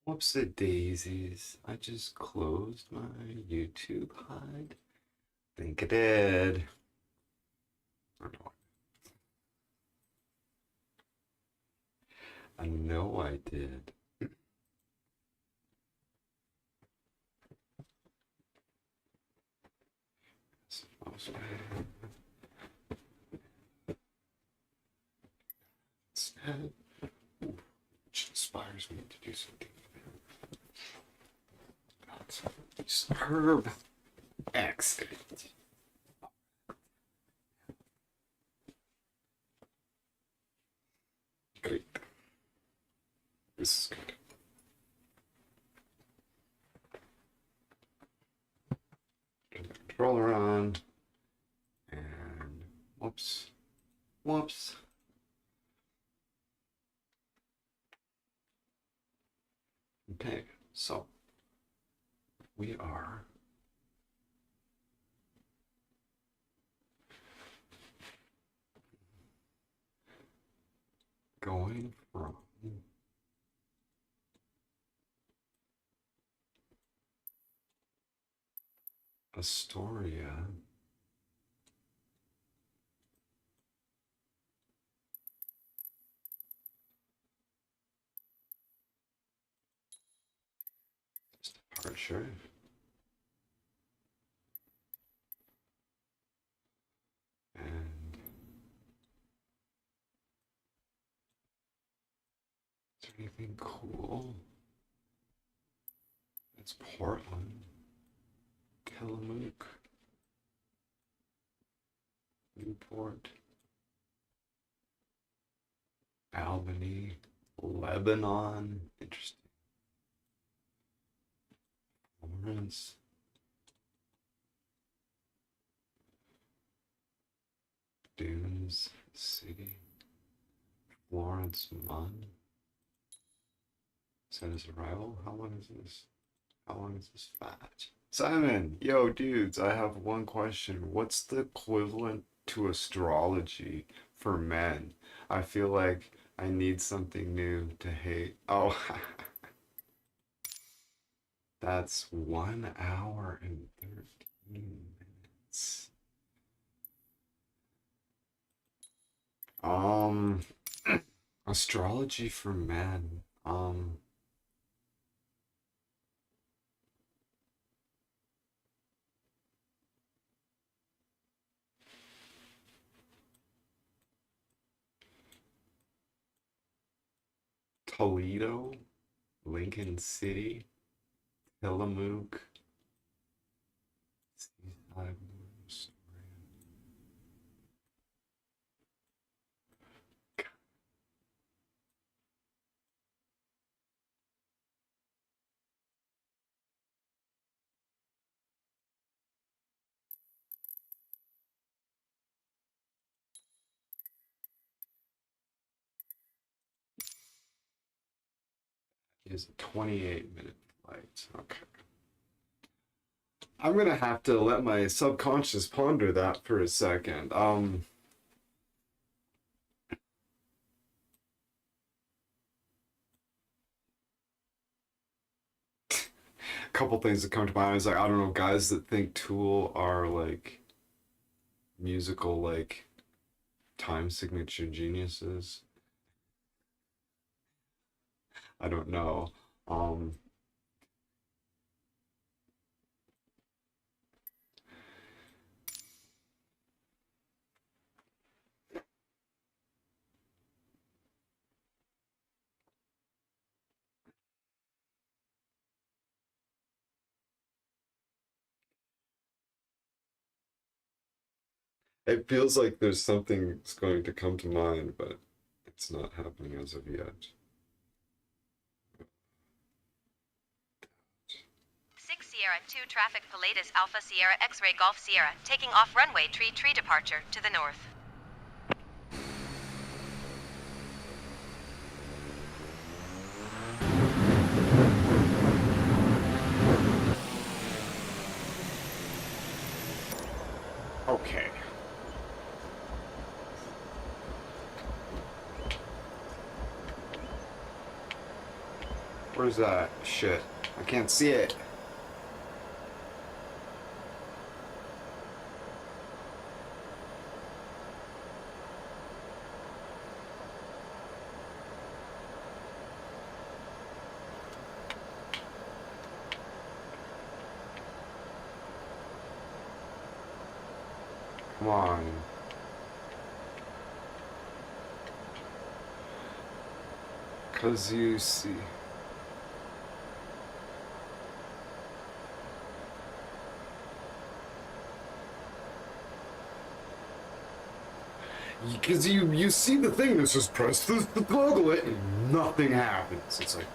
Whoopsie daisies. I just closed my YouTube hide. Think I did. I know I did. Instead, which inspires me to do something. That's herb. Excellent. Great. This is good. Turn the controller on. And whoops. Whoops. Okay, so we are going from Astoria departure and is there anything cool? It's Portland, Tillamook, Newport, Albany, Lebanon. Interesting. Florence. Dunes City. Florence Munn. Said his arrival. How long is this? How long is this fat? Simon, yo, dudes, I have one question. What's the equivalent to astrology for men? I feel like I need something new to hate. Oh, that's 1 hour and 13 minutes. Um, astrology for men. Toledo, Lincoln City, Tillamook, Seaside, Astoria. Is a 28-minute flight. Okay. I'm gonna have to let my subconscious ponder that for a second. A couple things that come to mind is like I don't know, guys that think Tool are like musical like time signature geniuses. I don't know. Um, it feels like there's something that's going to come to mind, but it's not happening as of yet. 6 Sierra 2 traffic Pilatus Alpha Sierra X-ray Golf Sierra, taking off runway tree departure to the north. Okay. Where's that shit? I can't see it. Come on. Cause you see. Because you see the thing that says press the toggle it and nothing happens. It's like,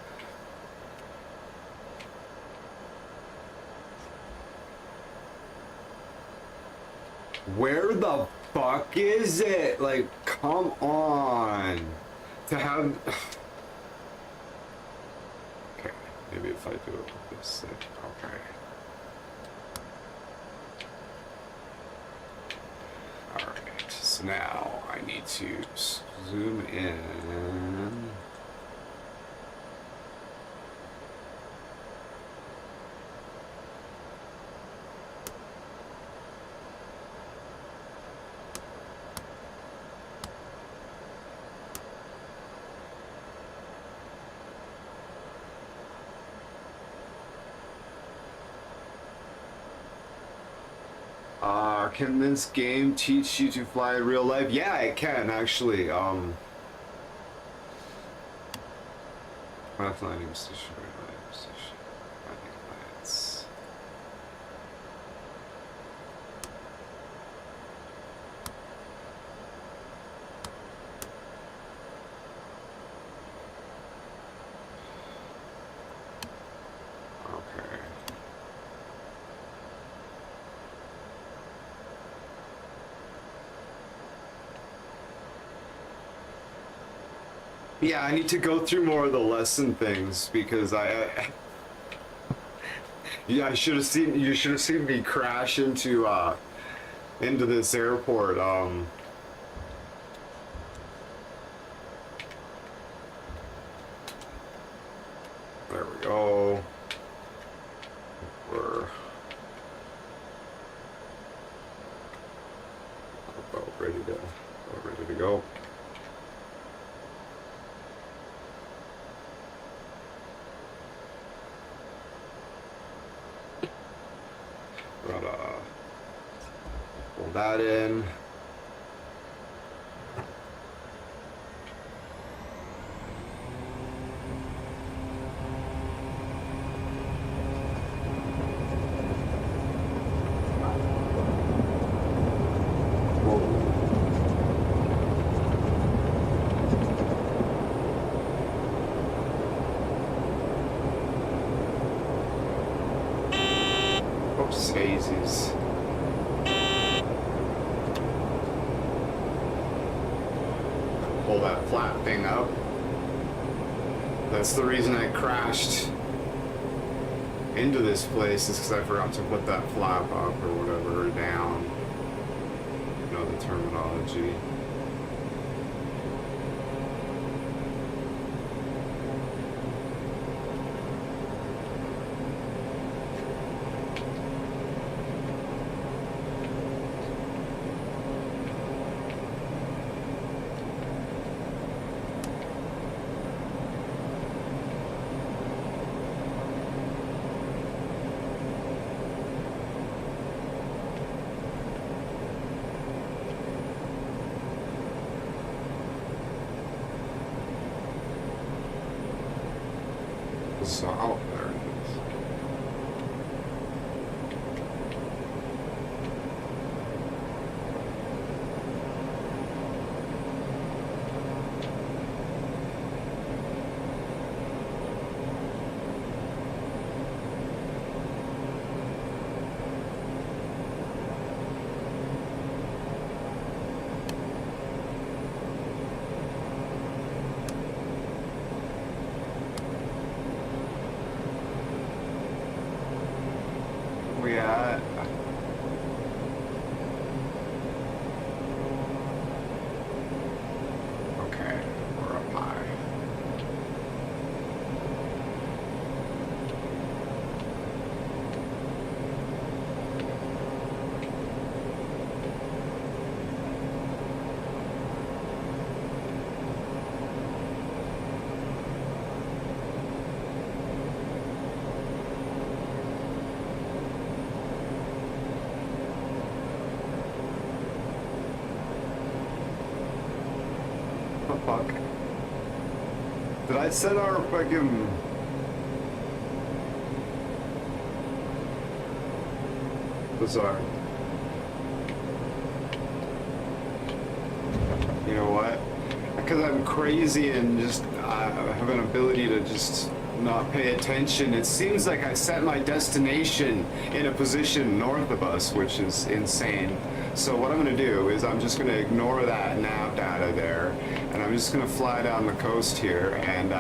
where the fuck is it? Like, come on. To have... Okay, maybe if I do it with this thing. Okay. Alright, so now I need to zoom in. Can this game teach you to fly in real life? Yeah, it can actually. Craft landing station, landing station, landing lights. Okay. Yeah, I need to go through more of the lesson things because yeah, I should have seen you should have seen me crash into this airport. There we go. We're about ready to go. Gotta pull that in. Oops, daisies. Pull that flap thing up. That's the reason I crashed into this place, is because I forgot to put that flap up or whatever, or down. You know the terminology. So, oh, there it is. fuck? Did I set our fucking... Bizarre. You know what? Because I'm crazy and just have an ability to just not pay attention. It seems like I set my destination in a position north of us, which is insane. So what I'm gonna do is I'm just gonna ignore that nav data there, and I'm just gonna fly down the coast here and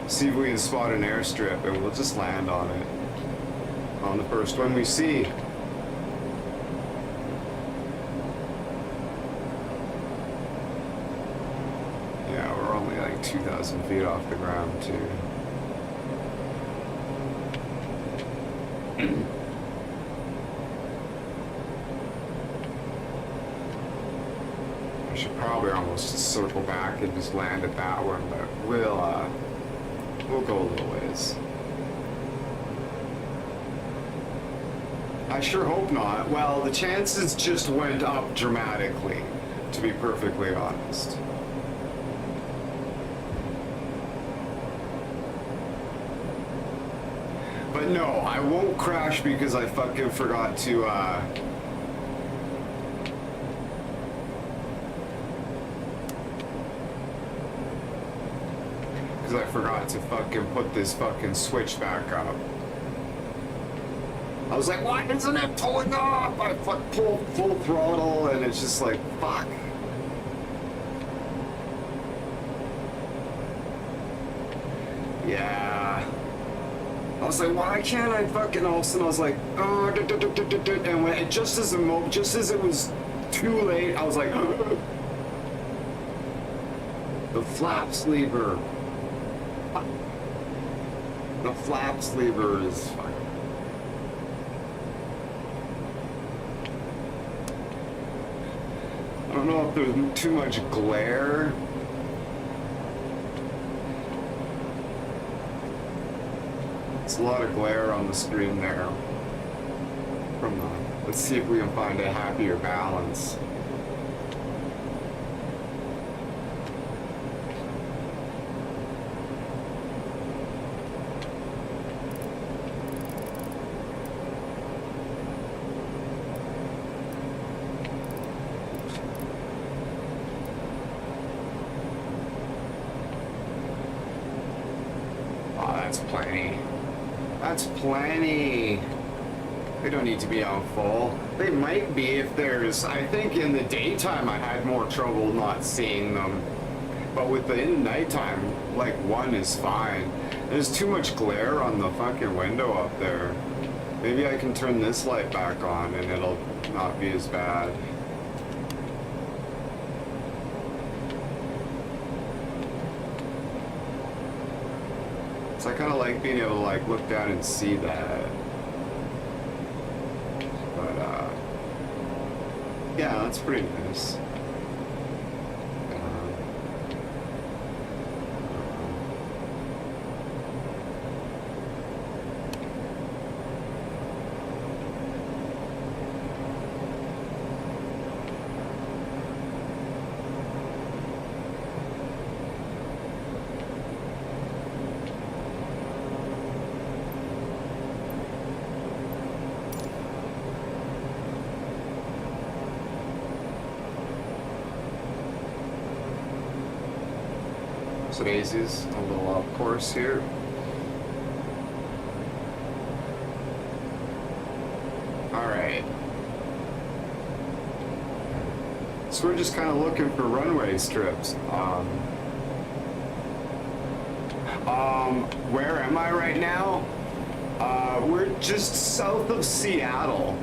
see if we can spot an airstrip, and we'll just land on it. On the first one we see. Yeah, we're only like 2,000 feet off the ground too. I should probably almost circle back and just land at that one, but we'll go a little ways. I sure hope not. Well, the chances just went up dramatically, to be perfectly honest. But no, I won't crash because I fucking forgot to, because I forgot to fucking put this fucking switch back up. I was like, why isn't it pulling up? I pull full throttle and it's just like, fuck. Yeah. I was like, why can't I fucking, all of a sudden I was like, oh, and when it, just as it was too late, I was like, the flaps lever. The flaps lever is fucking. I don't know if there's too much glare. It's a lot of glare on the screen there. From the, let's see if we can find a happier balance. That's plenty. That's plenty. They don't need to be on full. They might be if there's... I think in the daytime I had more trouble not seeing them. But within nighttime, like 1 is fine. There's too much glare on the fucking window up there. Maybe I can turn this light back on and it'll not be as bad. So I kind of like being able to like look down and see that. But yeah, that's pretty nice. So Daisy's a little off course here. Alright. So we're just kind of looking for runway strips. Where am I right now? We're just south of Seattle.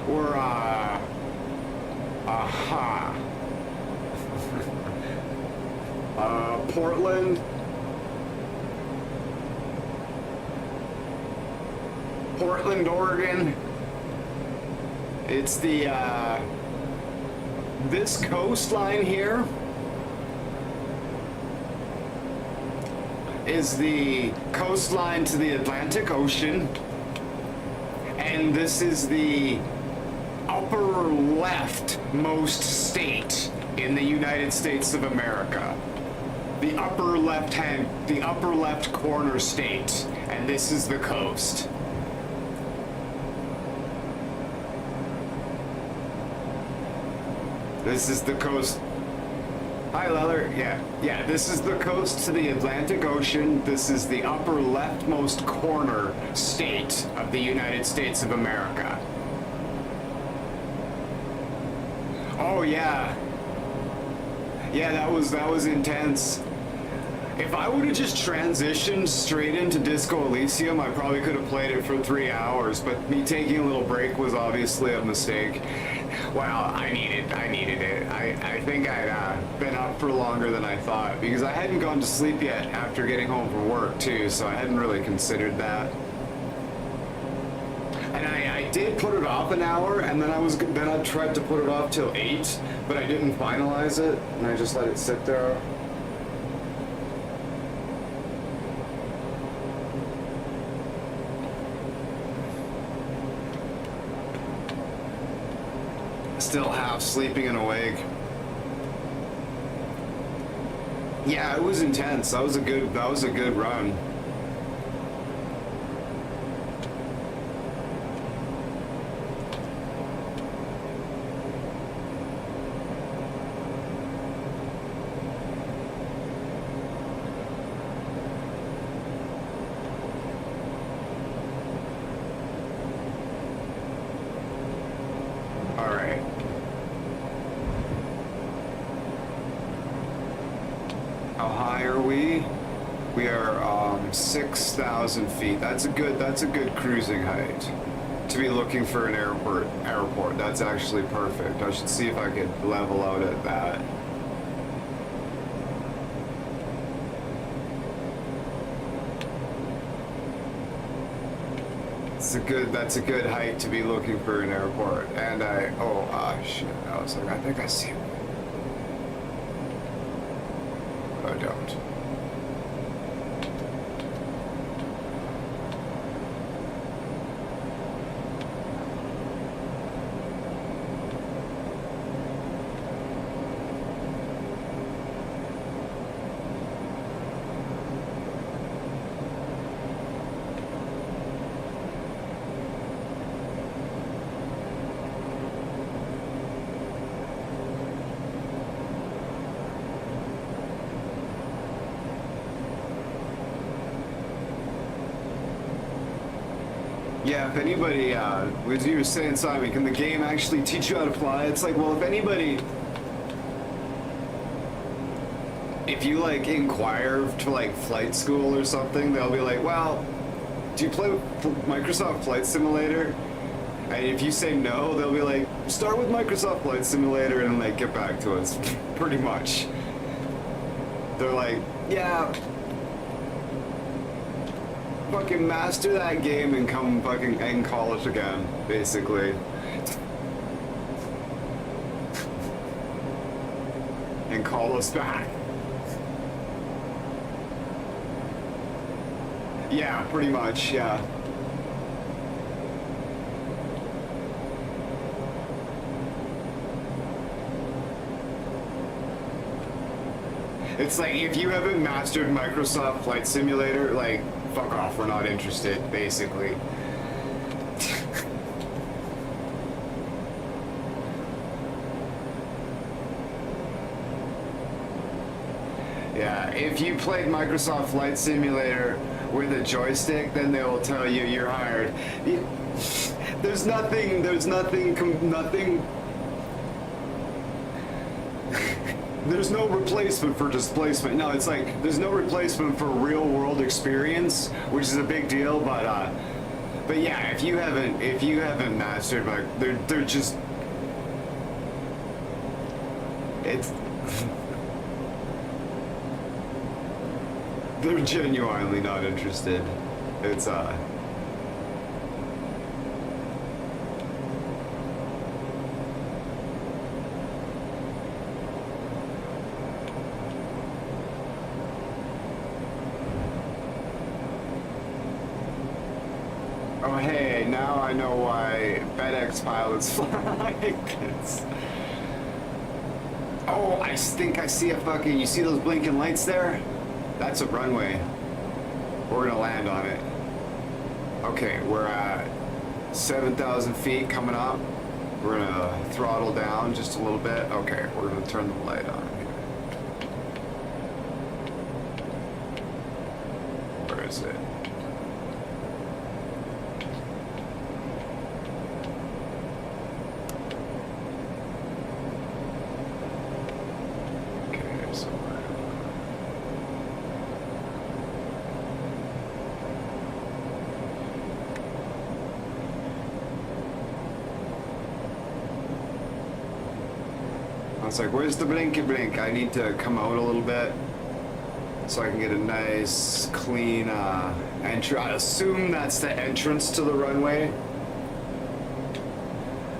We're, Portland. Portland, Oregon. It's the, this coastline here is the coastline to the Atlantic Ocean, and this is the upper leftmost state in the United States of America. The upper left corner state, and this is the coast. This is the coast. Hi, Leller. Yeah, this is the coast to the Atlantic Ocean. This is the upper leftmost corner state of the United States of America. Oh, yeah. Yeah, that was intense. If I would have just transitioned straight into Disco Elysium, I probably could have played it for 3 hours, but me taking a little break was obviously a mistake. Well, I needed it. I think I'd been up for longer than I thought, because I hadn't gone to sleep yet after getting home from work, too, so I hadn't really considered that. And I did put it off an hour, and then I tried to put it off till 8, but I didn't finalize it, and I just let it sit there. Still half sleeping and awake. Yeah, it was intense. That was a good run. All right. How high are we? We are 6,000 feet. That's a good cruising height. To be looking for an airport. That's actually perfect. I should see if I could level out at that. That's a good height to be looking for an airport. And shit. I was like, I think I see him. I don't. Yeah, if anybody, as you were saying, Simon, can the game actually teach you how to fly? It's like, well, if you, like, inquire to, like, flight school or something, they'll be like, well, do you play Microsoft Flight Simulator? And if you say no, they'll be like, start with Microsoft Flight Simulator and, like, get back to us, pretty much. They're like, yeah, fucking master that game and come fucking and call it again, basically. And call us back. Yeah, pretty much, yeah. It's like, if you haven't mastered Microsoft Flight Simulator, like, fuck off, we're not interested, basically. Yeah, if you played Microsoft Flight Simulator with a joystick, then they will tell you you're hired. There's nothing. There's no replacement for displacement. No, it's like there's no replacement for real world experience, which is a big deal. But yeah, if you haven't mastered, like they're just it's they're genuinely not interested. It's Oh, hey, now I know why FedEx pilots fly like this. Oh, I think I see a fucking. You see those blinking lights there? That's a runway. We're gonna land on it. Okay, we're at 7,000 feet coming up. We're gonna throttle down just a little bit. Okay, we're gonna turn the light on here. Where is it? Okay, so I was like, where's the blinky blink? I need to come out a little bit so I can get a nice, clean entry. I assume that's the entrance to the runway.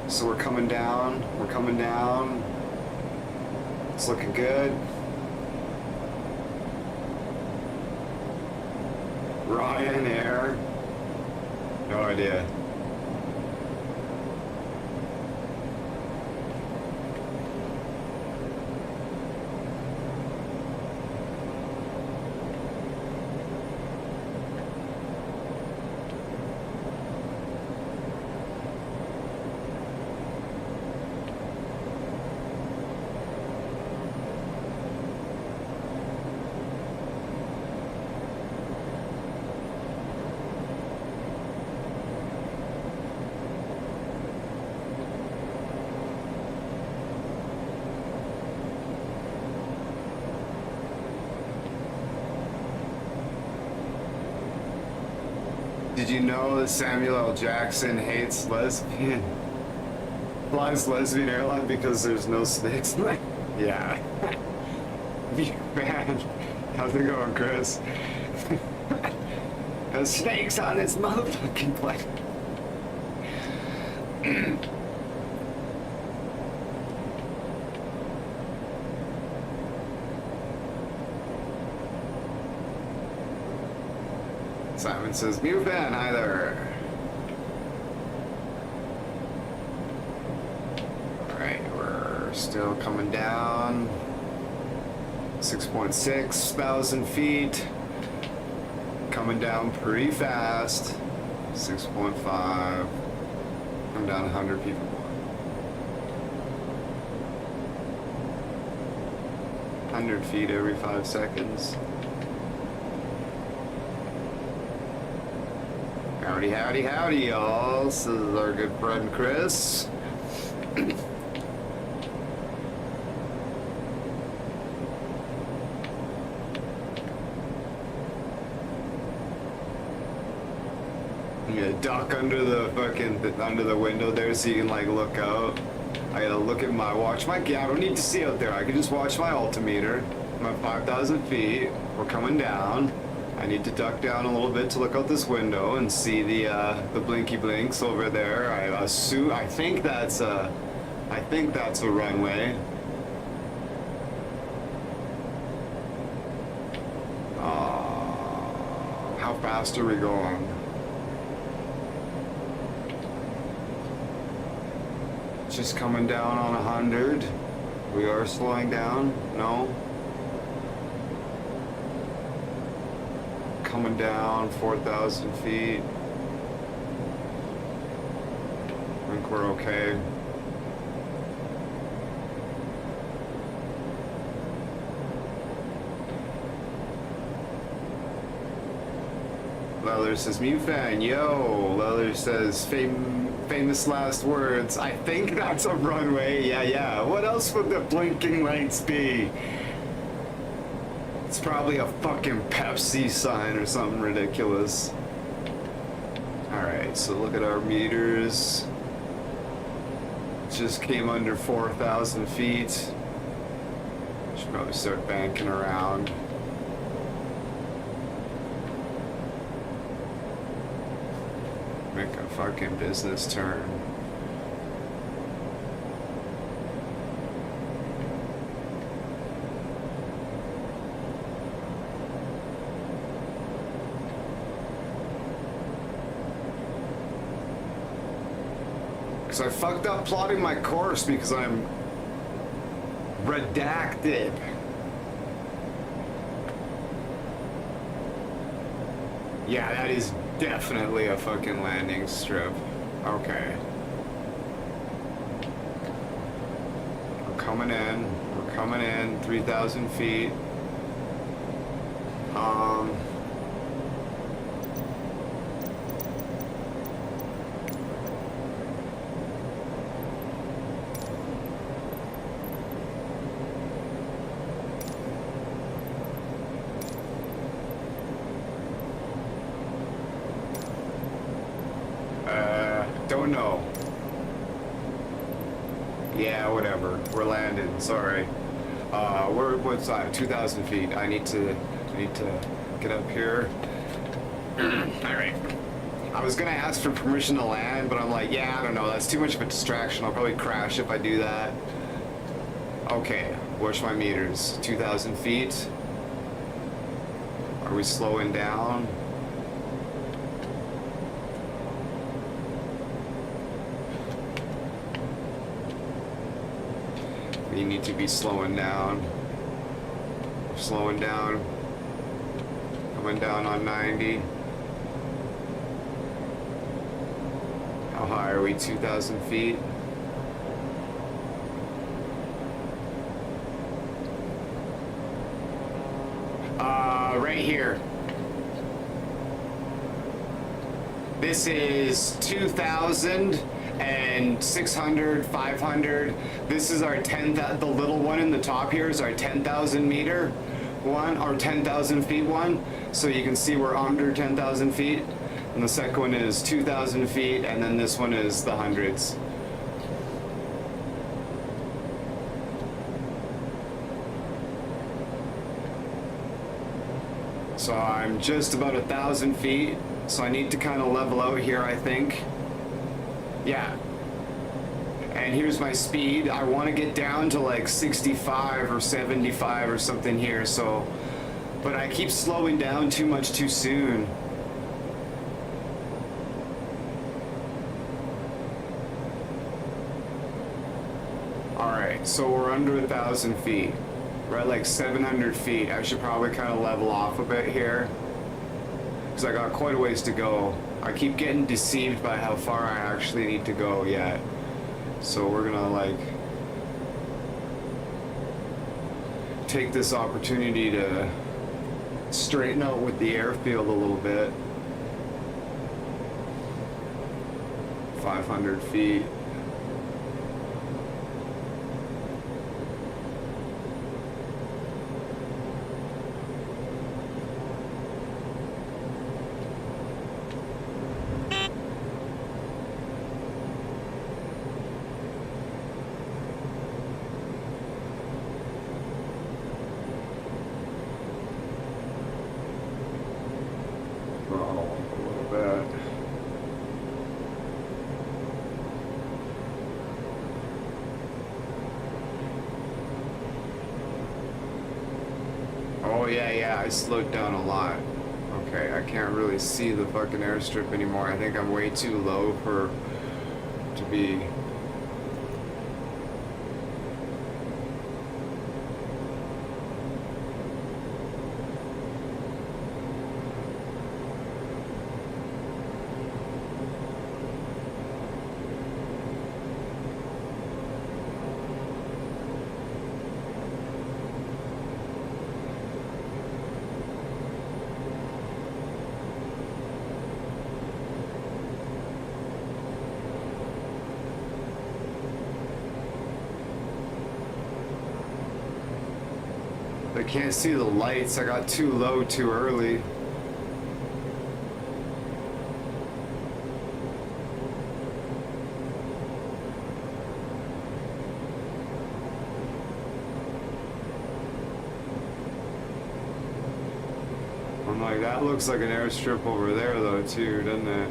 So we're coming down. We're coming down. It's looking good. Ryanair. No idea. Did you know that Samuel L. Jackson hates lesbian? Flies lesbian airline because there's no snakes? Yeah. Man, how's it going, Chris? There's snakes on this motherfucking plane. Simon says, Mew fan, hi there. Alright, we're still coming down. 6.6 thousand feet. Coming down pretty fast. 6.5. Come down 100 people more. 100 feet every 5 seconds. Howdy, howdy, howdy, y'all. This is our good friend Chris. I'm gonna duck under the window there so you can like look out. I gotta look at my watch. I don't need to see out there. I can just watch my altimeter. I'm at 5,000 feet. We're coming down. I need to duck down a little bit to look out this window and see the blinky blinks over there. I think that's a runway. How fast are we going? Just coming down on 100. We are slowing down. No. Coming down 4,000 feet. I think we're okay. Leather says, Mew fan, yo. Leather says, famous last words. I think that's a runway. Yeah. What else would the blinking lights be? It's probably a fucking Pepsi sign or something ridiculous. Alright, so look at our meters. Just came under 4,000 feet. Should probably start banking around. Make a fucking business turn. Because I fucked up plotting my course because I'm redacted. Yeah, that is definitely a fucking landing strip. Okay. We're coming in. We're coming in. 3,000 feet. Don't know. Yeah, whatever. We're landing. Sorry. We're what's that? 2,000 feet. I need to get up here. All right. I was gonna ask for permission to land, but I'm like, yeah, I don't know. That's too much of a distraction. I'll probably crash if I do that. Okay. Watch my meters. 2,000 feet. Are we slowing down? You need to be slowing down. Slowing down. Coming down on 90. How high are we? 2,000 feet? Right here. This is 2,000 and 600, 500. This is our 10,000, the little one in the top here is our 10,000 meter one, or 10,000 feet one. So you can see we're under 10,000 feet. And the second one is 2,000 feet, and then this one is the hundreds. So I'm just about 1,000 feet. So I need to kind of level out here, I think. Yeah. And here's my speed. I want to get down to like 65 or 75 or something here, so... But I keep slowing down too much too soon. Alright, so we're under 1,000 feet. We're at like 700 feet. I should probably kind of level off a bit here, because I got quite a ways to go. I keep getting deceived by how far I actually need to go yet. So we're gonna like take this opportunity to straighten out with the airfield a little bit. 500 feet. Oh yeah, I slowed down a lot. Okay, I can't really see the fucking airstrip anymore. I think I'm way too low to be... I can't see the lights. I got too low too early. I'm like, that looks like an airstrip over there though too, doesn't it?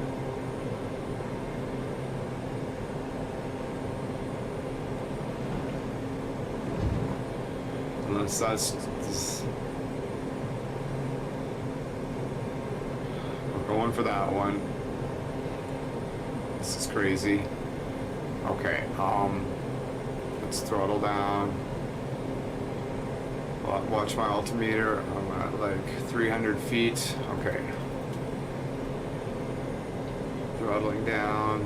Unless that's just... We're going for that one. This is crazy. Okay, let's throttle down. Watch my altimeter. I'm at like 300 feet. Okay. Throttling down.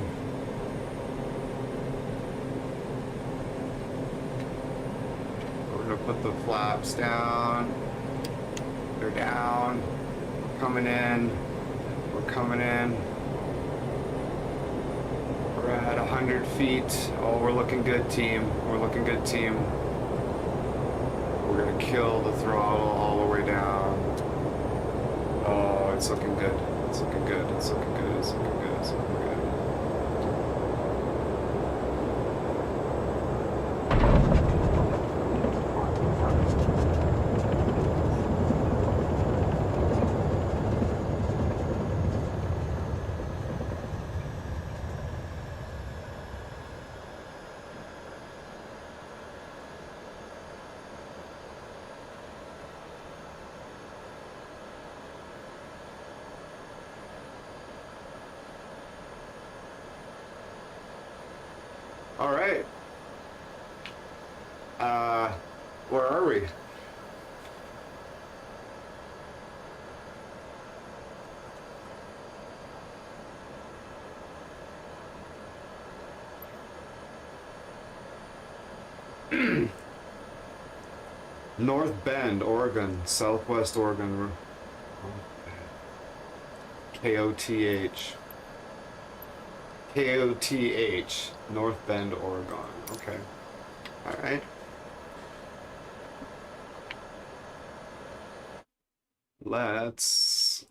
We're gonna put the flaps down. They're down. We're coming in. We're coming in. We're at 100 feet. Oh, we're looking good, team. We're looking good, team. We're gonna kill the throttle all the way down. Oh, it's looking good. It's looking good. It's looking good. It's looking good. It's looking good. All right. Where are we? North Bend, Oregon, Southwest Oregon. KOTH. KOTH, North Bend, Oregon. Okay. All right. Let's.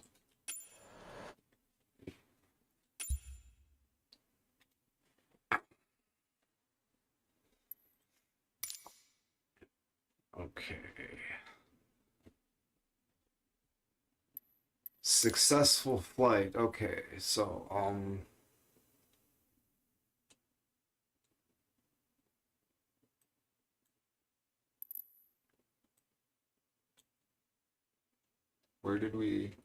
Okay. Successful flight. Okay, so where did we?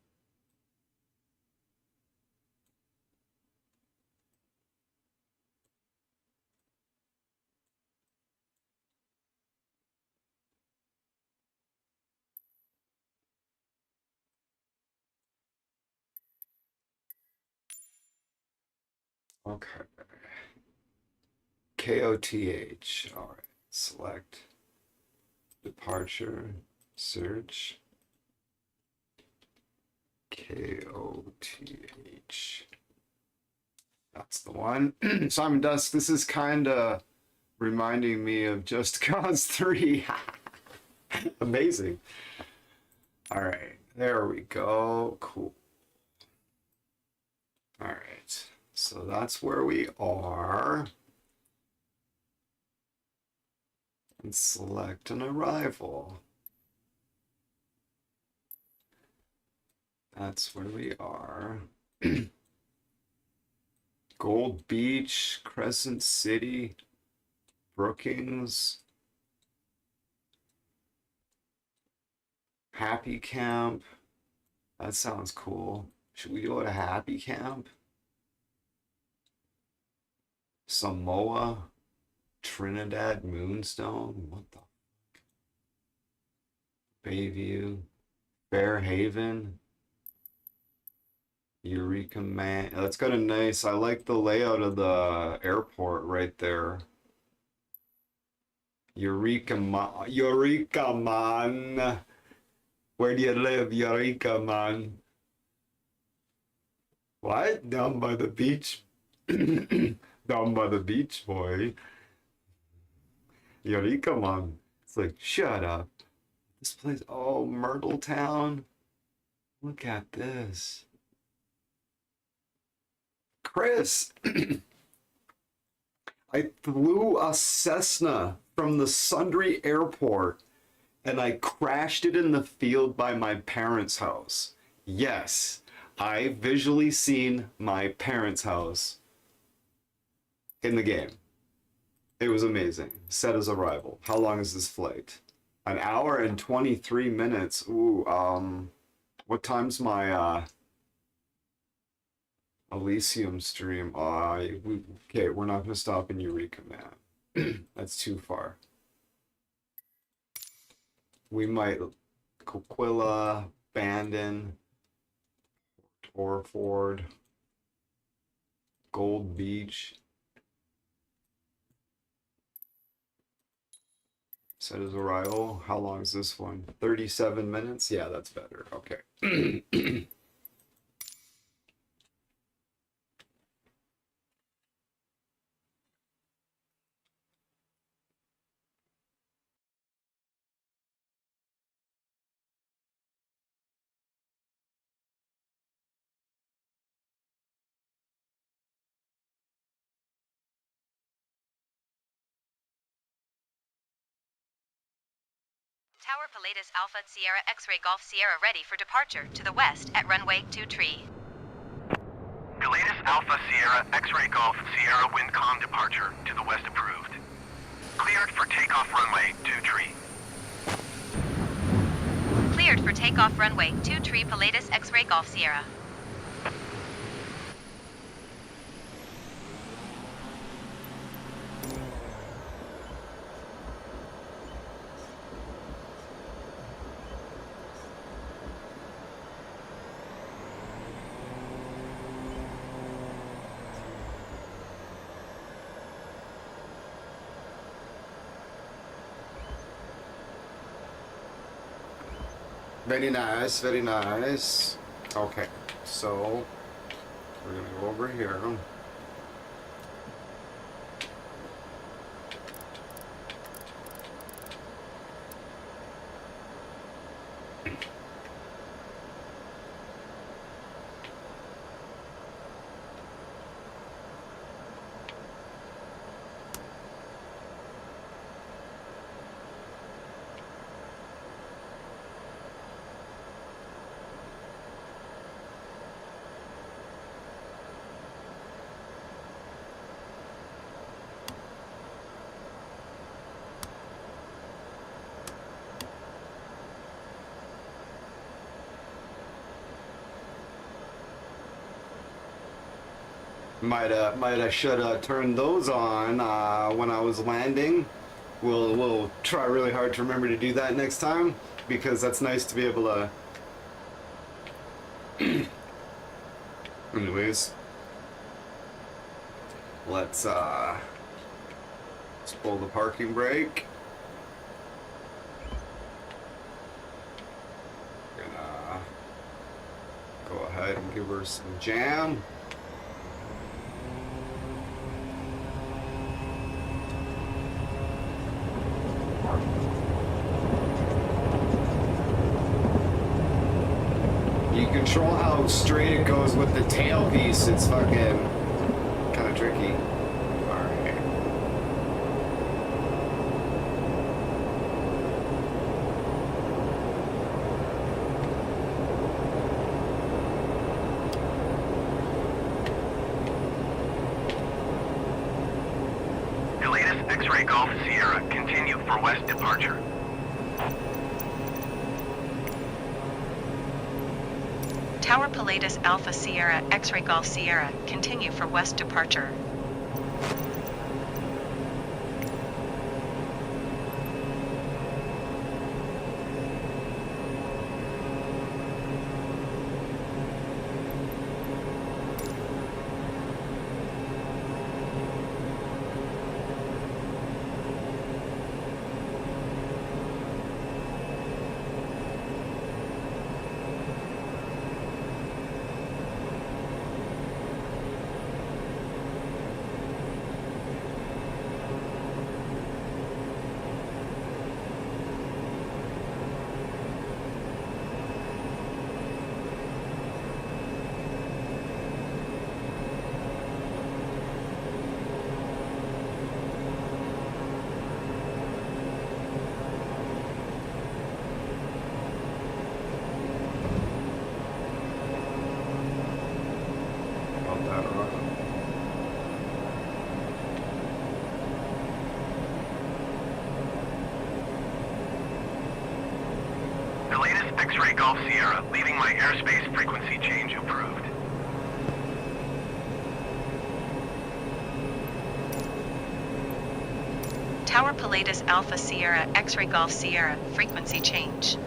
Okay. KOTH. All right. Select departure. Search. KOTH. That's the one. Simon Dusk, this is kind of reminding me of Just Cause 3. Amazing. All right. There we go. Cool. All right. So that's where we are. And select an arrival. That's where we are. Gold Beach, Crescent City, Brookings, Happy Camp. That sounds cool. Should we go to Happy Camp? Samoa, Trinidad Moonstone. What the? Bayview, Fairhaven, Eureka Man. That's kind of nice. I like the layout of the airport right there. Eureka Man. Eureka Man. Where do you live, Eureka Man? What? Down by the beach? Down by the beach, boy. Eureka Man. It's like, shut up. This place, oh, Myrtle Town. Look at this. Chris, I flew a Cessna from the Sundry Airport and I crashed it in the field by my parents' house. Yes, I visually seen my parents' house in the game. It was amazing. Set as arrival. How long is this flight? An hour and 23 minutes. Ooh, what time's my Elysium stream. Okay, we're not gonna stop in Eureka, man. That's too far. We might Coquilla, Bandon, Torford, Gold Beach. Set his arrival. How long is this one? 37 minutes? Yeah, that's better. Okay. Tower Pilatus Alpha Sierra X-Ray Golf Sierra ready for departure to the west at runway 23. Pilatus Alpha Sierra X-Ray Golf Sierra Windcom departure to the west approved. Cleared for takeoff runway 23. Cleared for takeoff runway 23 Pilatus X-Ray Golf Sierra. Very nice, very nice. Okay, so we're gonna go over here. Might I should have turned those on when I was landing. We'll try really hard to remember to do that next time because that's nice to be able to. Anyways, let's pull the parking brake. Gonna go ahead and give her some jam. You control how straight it goes with the tailpiece. It's fucking kind of tricky. Alright. Pilatus X-Ray Golf Sierra continue for west departure. Tower Pilatus Alpha Sierra X-Ray Golf Sierra continue for west departure. About that around. Pilatus X-Ray Golf Sierra leaving my airspace frequency change approved. Tower Pilatus Alpha Sierra X-Ray Golf Sierra, frequency change.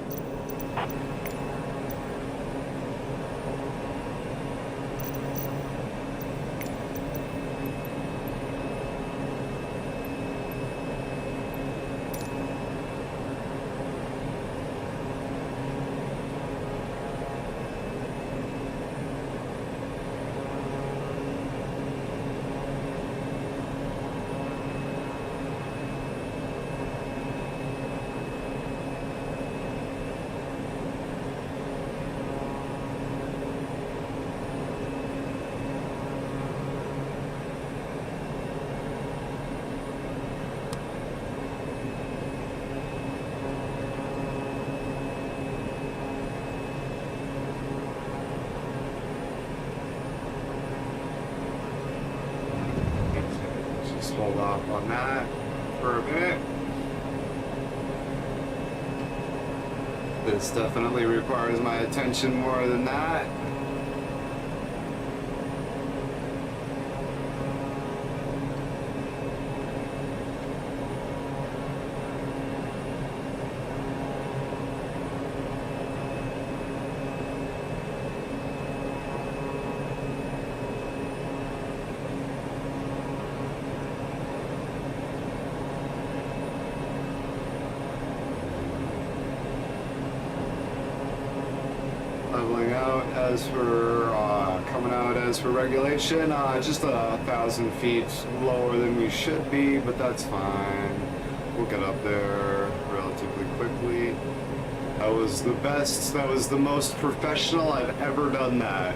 Just hold off on that for a minute. This definitely requires my attention more than that. Leveling out as for coming out as for regulation, just 1,000 feet lower than we should be, but that's fine. We'll get up there relatively quickly. That was the best, that was the most professional I've ever done that.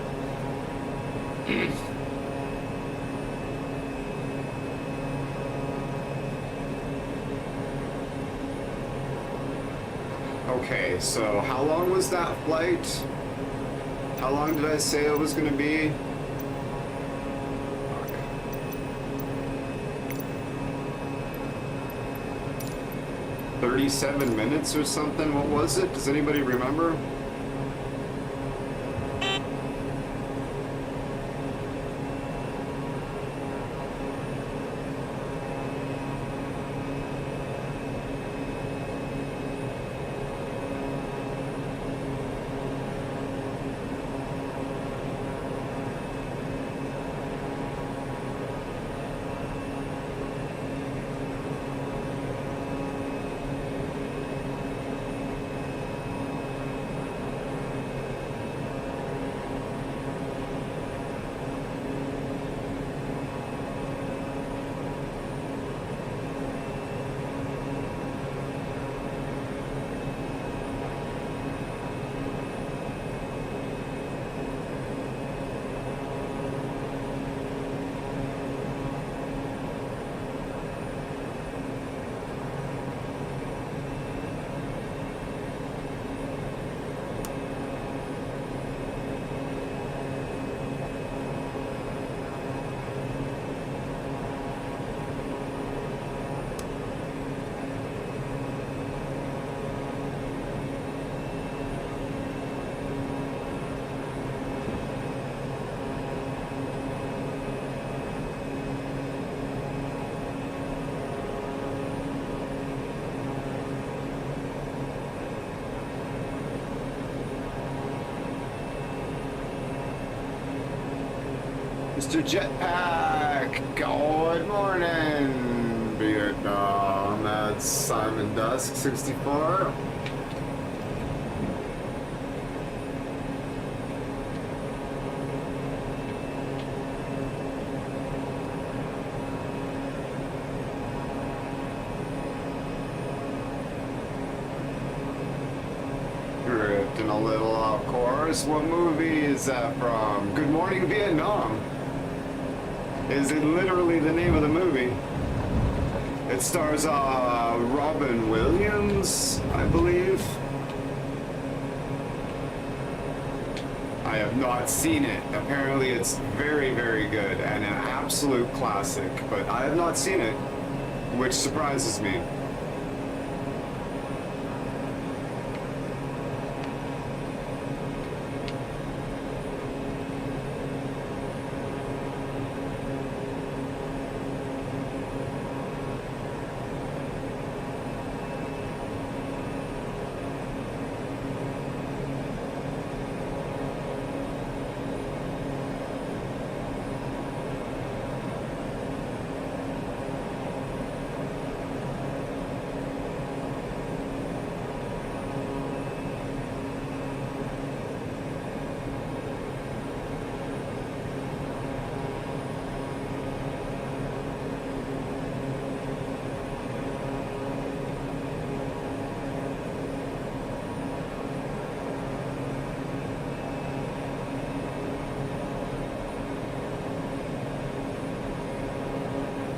Okay, so how long was that flight? How long did I say it was going to be? 37 minutes or something? What was it? Does anybody remember? Mr. Jetpack, good morning, Vietnam. That's Simon Dusk, 64. Drifting a little off course. What movie is that from? Good Morning, Vietnam. Is it literally the name of the movie? It stars Robin Williams, I believe. I have not seen it. Apparently it's very, very good and an absolute classic, but I have not seen it, which surprises me.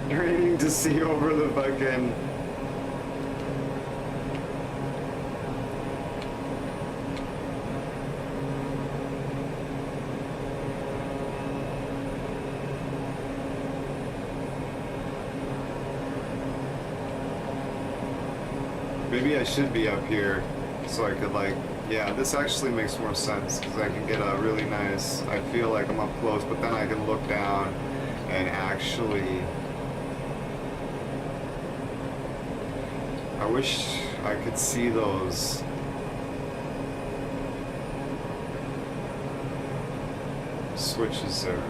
Training to see over the fucking... Maybe I should be up here so I could like, yeah, this actually makes more sense because I can get a really nice, I feel like I'm up close, but then I can look down and actually, I wish I could see those switches there.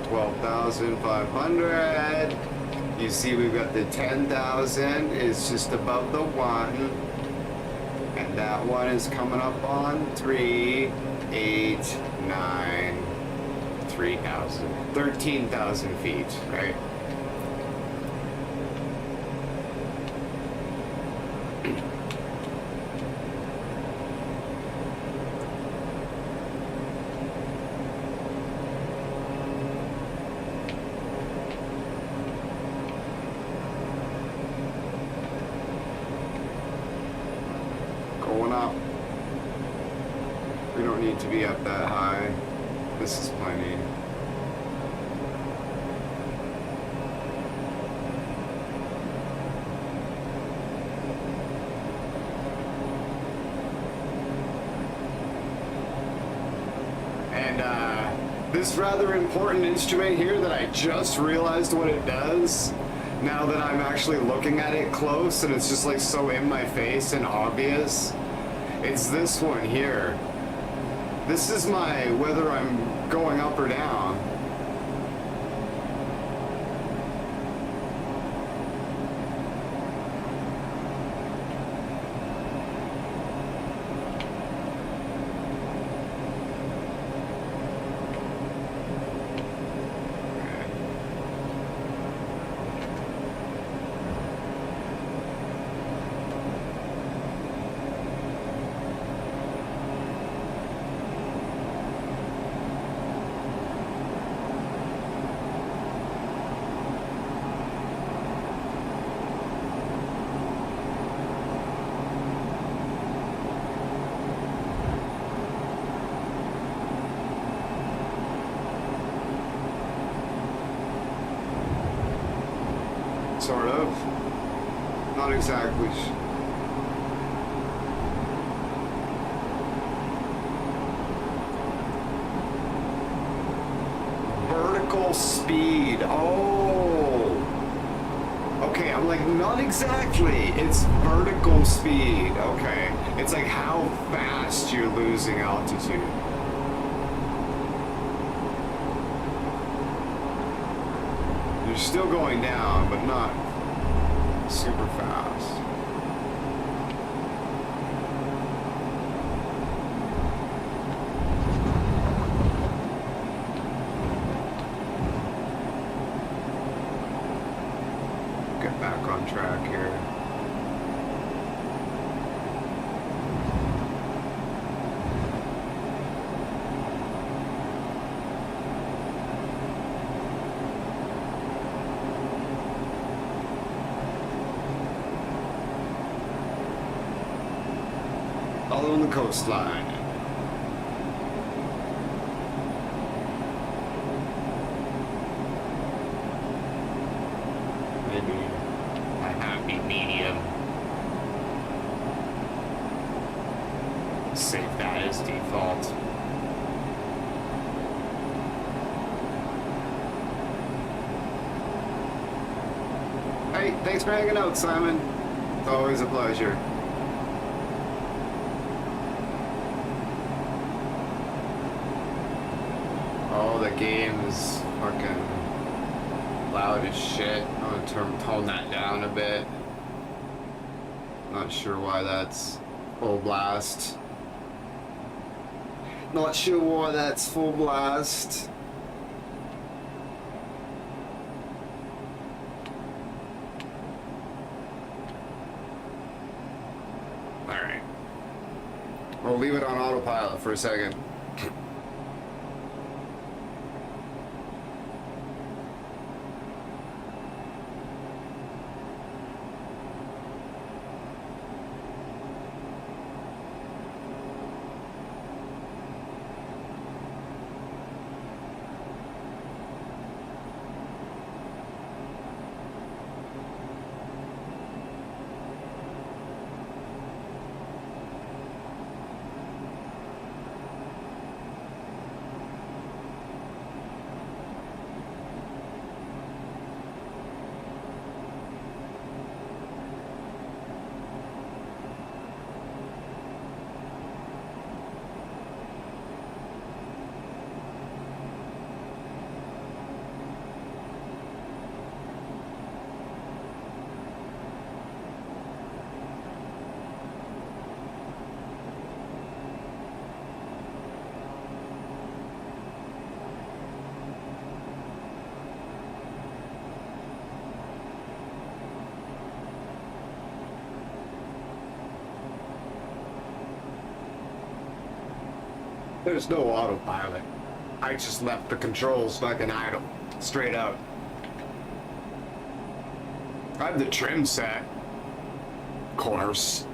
$12,500. You see we've got the 10,000 is just above the 1. And that one is coming up on 3, 8, 9, 3,000. 13,000 feet, right? Going up. We don't need to be up that high. This is plenty. And this rather important instrument here that I just realized what it does now that I'm actually looking at it close and it's just like so in my face and obvious. It's this one here. This is my whether I'm going up or down. Sort of. Not exactly. Vertical speed. Oh. Okay, I'm like, not exactly. It's vertical speed. Okay. It's like how fast you're losing altitude. You're still going down, but not super fast. Get back on track here. All on the coastline. Maybe a happy medium. Save that as default. Hey, thanks for hanging out, Simon. It's always a pleasure. Oh, the game is fucking loud as shit. I'm gonna tone that down a bit. Not sure why that's full blast. Not sure why that's full blast. We'll leave it on autopilot for a second. There's no autopilot. I just left the controls fucking idle. Straight up. I have the trim set. Of course.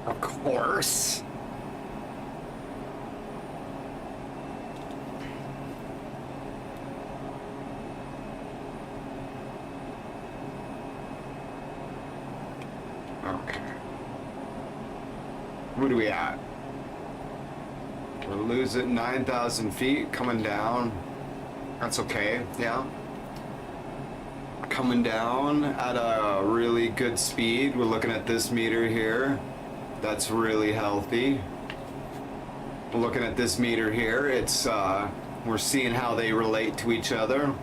Of course. Okay. What are we at? We'll lose it 9,000 feet coming down. That's okay, yeah. Coming down at a really good speed. We're looking at this meter here. That's really healthy. We're looking at this meter here. It's we're seeing how they relate to each other.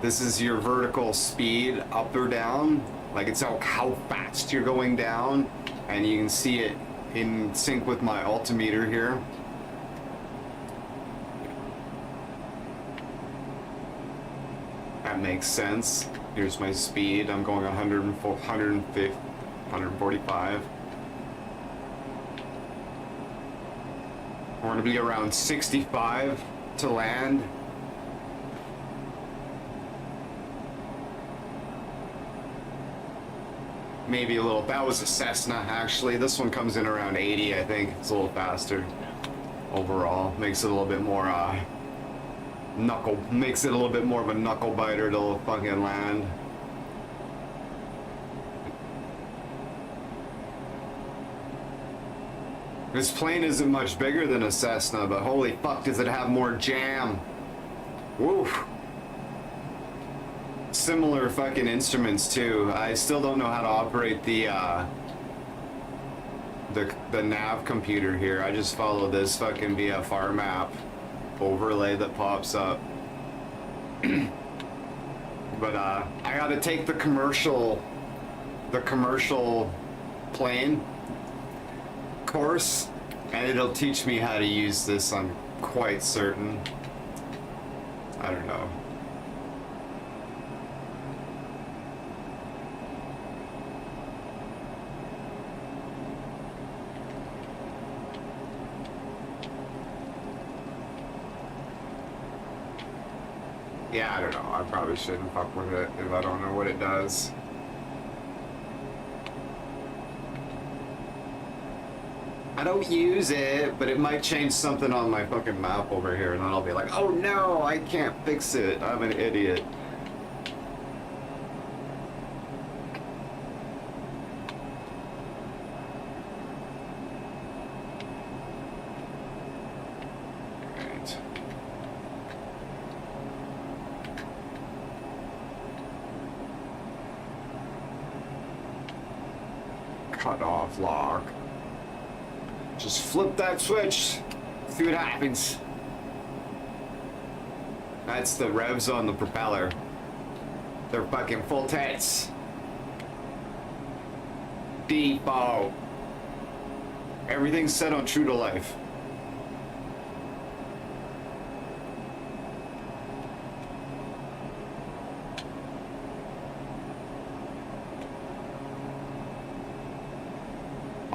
This is your vertical speed up or down. Like it's how fast you're going down, and you can see it in sync with my altimeter here. That makes sense. Here's my speed. I'm going 104, 150, 145. We're going to be around 65 to land. Maybe a little. That was a Cessna, actually. This one comes in around 80, I think. It's a little faster overall. Makes it a little bit more makes it a little bit more of a knuckle biter to fucking land. This plane isn't much bigger than a Cessna, but holy fuck, does it have more jam. Woof. Similar fucking instruments too. I still don't know how to operate the nav computer here. I just follow this fucking VFR map overlay that pops up. But I gotta take the commercial plane course, and it'll teach me how to use this, I'm quite certain. I don't know. Yeah, I don't know. I probably shouldn't fuck with it if I don't know what it does. I don't use it, but it might change something on my fucking map over here, and then I'll be like, oh no, I can't fix it. I'm an idiot. Cut off lock. Just flip that switch. See what happens. That's the revs on the propeller. They're fucking full tits. Default. Everything's set on true to life.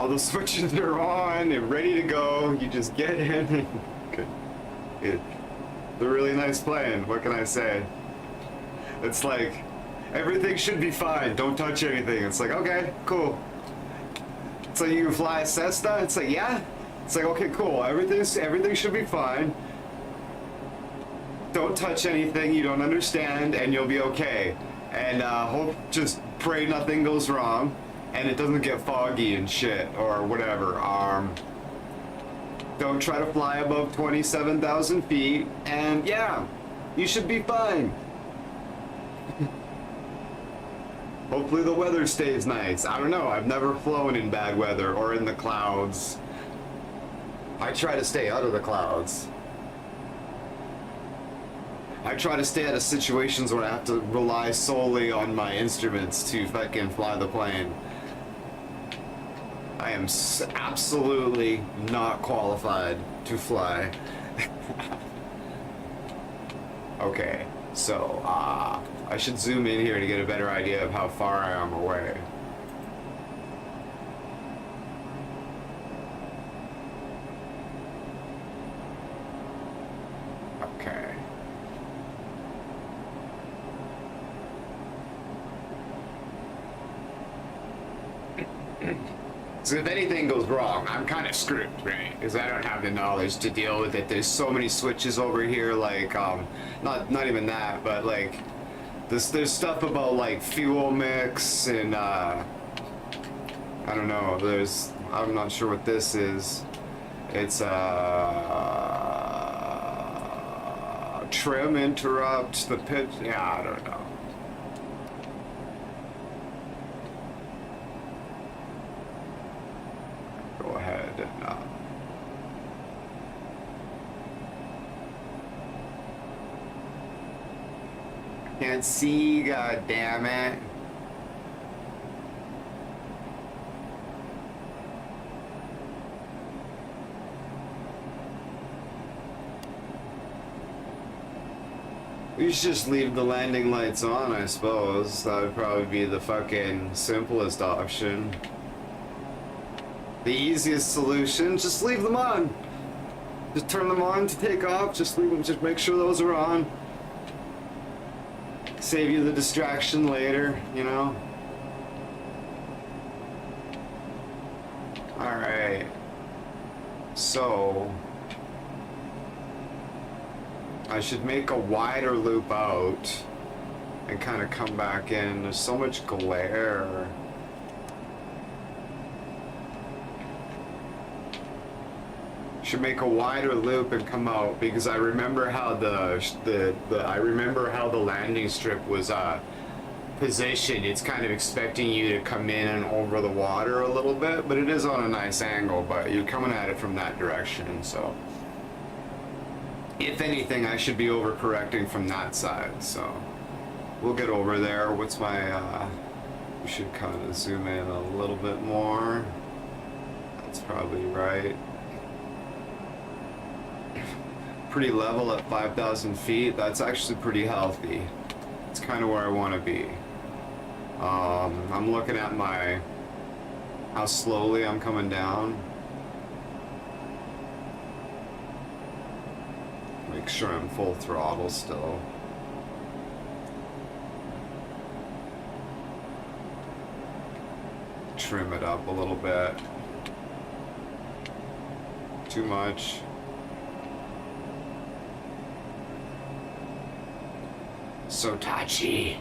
All the switches are on and ready to go. You just get in and good. It's a really nice plane. What can I say? It's like everything should be fine. Don't touch anything. It's like, okay, cool. It's like you fly a Cessna. It's like, yeah. It's like, okay, cool. Everything should be fine. Don't touch anything you don't understand, and you'll be okay. And just pray nothing goes wrong, and it doesn't get foggy and shit or whatever. Don't try to fly above 27,000 feet, and yeah, you should be fine. Hopefully the weather stays nice. I don't know. I've never flown in bad weather or in the clouds. I try to stay out of the clouds. I try to stay out of situations where I have to rely solely on my instruments to fucking fly the plane. I am absolutely not qualified to fly. Okay, so I should zoom in here to get a better idea of how far I am away. Okay. So if anything goes wrong, I'm kind of screwed, right? Because I don't have the knowledge to deal with it. There's so many switches over here, like, not even that, but like, there's stuff about like fuel mix and I don't know. I'm not sure what this is. It's trim interrupt the pitch. Yeah, I don't know. Go ahead and can't see, god damn it. We should just leave the landing lights on, I suppose. That would probably be the fucking simplest option. The easiest solution, just leave them on. Just turn them on to take off, just leave them, just make sure those are on. Save you the distraction later, you know? Alright. So I should make a wider loop out and kind of come back in. There's so much glare. Should make a wider loop and come out because I remember how I remember how the landing strip was positioned. It's kind of expecting you to come in and over the water a little bit, but it is on a nice angle, but you're coming at it from that direction, so if anything I should be overcorrecting from that side, so we'll get over there. What's my we should kind of zoom in a little bit more. That's probably right. Pretty level at 5,000 feet. That's actually pretty healthy. It's kind of where I want to be. I'm looking at how slowly I'm coming down. Make sure I'm full throttle still. Trim it up a little bit. Too much. So touchy.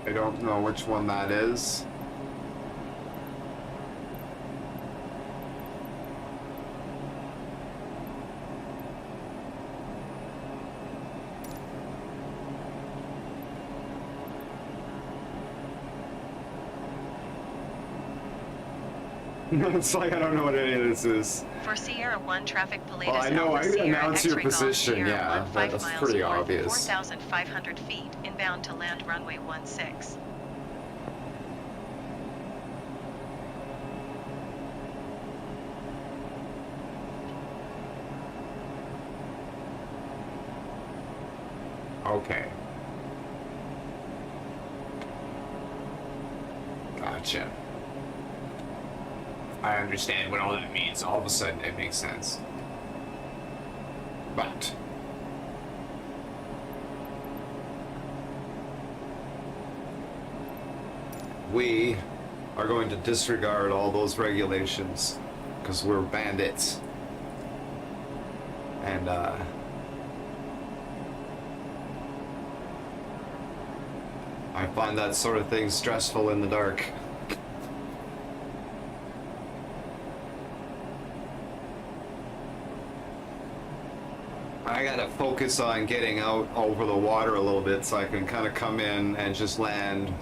I don't know which one that is. It's like I don't know what any of this is. For Sierra 1 traffic Pilatus Well, I know Alpha I Sierra announce your X-ray Golf position, Sierra yeah, 1 5 that's miles pretty north, obvious. 4,500 feet, inbound to land runway 16. Okay. Gotcha. I understand what all that means. All of a sudden, it makes sense. But we are going to disregard all those regulations because we're bandits. And I find that sort of thing stressful in the dark. I gotta focus on getting out over the water a little bit so I can kind of come in and just land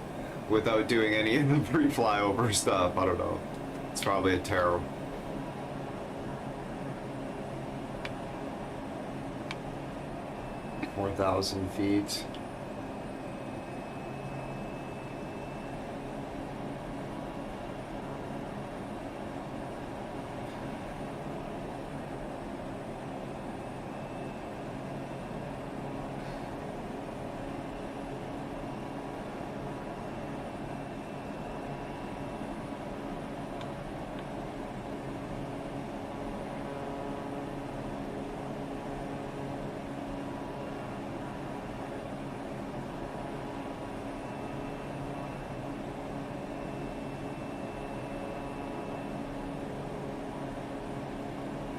without doing any of the pre-flyover stuff. I don't know. It's probably a terrible. Four 4,000 feet.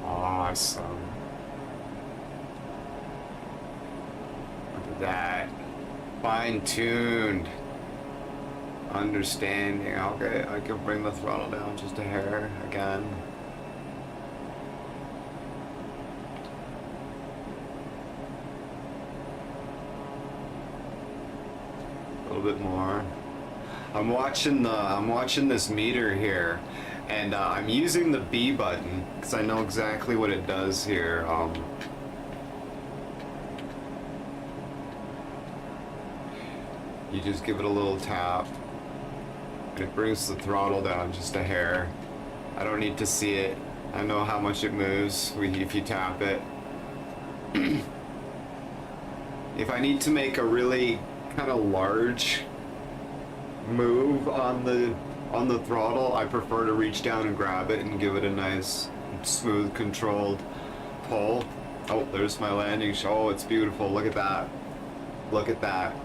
Awesome. Look at that. Fine-tuned. Understanding. Okay, I can bring the throttle down just a hair again. A little bit more. I'm watching this meter here, and I'm using the B button because I know exactly what it does here. You just give it a little tap, and it brings the throttle down just a hair. I don't need to see it. I know how much it moves if you tap it. If I need to make a really kind of large move on the throttle, I prefer to reach down and grab it and give it a nice smooth controlled pull. Oh, there's my landing. Oh, it's beautiful. Look at that. Look at that.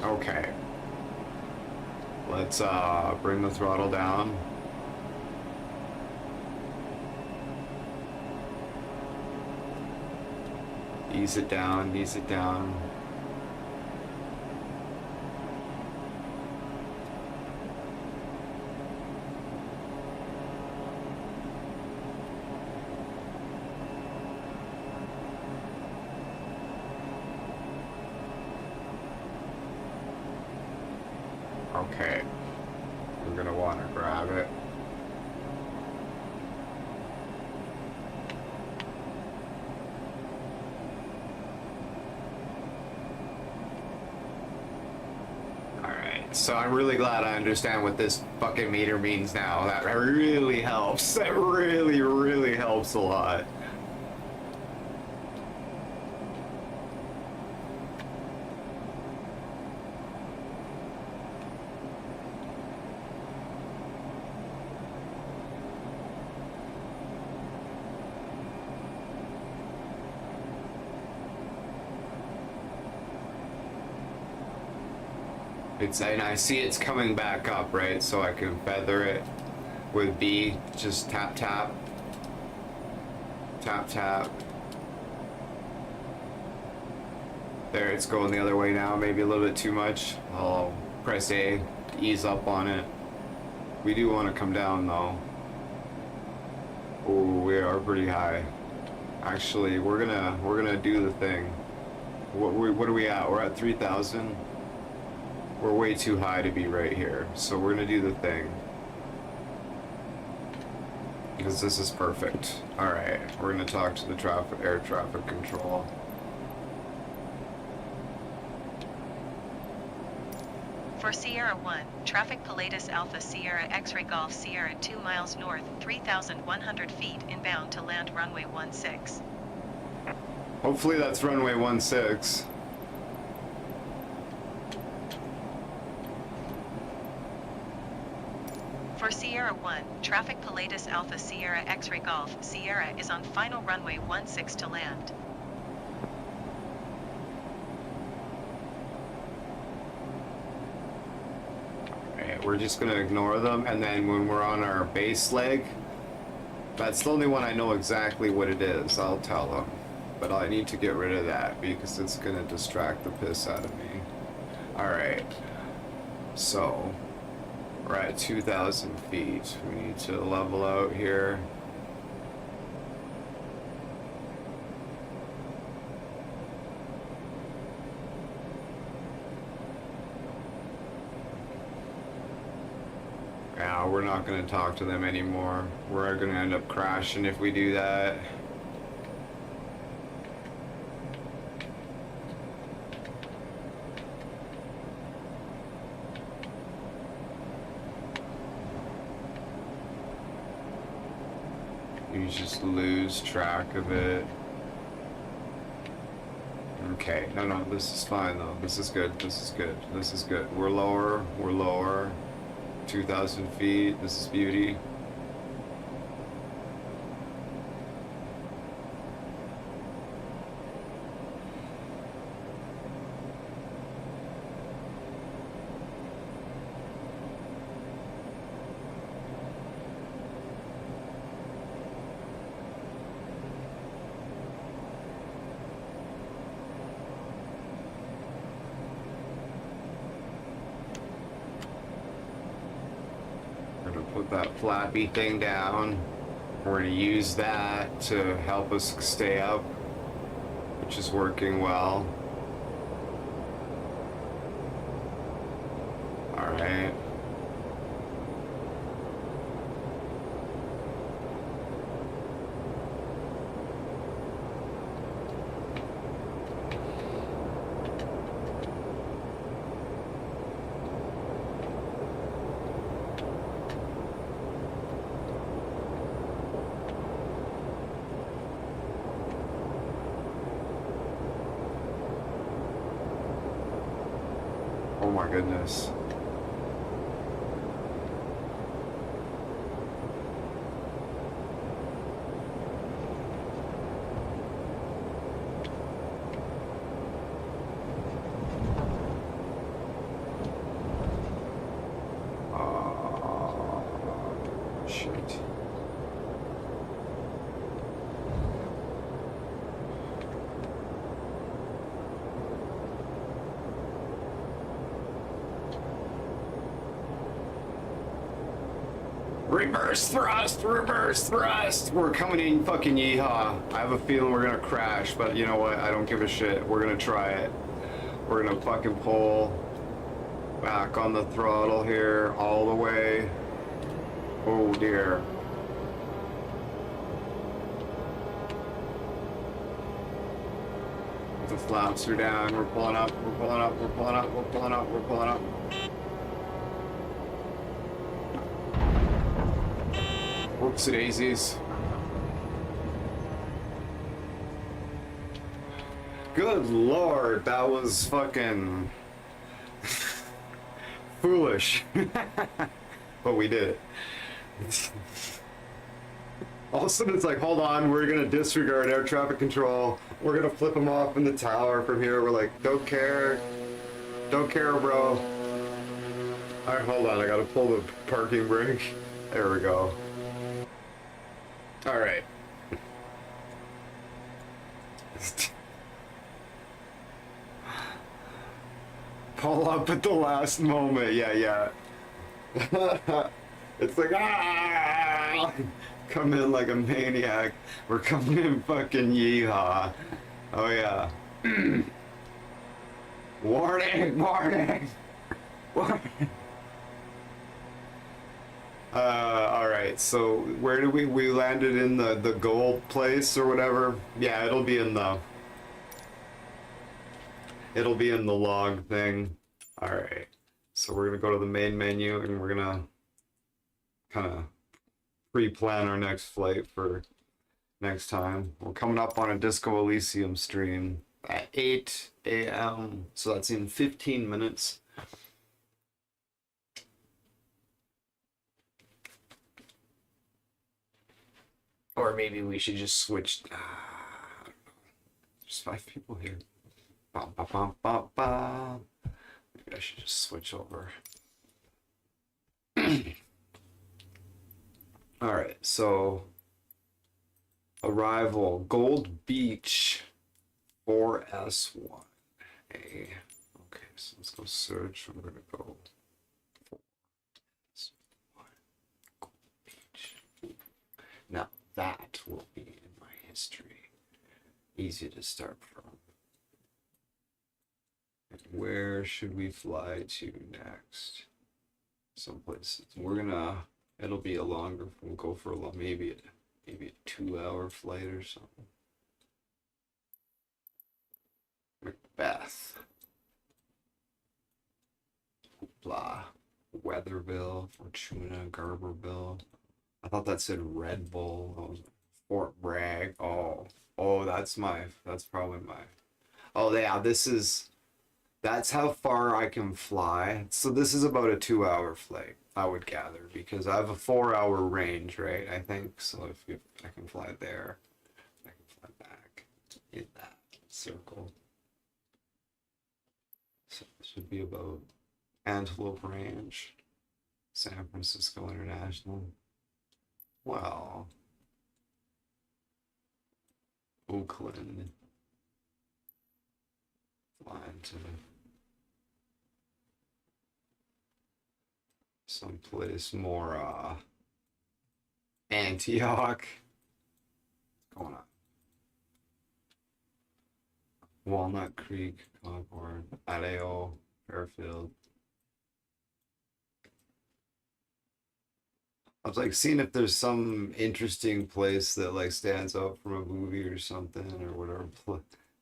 Okay. Let's bring the throttle down. Ease it down, ease it down. Okay, we're gonna want to grab it. Alright, so I'm really glad I understand what this fucking meter means now. That really helps. That really, really helps a lot. And I see it's coming back up, right? So I can feather it with B. Just tap, tap. Tap, tap. There, it's going the other way now, maybe a little bit too much. I'll press A to ease up on it. We do want to come down though. Oh, we are pretty high. Actually, we're gonna do the thing. What are we at? We're at 3,000. We're way too high to be right here, so we're gonna do the thing. Because this is perfect. Alright, we're gonna talk to the air traffic control. For Sierra 1, traffic Pilatus Alpha Sierra X-Ray Golf Sierra 2 miles north, 3,100 feet inbound to land runway 16. Hopefully that's runway 16. For Sierra 1, traffic Pilatus Alpha Sierra X-Ray Golf Sierra is on final runway 16 to land. Alright, we're just gonna ignore them, and then when we're on our base leg, that's the only one I know exactly what it is, I'll tell them. But I need to get rid of that because it's gonna distract the piss out of me. Alright, so we're at 2,000 feet. We need to level out here. Now we're not going to talk to them anymore. We're going to end up crashing if we do that. You just lose track of it. Okay, no, this is fine though. This is good, this is good, this is good. We're lower, 2,000 feet, this is beauty. Put that flappy thing down. We're going to use that to help us stay up, which is working well. Alright. Oh my goodness. Shit. Reverse thrust, reverse thrust. We're coming in fucking yeehaw. I have a feeling we're gonna crash, but you know what? I don't give a shit. We're gonna try it. We're gonna fucking pull back on the throttle here all the way. Oh dear. The flaps are down. We're pulling up, we're pulling up, we're pulling up, we're pulling up, we're pulling up. Whoopsie daisies. Good lord, that was fucking foolish. But we did it. All of a sudden it's like, hold on, we're gonna disregard air traffic control. We're gonna flip them off in the tower from here. We're like, don't care. Don't care, bro. Alright, hold on, I gotta pull the parking brake. There we go. Alright. pull up at the last moment. Yeah, yeah. It's like, ah! Come in like a maniac. We're coming in fucking yeehaw. Oh, yeah. Warning, warning, warning. All right. So where do we landed in the gold place or whatever? Yeah, it'll be in the log thing. All right. So we're gonna go to the main menu and we're gonna kind of pre-plan our next flight for next time. We're coming up on a Disco Elysium stream at 8 a.m. So that's in 15 minutes. Or maybe we should just switch. There's 5 people here. Bum, bum, bum, bum, bum. Maybe I should just switch over. All right, so arrival Gold Beach 4S1. Okay, so let's go search. I'm gonna go 4S1 Gold Beach. Now that will be in my history. Easy to start from. And where should we fly to next? Some places. It'll be a longer, we'll go for maybe a 2-hour flight or something. Macbeth. Blah. Weatherville, Fortuna, Garberville. I thought that said Red Bull. Oh, Fort Bragg. Oh, that's probably my. Oh yeah, that's how far I can fly. So this is about a 2-hour flight, I would gather, because I have a 4-hour range, right? I think so. If I can fly there, I can fly back in that circle. So it should be about Antelope Range, San Francisco International. Well, Oakland, flying to someplace more Antioch. What's going on? Walnut Creek, Concord, Adeo, Fairfield. I was like seeing if there's some interesting place that like stands out from a movie or something or whatever.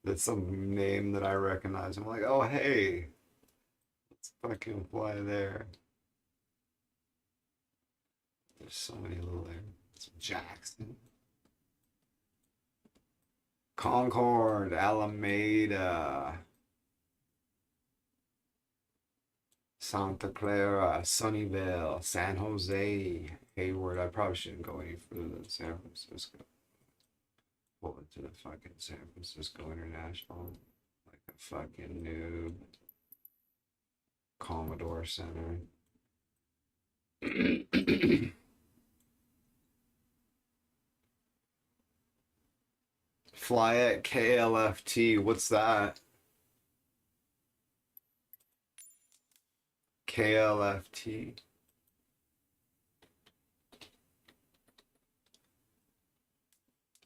That's some name that I recognize. I'm like, oh hey, let's fucking fly there. There's so many little areas. Jackson, Concord, Alameda, Santa Clara, Sunnyvale, San Jose, Hayward. I probably shouldn't go any further than San Francisco. Pull it to the fucking San Francisco International. Like a fucking noob. Commodore Center. Fly at KLFT. What's that? KLFT.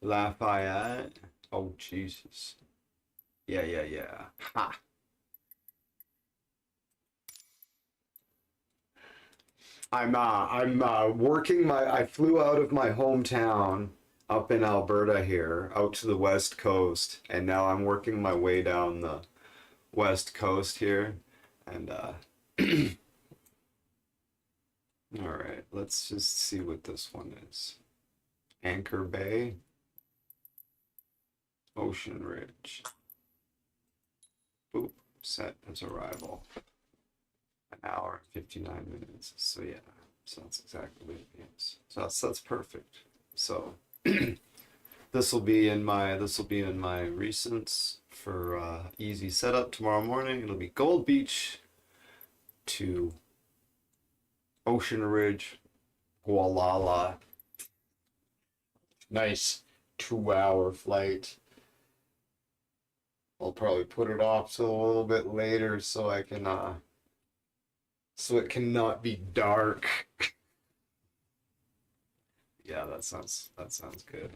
Lafayette. Oh Jesus. Yeah. Ha. I'm working I flew out of my hometown up in Alberta here, out to the west coast, and now I'm working my way down the west coast here, and all right, let's just see what this one is. Anchor Bay, Ocean Ridge. Boop, set as arrival. An hour and 59 minutes. So yeah, so that's exactly what it is. So that's perfect. So this will be in my recents for easy setup tomorrow morning. It'll be Gold Beach to Ocean Ridge, Gualala. Nice 2-hour flight. I'll probably put it off till a little bit later so I can so it cannot be dark. Yeah, that sounds good.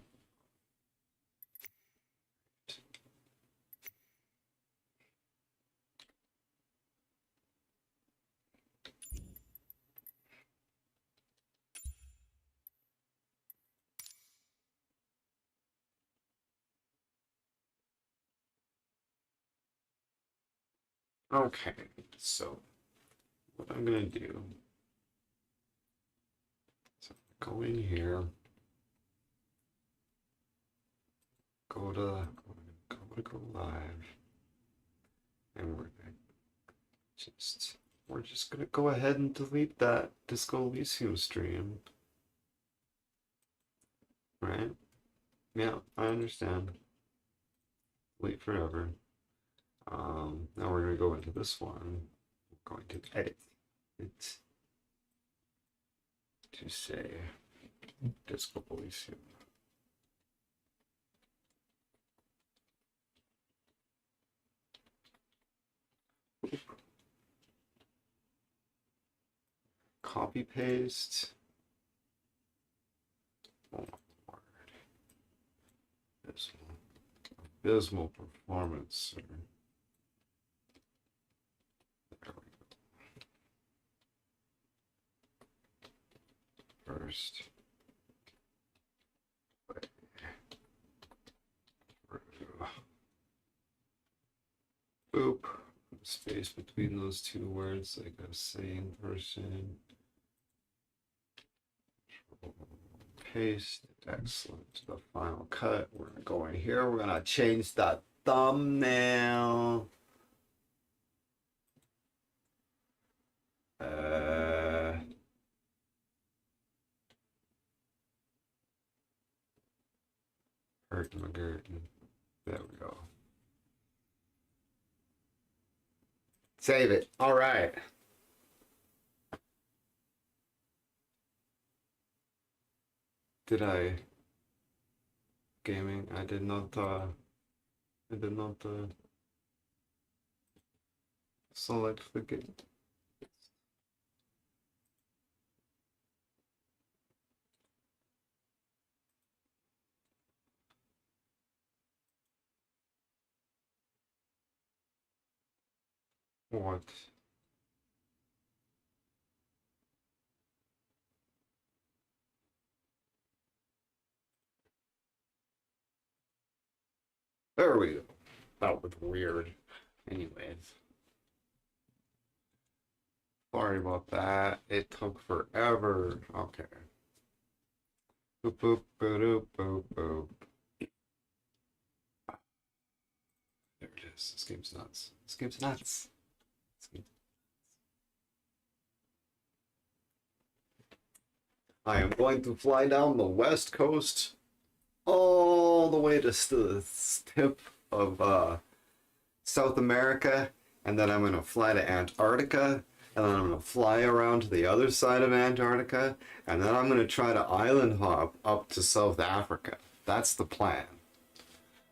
Okay, so what I'm gonna do is go in here, go to live, and just we're just gonna go ahead and delete that Disco Elysium stream, right? Yeah, I understand. Delete forever. Now we're gonna go into this one. We're going to edit it to say Disco Elysium. Copy paste. Oh my word. Abysmal performance. There we go. First. Boop. Space between those two words, like a sane person. Paste. Excellent. The final cut. We're gonna go in here. We're gonna change that thumbnail. Hurt McGurton. There we go. Save it. All right. Did I gaming? I did not select the game. What? There we go. That was weird. Anyways. Sorry about that. It took forever. Okay. Boop boop boop boop boop. There it is. This game's nuts. This game's nuts. I am going to fly down the west coast all the way to the tip of South America, and then I'm going to fly to Antarctica, and then I'm going to fly around to the other side of Antarctica, and then I'm going to try to island hop up to South Africa. That's the plan.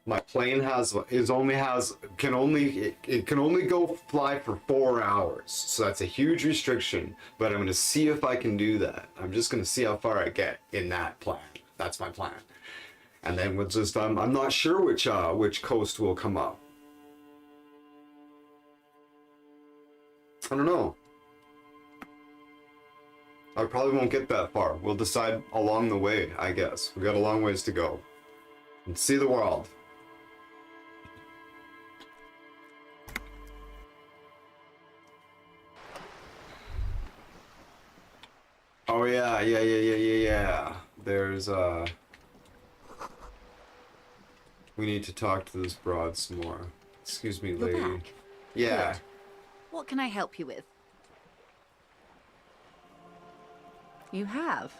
My plane can only go fly for 4 hours, so that's a huge restriction. But I'm gonna see if I can do that. I'm just gonna see how far I get in that plan. That's my plan, and then we'll just I'm not sure which coast will come up. I don't know. I probably won't get that far. We'll decide along the way, I guess. We got a long ways to go and see the world. Oh yeah. There's we need to talk to this broad some more. Excuse me, You're lady. back. Yeah. Good. What can I help you with? You have?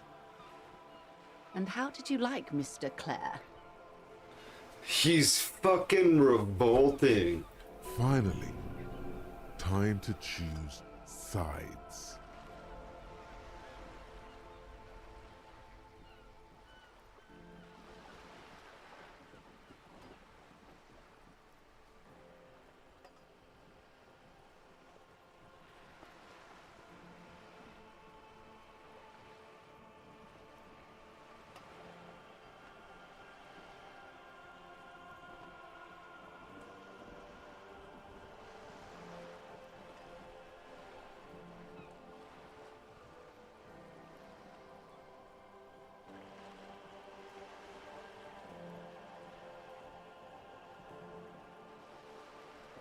And how did you like Mr. Clare? He's fucking revolting. Finally, time to choose sides.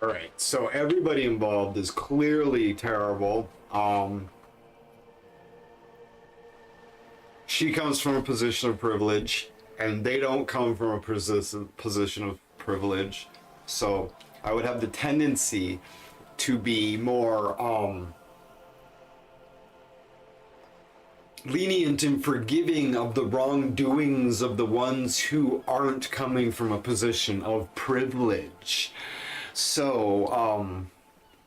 right, so everybody involved is clearly terrible. She comes from a position of privilege, and they don't come from a position of privilege. So I would have the tendency to be more lenient and forgiving of the wrongdoings of the ones who aren't coming from a position of privilege. So,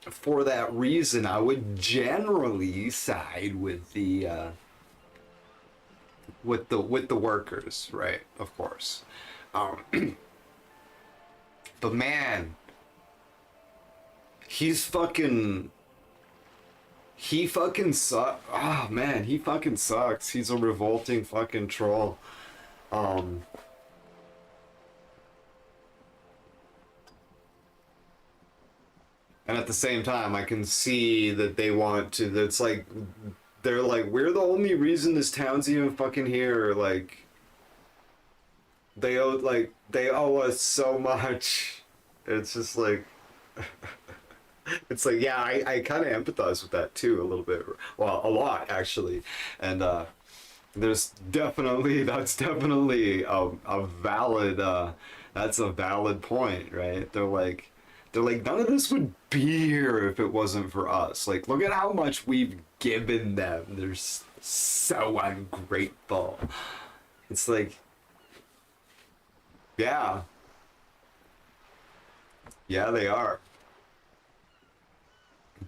for that reason, I would generally side with the workers, right? Of course. But man, he fucking sucks. Oh man, he fucking sucks. He's a revolting fucking troll. And at the same time, I can see that they want to. That's like, they're like, we're the only reason this town's even fucking here. Like, they owe us so much. It's just like, it's like, yeah, I kind of empathize with that too a little bit. Well, a lot actually. And that's definitely a valid that's a valid point, right? They're like, none of this would be here if it wasn't for us. Like, look at how much we've given them. They're so ungrateful. It's like, yeah, they are.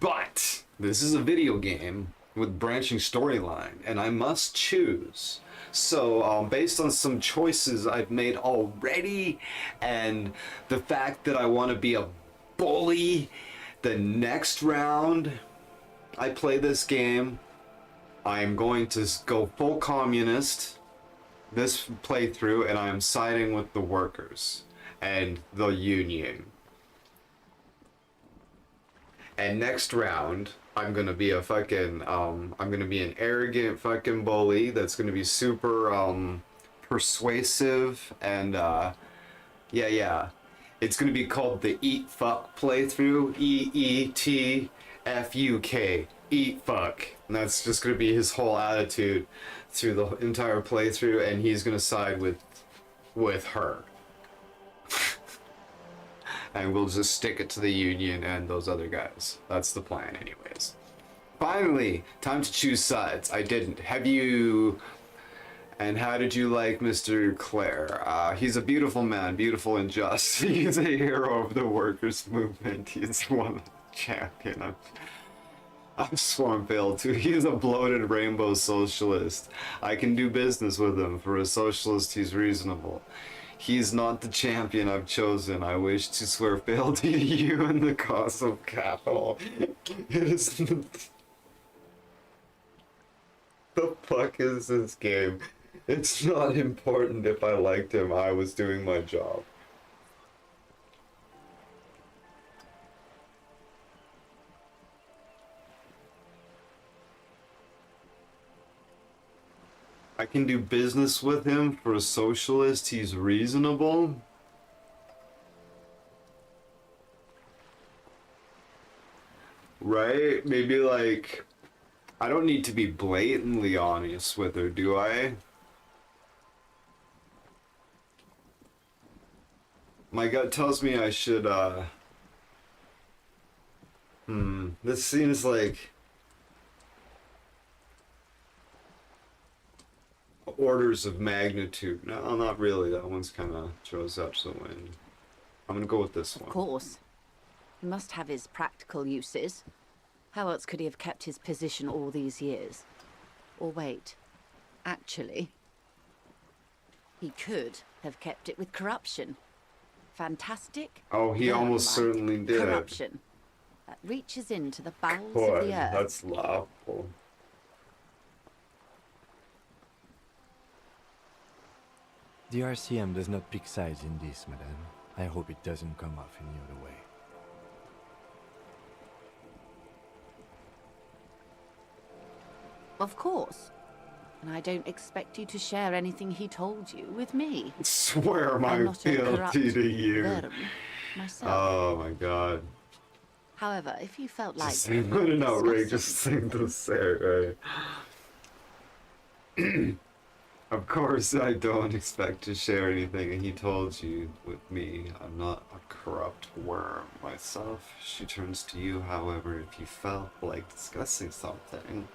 But this is a video game with branching storyline, and I must choose. So, based on some choices I've made already, and the fact that I want to be a bully, the next round I play this game, I'm going to go full communist this playthrough, and I am siding with the workers and the union. And next round, I'm gonna be a fucking, I'm gonna be an arrogant fucking bully that's gonna be super, persuasive, and, yeah. It's gonna be called the Eat Fuck playthrough, EETFUK, Eat Fuck. And that's just gonna be his whole attitude through the entire playthrough, and he's gonna side with her. And we'll just stick it to the union and those other guys. That's the plan anyways. Finally, time to choose sides. I didn't. Have you... And how did you like Mr. Clare? He's a beautiful man, beautiful and just. He's a hero of the workers' movement. He's one champion of Swarmville too. He's a bloated rainbow socialist. I can do business with him. For a socialist, he's reasonable. He's not the champion I've chosen. I wish to swear fealty to you and the cause of capital. It is... The fuck is this game? It's not important if I liked him. I was doing my job. I can do business with him. For a socialist, he's reasonable. Right? Maybe like... I don't need to be blatantly honest with her, do I? My gut tells me I should, this seems like... orders of magnitude. No, not really. That one's kind of throws out to the wind. I'm gonna go with this one. Of course. He must have his practical uses. How else could he have kept his position all these years? Or wait, actually, he could have kept it with corruption. Fantastic. Oh, he almost certainly did. Corruption that reaches into the bowels Boy, of the earth. that's laughable. The RCM does not pick sides in this, madame. I hope it doesn't come off any other way. Of course. And I don't expect you to share anything he told you with me. Swear I'm my not a corrupt fealty to you. verm myself. Oh my god. However, if you felt like Just what an outrageous discussing thing to say, right? Of course, I don't expect to share anything, and he told you with me. I'm not a corrupt worm myself. She turns to you, however, if you felt like discussing something.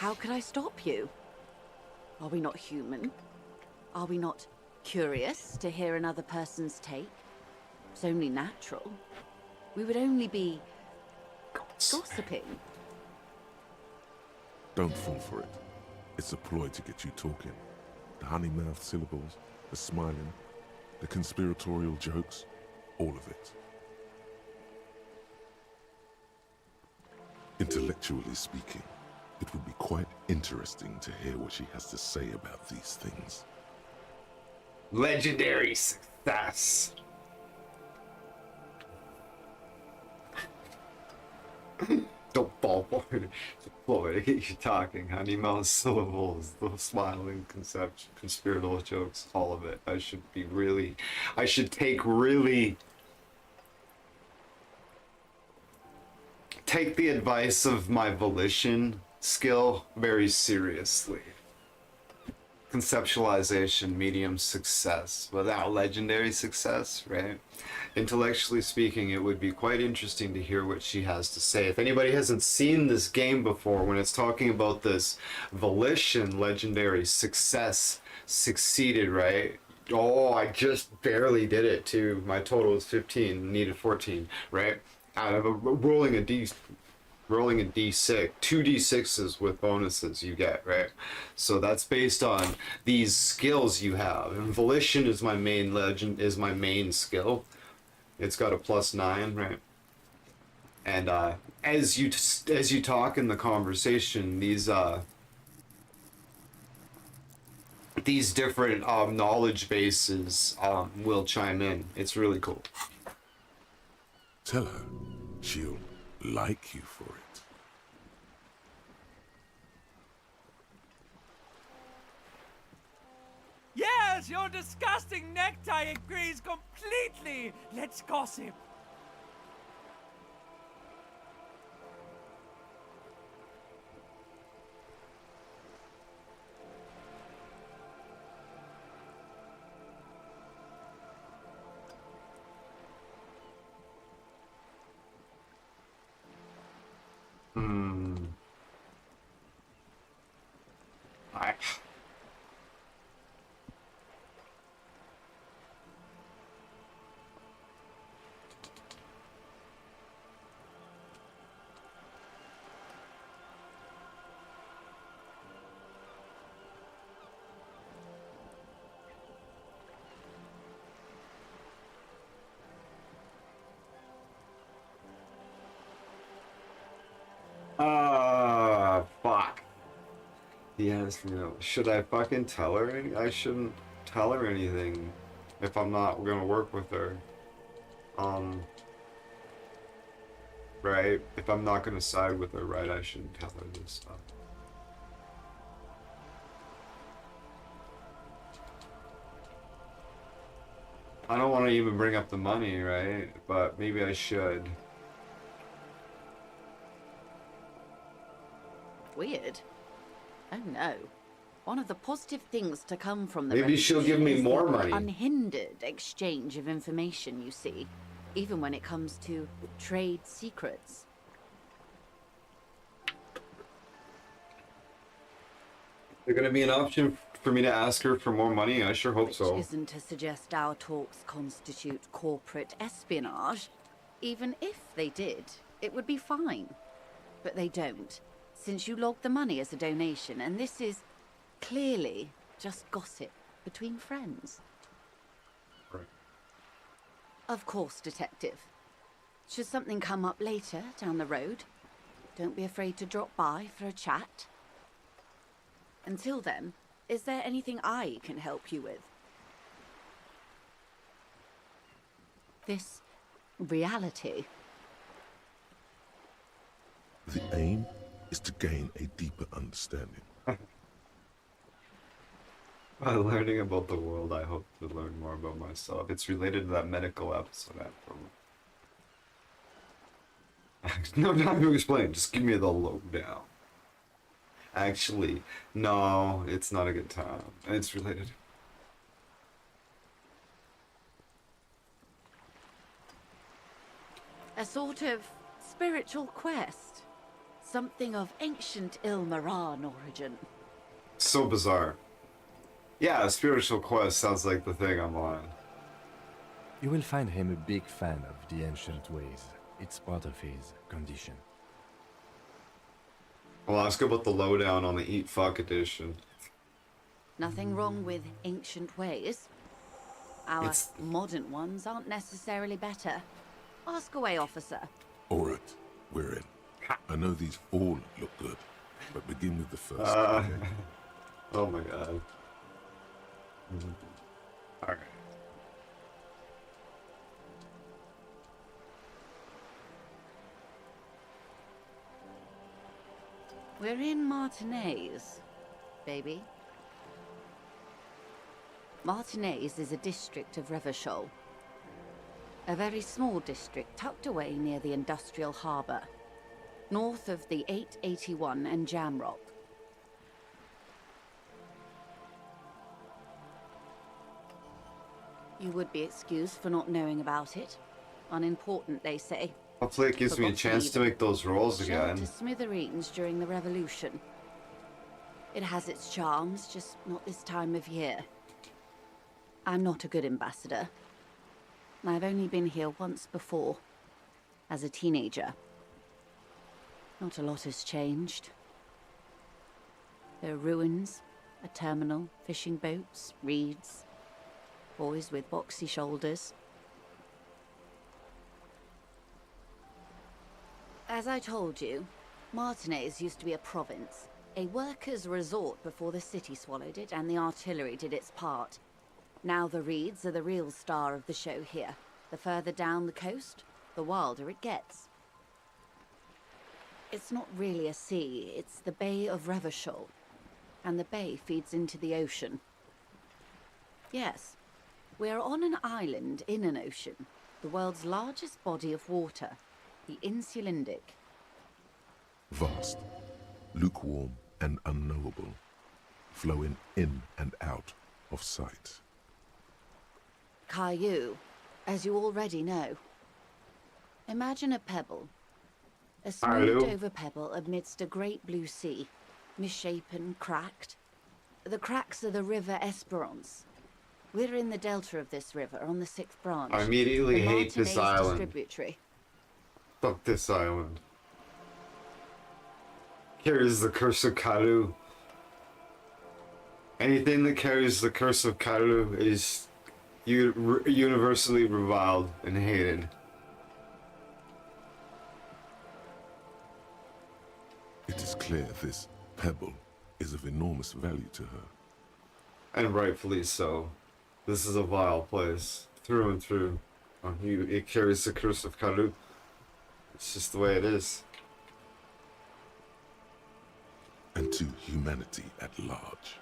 how could I stop you? Are we not human? Are we not curious to hear another person's take? It's only natural. We would only be gossiping. Don't fall for it. It's a ploy to get you talking. The honey-mouthed syllables, the smiling, the conspiratorial jokes, all of it. Intellectually speaking, it would be quite interesting to hear what she has to say about these things. Legendary success. Don't fall for it. It's a ploy to get you talking. Honey mouth syllables, the smiling conception, conspiratorial jokes, all of it. I should take the advice of my volition skill very seriously. Conceptualization, medium success. Without legendary success, right? Intellectually speaking, it would be quite interesting to hear what she has to say. If anybody hasn't seen this game before, when it's talking about this volition, legendary success, succeeded, right? Oh, I just barely did it too. My total is 15, needed 14, right? Out of rolling a d6, two d6s with bonuses you get, right? So that's based on these skills you have. And volition is my main skill. It's got a +9, right? And as you talk in the conversation, these different knowledge bases will chime in. It's really cool. Tell her she'll like you for it. Yes, your disgusting necktie agrees completely. Let's gossip. I fuck. Yes, should I fucking tell her? I shouldn't tell her anything if I'm not gonna work with her. Right? If I'm not gonna side with her, right, I shouldn't tell her this stuff. I don't want to even bring up the money, right? But maybe I should. Weird. Oh no. One of the positive things to come from the Maybe she'll give revolution me is more the money. unhindered exchange of information, you see, even when it comes to trade secrets. Is there gonna be an option for me to ask her for more money? I sure hope Which so. isn't to suggest our talks constitute corporate espionage. Even if they did, it would be fine. But they don't, since you logged the money as a donation, and this is clearly just gossip between friends. Right. Of course, Detective. Should something come up later down the road, don't be afraid to drop by for a chat. Until then, is there anything I can help you with? This reality. The aim is to gain a deeper understanding. By learning about the world, I hope to learn more about myself. It's related to that medical episode I had from. No time to explain. Just give me the lowdown. Actually, no, it's not a good time. It's related. A sort of spiritual quest. Something of ancient Ilmaran origin. So bizarre. Yeah, a spiritual quest sounds like the thing I'm on. You will find him a big fan of the ancient ways. It's part of his condition. Well, ask about the lowdown on the Eat Fuck edition. Nothing wrong with ancient ways. Our It's- modern ones aren't necessarily better. Ask away, officer. Alright, we're in. I know these all look good, but begin with the first, Uh, okay? Oh my god. Alright. We're in Martinez, baby. Martinez is a district of Revachol. A very small district tucked away near the industrial harbour, north of the 881 and Jamrock. You would be excused for not knowing about it. Unimportant, they say. Hopefully it gives me a Forgot chance to even. make those rolls Shelled again. to smithereens during the Revolution. It has its charms, just not this time of year. I'm not a good ambassador. I've only been here once before, as a teenager. Not a lot has changed. There are ruins, a terminal, fishing boats, reeds, boys with boxy shoulders. As I told you, Martinez used to be a province, a workers' resort before the city swallowed it and the artillery did its part. Now the reeds are the real star of the show here. The further down the coast, the wilder it gets. It's not really a sea, it's the Bay of Revachol, and the bay feeds into the ocean. Yes, we are on an island in an ocean, the world's largest body of water, the Insulindic. Vast, lukewarm and unknowable, flowing in and out of sight. Caillou, as you already know. Imagine a pebble. A Caillou. smoothed over pebble amidst a great blue sea, misshapen, cracked. The cracks are the river Esperance. We're in the delta of this river, on the 6th branch. I immediately the hate this Martinez island. Distributary. Fuck this island. Carries the curse of Karu. Anything that carries the curse of Karu is universally reviled and hated. It is clear this pebble is of enormous value to her. And rightfully so. This is a vile place, through and through. It carries the curse of Karu. It's just the way it is. And to humanity at large.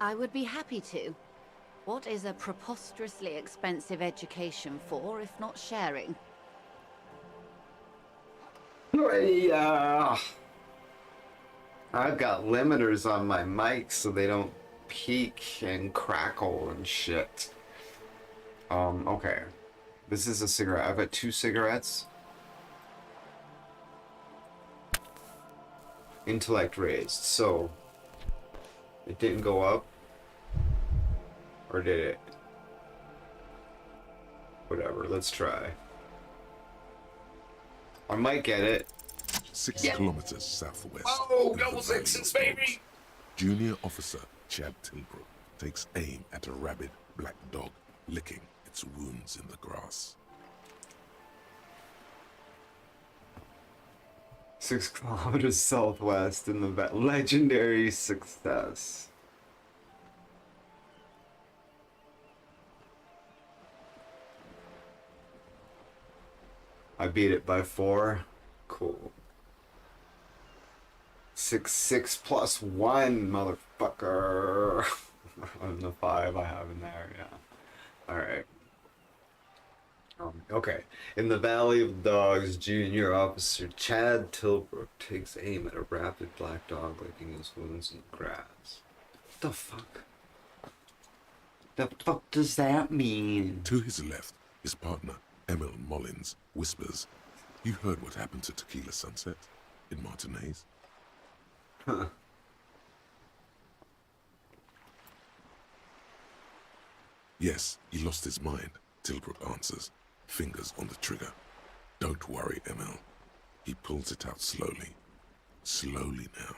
I would be happy to. What is a preposterously expensive education for, if not sharing? Yeah. I've got limiters on my mic so they don't peak and crackle and shit. Okay. This is a cigarette. I've got 2 cigarettes. Intellect raised. So, it didn't go up. Or did it? Whatever, let's try. I might get it. 6 kilometers southwest. Oh, of the double Valley sixes, of baby! Dogs, Junior Officer Chad Tilbrook takes aim at a rabid black dog licking its wounds in the grass. 6 kilometers southwest in the legendary success. I beat it by 4. Cool. 6 plus 1, motherfucker. On the 5 I have in there, yeah. Alright. Okay. In the Valley of Dogs, Junior Officer Chad Tilbrook takes aim at a rabid black dog licking his wounds in the grass. What the fuck? The fuck does that mean? To his left, his partner, Emil Mullins, whispers, "You heard what happened to Tequila Sunset in Martinez?" Huh. Yes, he lost his mind, Tilbrook answers, fingers on the trigger. "Don't worry, Emil." He pulls it out slowly. Slowly now.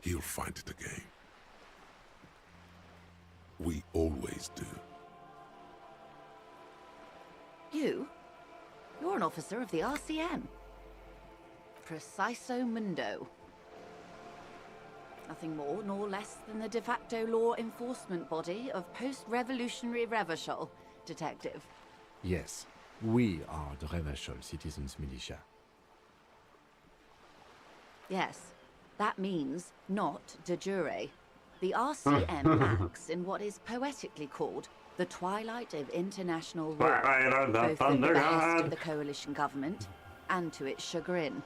He'll find it again. We always do. You're an officer of the RCM. Preciso mundo. Nothing more nor less than the de facto law enforcement body of post-revolutionary Revachol, Detective. Yes, we are the Revachol Citizens Militia. Yes, that means not de jure. The RCM acts in what is poetically called the twilight of international law, Twilight of the both at Thunder the behest God. of the coalition government and to its chagrin.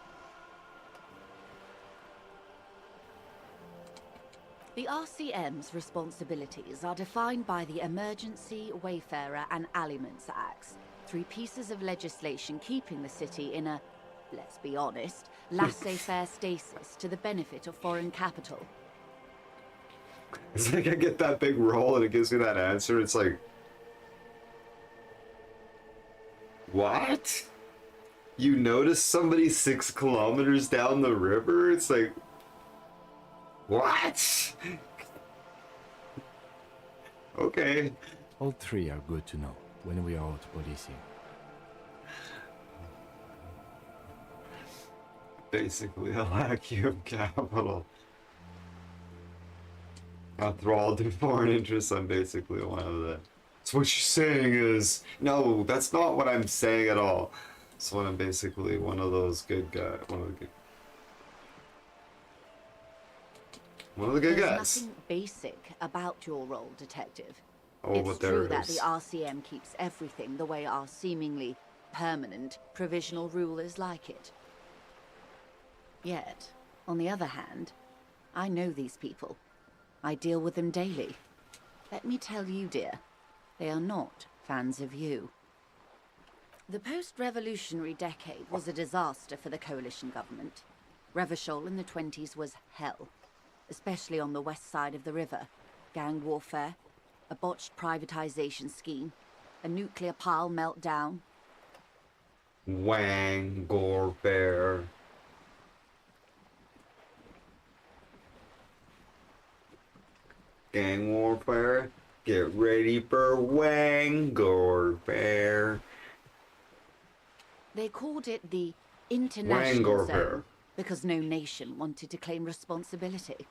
The RCM's responsibilities are defined by the Emergency, Wayfarer and Aliments Acts, 3 pieces of legislation keeping the city in a, let's be honest, laissez-faire stasis to the benefit of foreign capital. It's like I get that big roll and it gives me that answer. It's like, what? You notice somebody 6 kilometers down the river? It's like, what? Okay. All 3 are good to know when we are out policing. Basically a lack of capital. Enthralled in foreign interests, I'm basically one of the... So what you're saying is... No, that's not what I'm saying at all. So I'm basically one of those good guys. One of the good There's guys. nothing basic about your role, Detective. Oh, It's but there true that the is. RCM keeps everything the way our seemingly permanent provisional rulers like it. Yet, on the other hand, I know these people. I deal with them daily. Let me tell you, dear, they are not fans of you. The post-revolutionary decade was a disaster for the coalition government. Revachol in the 20s was hell, especially on the west side of the river. Gang warfare, a botched privatization scheme, a nuclear pile meltdown. Wang, Gore, Bear. Gang warfare. Get ready for Wang, Gore, Bear. They called it the international Wangor Bear. zone because no nation wanted to claim responsibility.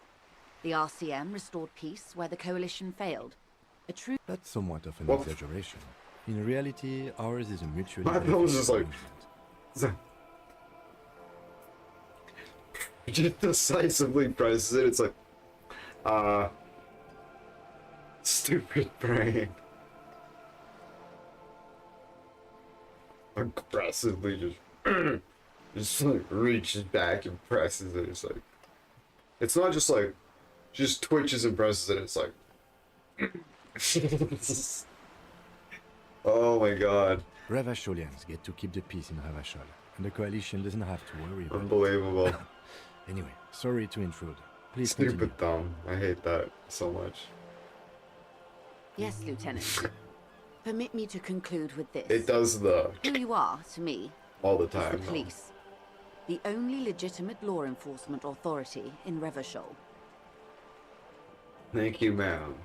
The RCM restored peace where the coalition failed. A true... That's somewhat of an Well, exaggeration. In reality, ours is a mutually My phone was just beneficial like- arrangement. Just decisively presses it. It's like, stupid brain. Aggressively just like reaches back and presses it. It's like, it's not just like, just twitches and presses it. It's like, oh my god, Revacholians get to keep the peace in Revachol, and the coalition doesn't have to worry about it. unbelievable. Anyway, sorry to intrude. Please continue. Stupid dumb. I hate that so much. Yes, Lieutenant. Permit me to conclude with this. It does the Who you are, to me, all the is time. the though. police. The only legitimate law enforcement authority in Revachol. Thank you, ma'am.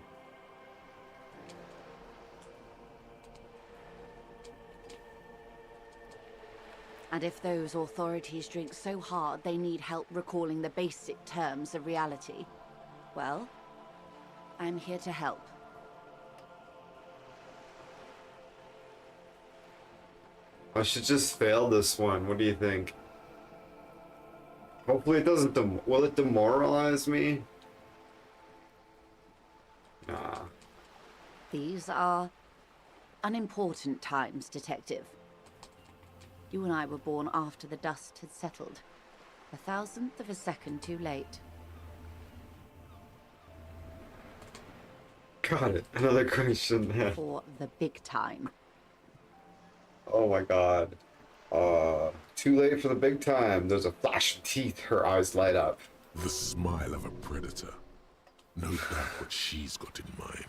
And if those authorities drink so hard they need help recalling the basic terms of reality, well, I'm here to help. I should just fail this one. What do you think? Hopefully it doesn't will it demoralize me? Nah. These are unimportant times, Detective. You and I were born after the dust had settled. 1,000th of a second too late. Got it. Another question there. For the big time. Oh my god. Too late for the big time. There's a flash of teeth. Her eyes light up. The smile of a predator. No doubt what she's got in mind.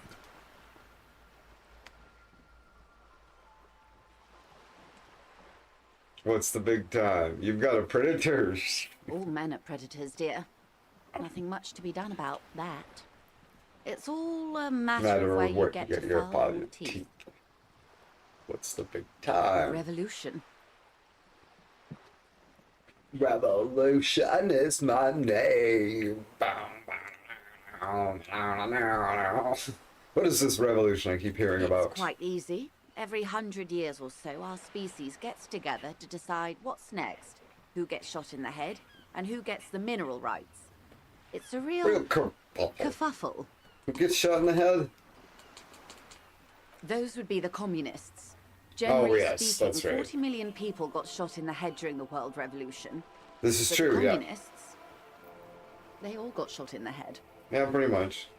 What's the big time? You've got a predator. All men are predators, dear. Nothing much to be done about that. It's all a matter of where you get to your file body your teeth. What's the big time? Revolution. Revolution is my name. What is this revolution I keep hearing about? It's quite easy. Every 100 years or so, our species gets together to decide what's next, who gets shot in the head, and who gets the mineral rights. It's a real kerfuffle. Who gets shot in the head? Those would be the communists. Generally speaking, that's right. 40 million people got shot in the head during the World Revolution. This is But true, the yeah. communists, they all got shot in the head. Yeah, pretty much.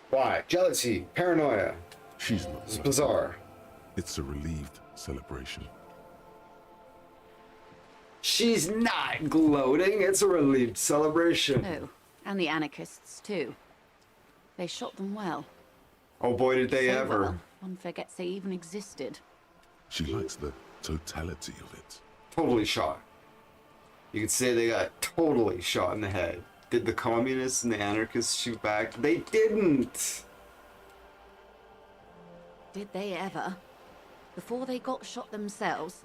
Why? Jealousy, paranoia. She's not. It's bizarre. It's a relieved celebration. She's not gloating. It's a relieved celebration. Oh, and the anarchists too. They shot them well. Oh boy, did they So ever. well, one forgets they even existed. She likes the totality of it. Totally shot. You could say they got totally shot in the head. Did the communists and the anarchists shoot back? They didn't. Did they ever? Before they got shot themselves,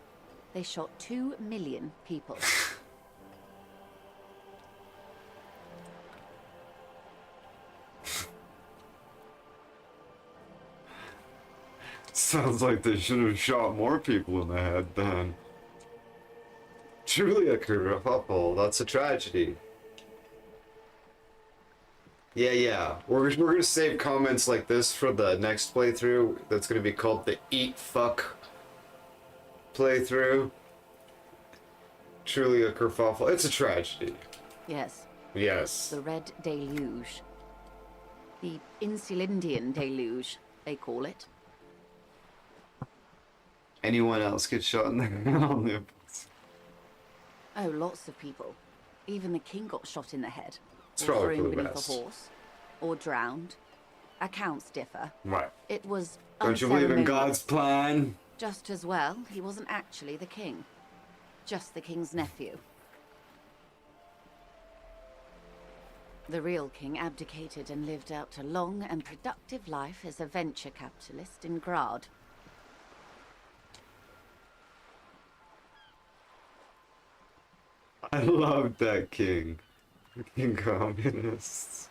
they shot 2 million people. Sounds like they should have shot more people in the head then. Truly a kerfuffle. That's a tragedy. Yeah. We're gonna save comments like this for the next playthrough. That's gonna be called the Eat Fuck playthrough. Truly a kerfuffle. It's a tragedy. Yes, Yes. the Red Deluge. The Insulindian Deluge, they call it. Anyone else get shot in the head? Oh, lots of people. Even the king got shot in the head. It's Or probably thrown for the beneath best. a horse. Or drowned. Accounts differ. Right. It was Don't you believe in God's unceremonious. plan? Just as well, he wasn't actually the king. Just the king's nephew. The real king abdicated and lived out a long and productive life as a venture capitalist in Grad. I love that king. King communists.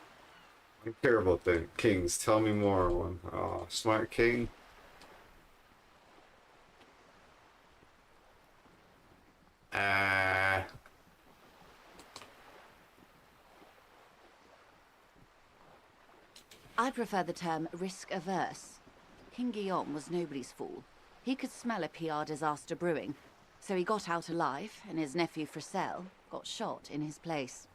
I don't care about the kings. Tell me more. One. Oh, smart king. I prefer the term risk-averse. King Guillaume was nobody's fool. He could smell a PR disaster brewing, so he got out alive, and his nephew Fricelle got shot in his place.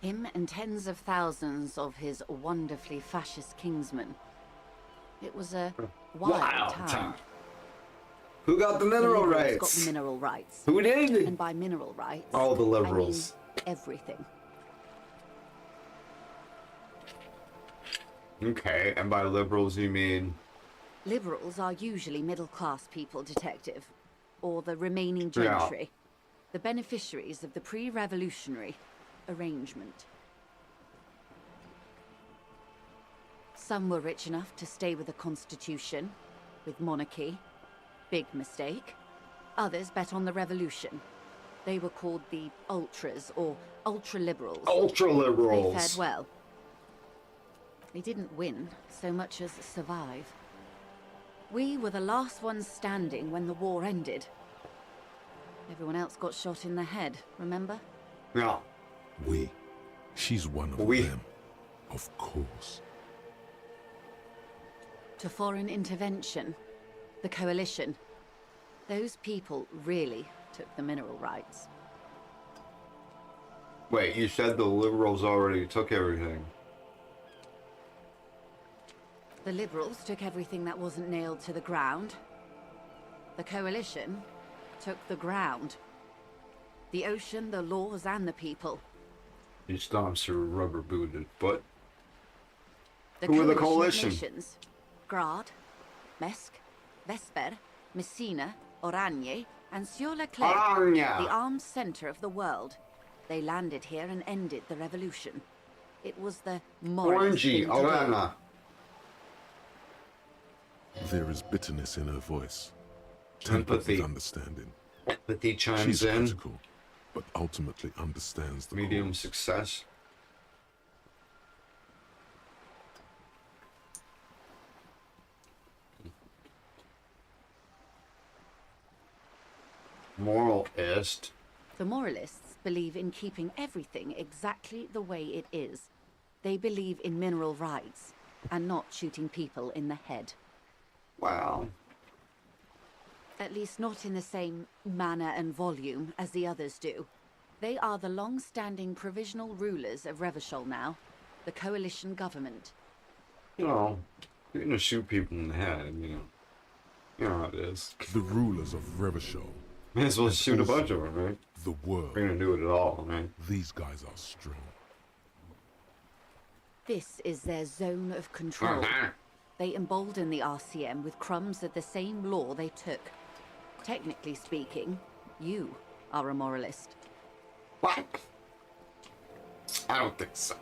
Him and tens of thousands of his wonderfully fascist kingsmen. It was a wild time. Who got the The mineral liberals rights? got the mineral rights. Who did? And by mineral rights, All the I mean liberals. everything. Okay, and by liberals you mean? Liberals are usually middle-class people, Detective. Or the remaining Yeah. gentry. The beneficiaries of the pre-revolutionary arrangement. Some were rich enough to stay with the Constitution, with monarchy. Big mistake. Others bet on the revolution. They were called the ultras, or ultra-liberals. They Ultra-liberals. fared well. They didn't win so much as survive. We were the last ones standing when the war ended. Everyone else got shot in the head, remember? Yeah. We. She's one of We. them. Of course. To foreign intervention, the coalition. Those people really took the mineral rights. Wait, you said the liberals already took everything. The liberals took everything that wasn't nailed to the ground. The coalition took the ground. The ocean, the laws, and the people. He stomps her rubber booted foot. The Who are the of coalition? Nations. Grad, Mesk, Vesper, Messina, Oranje, and Sur-la-Clé, Oranje! the armed center of the world. They landed here and ended the revolution. It was the moralist thing Orangey, to do. Orana. There is bitterness in her voice. Tempered with Empathy. understanding. Empathy chimes She's in. critical, but ultimately understands the Medium cause. success. Moralist. The moralists believe in keeping everything exactly the way it is. They believe in mineral rights and not shooting people in the head. Wow. At least not in the same manner and volume as the others do. They are the long-standing provisional rulers of Revachol now, the coalition government. You know, you're gonna shoot people in the head, you know how it is. The rulers of Revachol, May as well And shoot a also- bunch of them, right? the world. We're gonna do it at all, right? These guys are strong. This is their zone of control. They embolden the RCM with crumbs of the same law they took. Technically speaking, you are a moralist. What? I don't think so.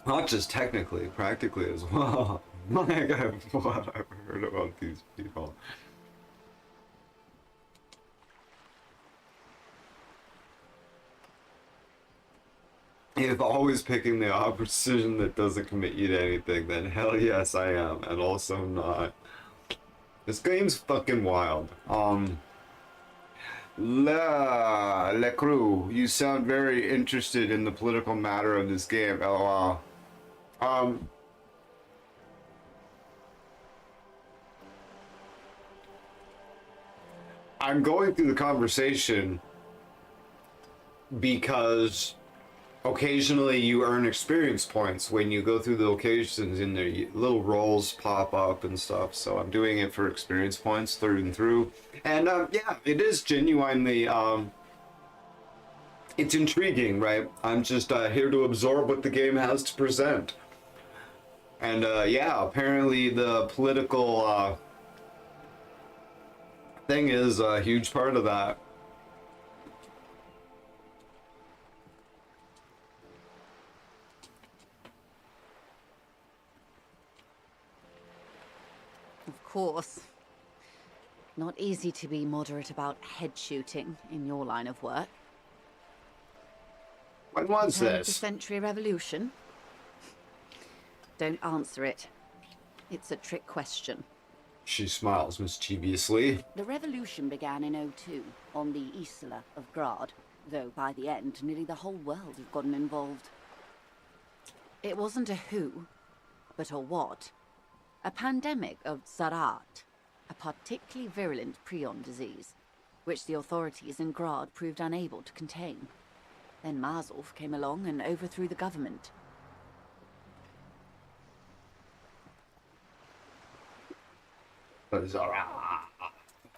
Not just technically, practically as well. Like I've heard about these people. If always picking the opposition that doesn't commit you to anything, then hell yes I am, and also not. This game's fucking wild. Le Crew, you sound very interested in the political matter of this game, lol. I'm going through the conversation because occasionally you earn experience points when you go through the locations and the little roles pop up and stuff. So I'm doing it for experience points through and through. And yeah, it is genuinely, it's intriguing, right? I'm just here to absorb what the game has to present. And yeah, apparently the political thing is a huge part of that. Of course. Not easy to be moderate about head shooting in your line of work. When was Turn of the this? Century Revolution? Don't answer it. It's a trick question. She smiles mischievously. The revolution began in '02 on the Isla of Grad, though by the end, nearly the whole world had gotten involved. It wasn't a who, but a what. A pandemic of Zarat, a particularly virulent prion disease, which the authorities in Grad proved unable to contain. Then Mazov came along and overthrew the government.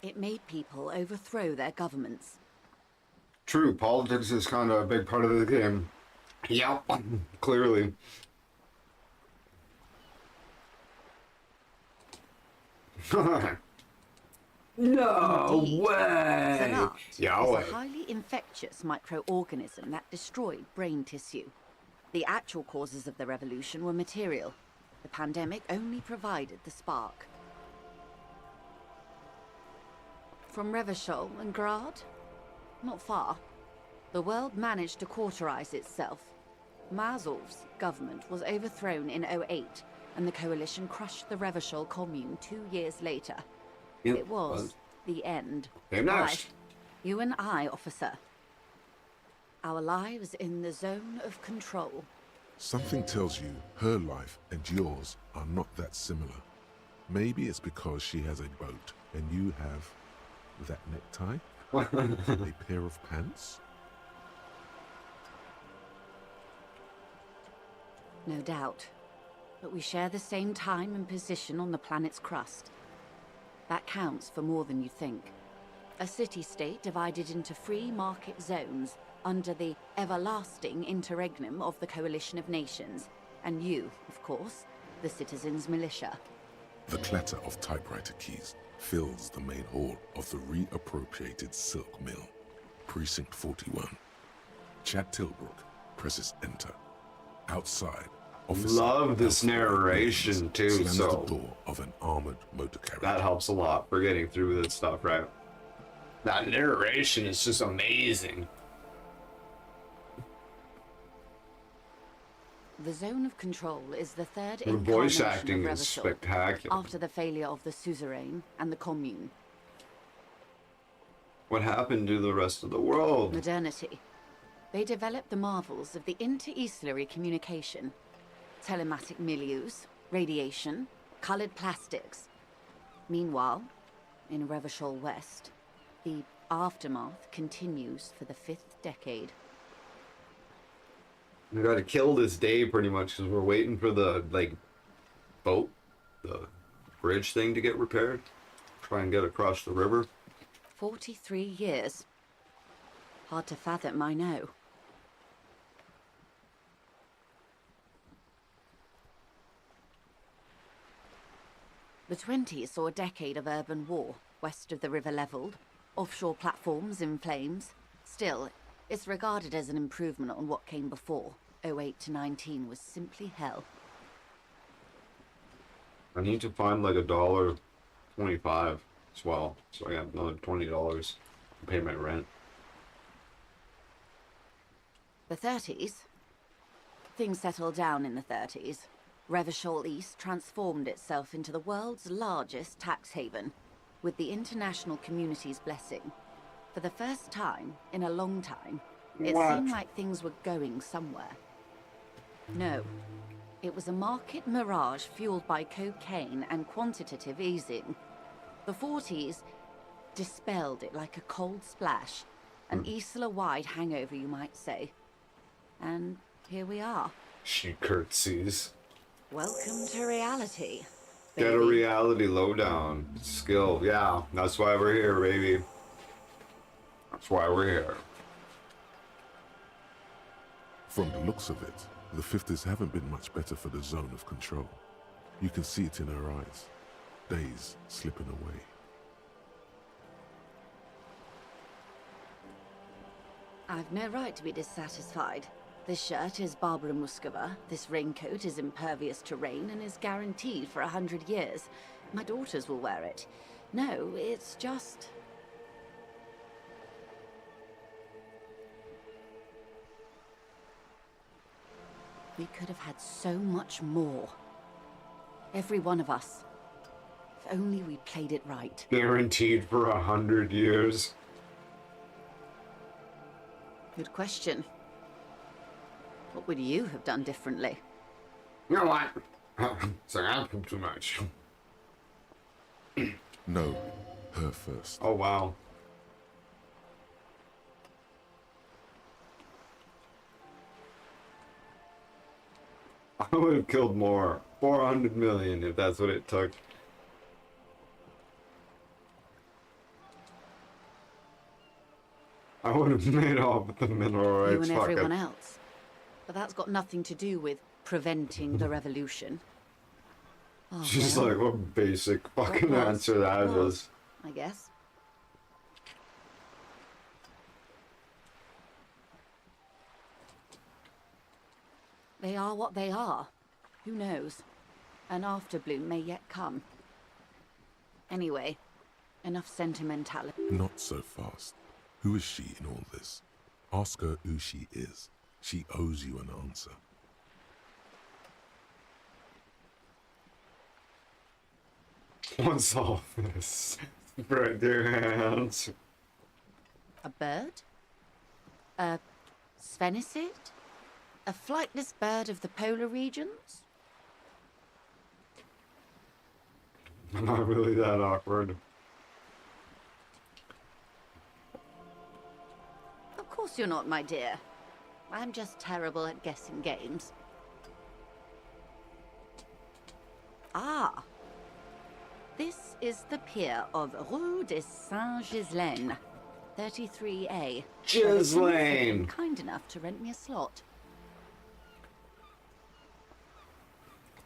It made people overthrow their governments. True, politics is kind of a big part of the game. Yep, clearly. No Indeed. way! Zarat Yahweh. is a highly infectious microorganism that destroyed brain tissue. The actual causes of the revolution were material. The pandemic only provided the spark. From Revachol and Grad? Not far. The world managed to cauterize itself. Mazov's government was overthrown in '08, and the coalition crushed the Revachol commune 2 years later. Yep, It was the end. Game next. You and I, officer. Our lives in the zone of control. Something tells you her life and yours are not that similar. Maybe it's because she has a boat and you have that necktie, a pair of pants. No doubt. But we share the same time and position on the planet's crust. That counts for more than you think. A city-state divided into free market zones under the everlasting interregnum of the Coalition of Nations. And you, of course, the citizens' militia. The clatter of typewriter keys fills the main hall of the reappropriated silk mill. Precinct 41. Chad Tilbrook presses enter. Outside, officer Love this Alfred narration Williams too, slams so the door of an armored motor carriage. that helps a lot for getting through this stuff, right? That narration is just amazing. The zone of control is the third The voice incarnation acting of is Revachol, spectacular. after the failure of the suzerain and the commune. What happened to the rest of the world? Modernity. They developed the marvels of the inter-eastlery communication. Telematic milieus, radiation, colored plastics. Meanwhile, in Revachol West, the aftermath continues for the 5th decade. We gotta kill this day pretty much because we're waiting for the, like, boat, the bridge thing to get repaired. Try and get across the river. 43 years. Hard to fathom, I know. The 20s saw a decade of urban war, west of the river leveled, offshore platforms in flames. Still, it's regarded as an improvement on what came before. '08 to '19 was simply hell. I need to find like $1.25 as well, so I got another $20 to pay my rent. The 30s? Things settled down in the 30s. Revachol East transformed itself into the world's largest tax haven, with the international community's blessing. For the first time in a long time, it seemed like things were going somewhere. No, it was a market mirage fueled by cocaine and quantitative easing. The 40s dispelled it like a cold splash, an Isla-wide hangover, you might say. And here we are. She curtsies. Welcome to reality. Get a baby. reality lowdown. Skill. Yeah, that's why we're here, baby. That's why we're here. From the looks of it, the 50s haven't been much better for the zone of control. You can see it in her eyes. Days slipping away. I've no right to be dissatisfied. This shirt is Barbara Muscova, this raincoat is impervious to rain and is guaranteed for 100 years. My daughters will wear it. No, it's just... We could have had so much more. Every one of us. If only we played it right. Guaranteed for 100 years. Good question. What would you have done differently? You know what? So I poop too much. No, her first. Oh wow. I would have killed more. 400 million if that's what it took. I would have made off with the mineral rights. You and Fuck it. everyone else. But that's got nothing to do with preventing the revolution. Oh, Just well, like what basic fucking was, answer that was, is. I guess. They are what they are. Who knows? An afterbloom may yet come. Anyway, enough sentimentality. Not so fast. Who is she in all this? Ask her who she is. She owes you an answer. What's all this? Spread their hands. A bird? A sphenicid? A flightless bird of the polar regions? Not really that awkward. Of course you're not, my dear. I'm just terrible at guessing games. Ah. This is the pier of Rue de Saint-Ghislain, 33A. Ghislaine! Kind enough to rent me a slot.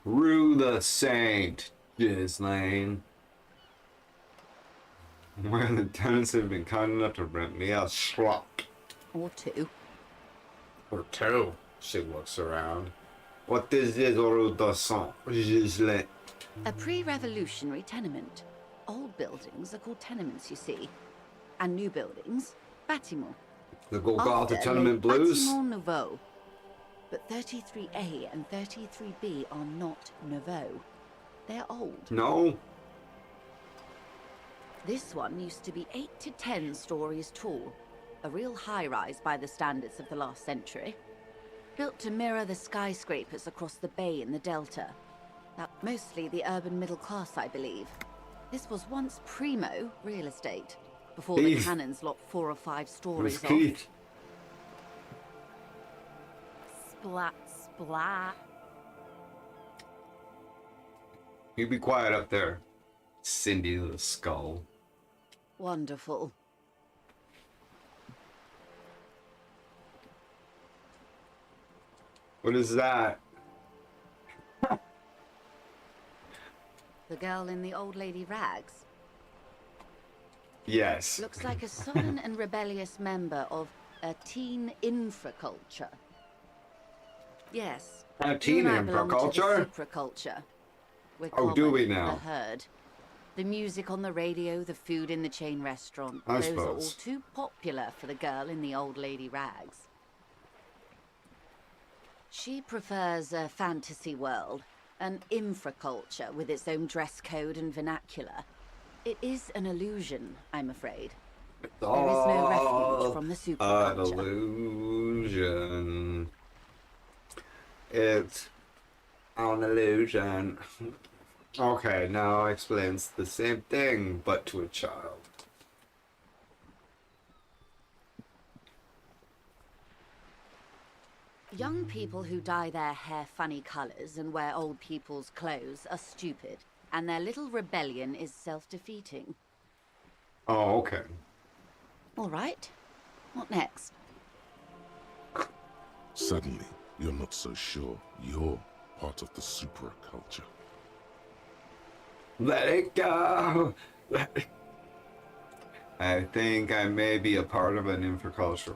Rue the Saint Ghislaine. Where the tenants have been kind enough to rent me a slot. Or two. Or two. She looks around. What is this Rue de Saint Ghislain? A pre-revolutionary tenement. Old buildings are called tenements, you see. And new buildings, bâtiments. The go got the After tenement les blues? bâtiments nouveaux. But 33A and 33B are not nouveaux. They're old. No. This one used to be 8 to 10 stories tall. A real high-rise by the standards of the last century. Built to mirror the skyscrapers across the bay in the Delta. That mostly the urban middle class, I believe. This was once primo real estate, before the Keith. cannons lopped 4 or 5 Who's stories off. Keith? Splat, splat. You be quiet up there, Cindy the Skull. Wonderful. What is that? The girl in the old lady rags. Yes. Looks like a sullen and rebellious member of a teen infraculture. Yes. A you teen and I belong to infraculture? the supraculture. We're Oh, do we common, now? The herd. The music on the radio, the food in the chain restaurant. I Those are all suppose. too popular for the girl in the old lady rags. She prefers a fantasy world, an infraculture with its own dress code and vernacular. It is an illusion, I'm afraid. There is no refuge from the An superculture. illusion. It's an illusion. Okay, now explains the same thing, but to a child. Young people who dye their hair funny colors and wear old people's clothes are stupid, and their little rebellion is self-defeating. Oh, okay. All right. What next? Suddenly, you're not so sure you're part of the supraculture. Let it go! Let it... I think I may be a part of an infraculture.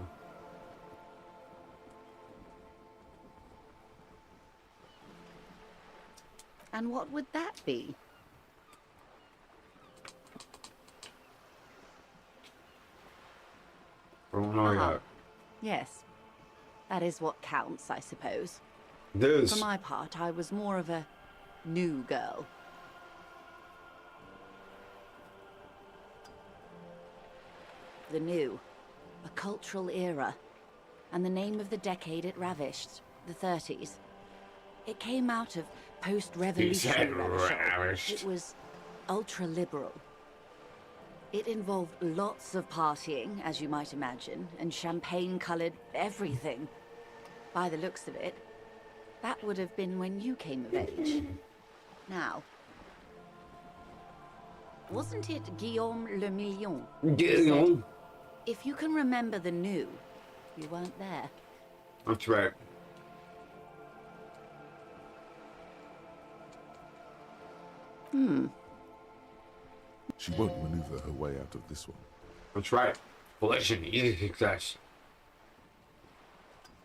And what would that be? Oh, no, Ah. yet. Yes. That is what counts, I suppose. This. For my part, I was more of a new girl. The new. A cultural era. And the name of the decade it ravished. The 30s. It came out of post-revolutionary ravished. It was ultra-liberal. It involved lots of partying, as you might imagine, and champagne-colored everything. By the looks of it, that would have been when you came of age. Now, wasn't it Guillaume le Million? who Guillaume. said, if you can remember the new, you weren't there. That's right. She won't maneuver her way out of this one. That's right. Collision, easy success.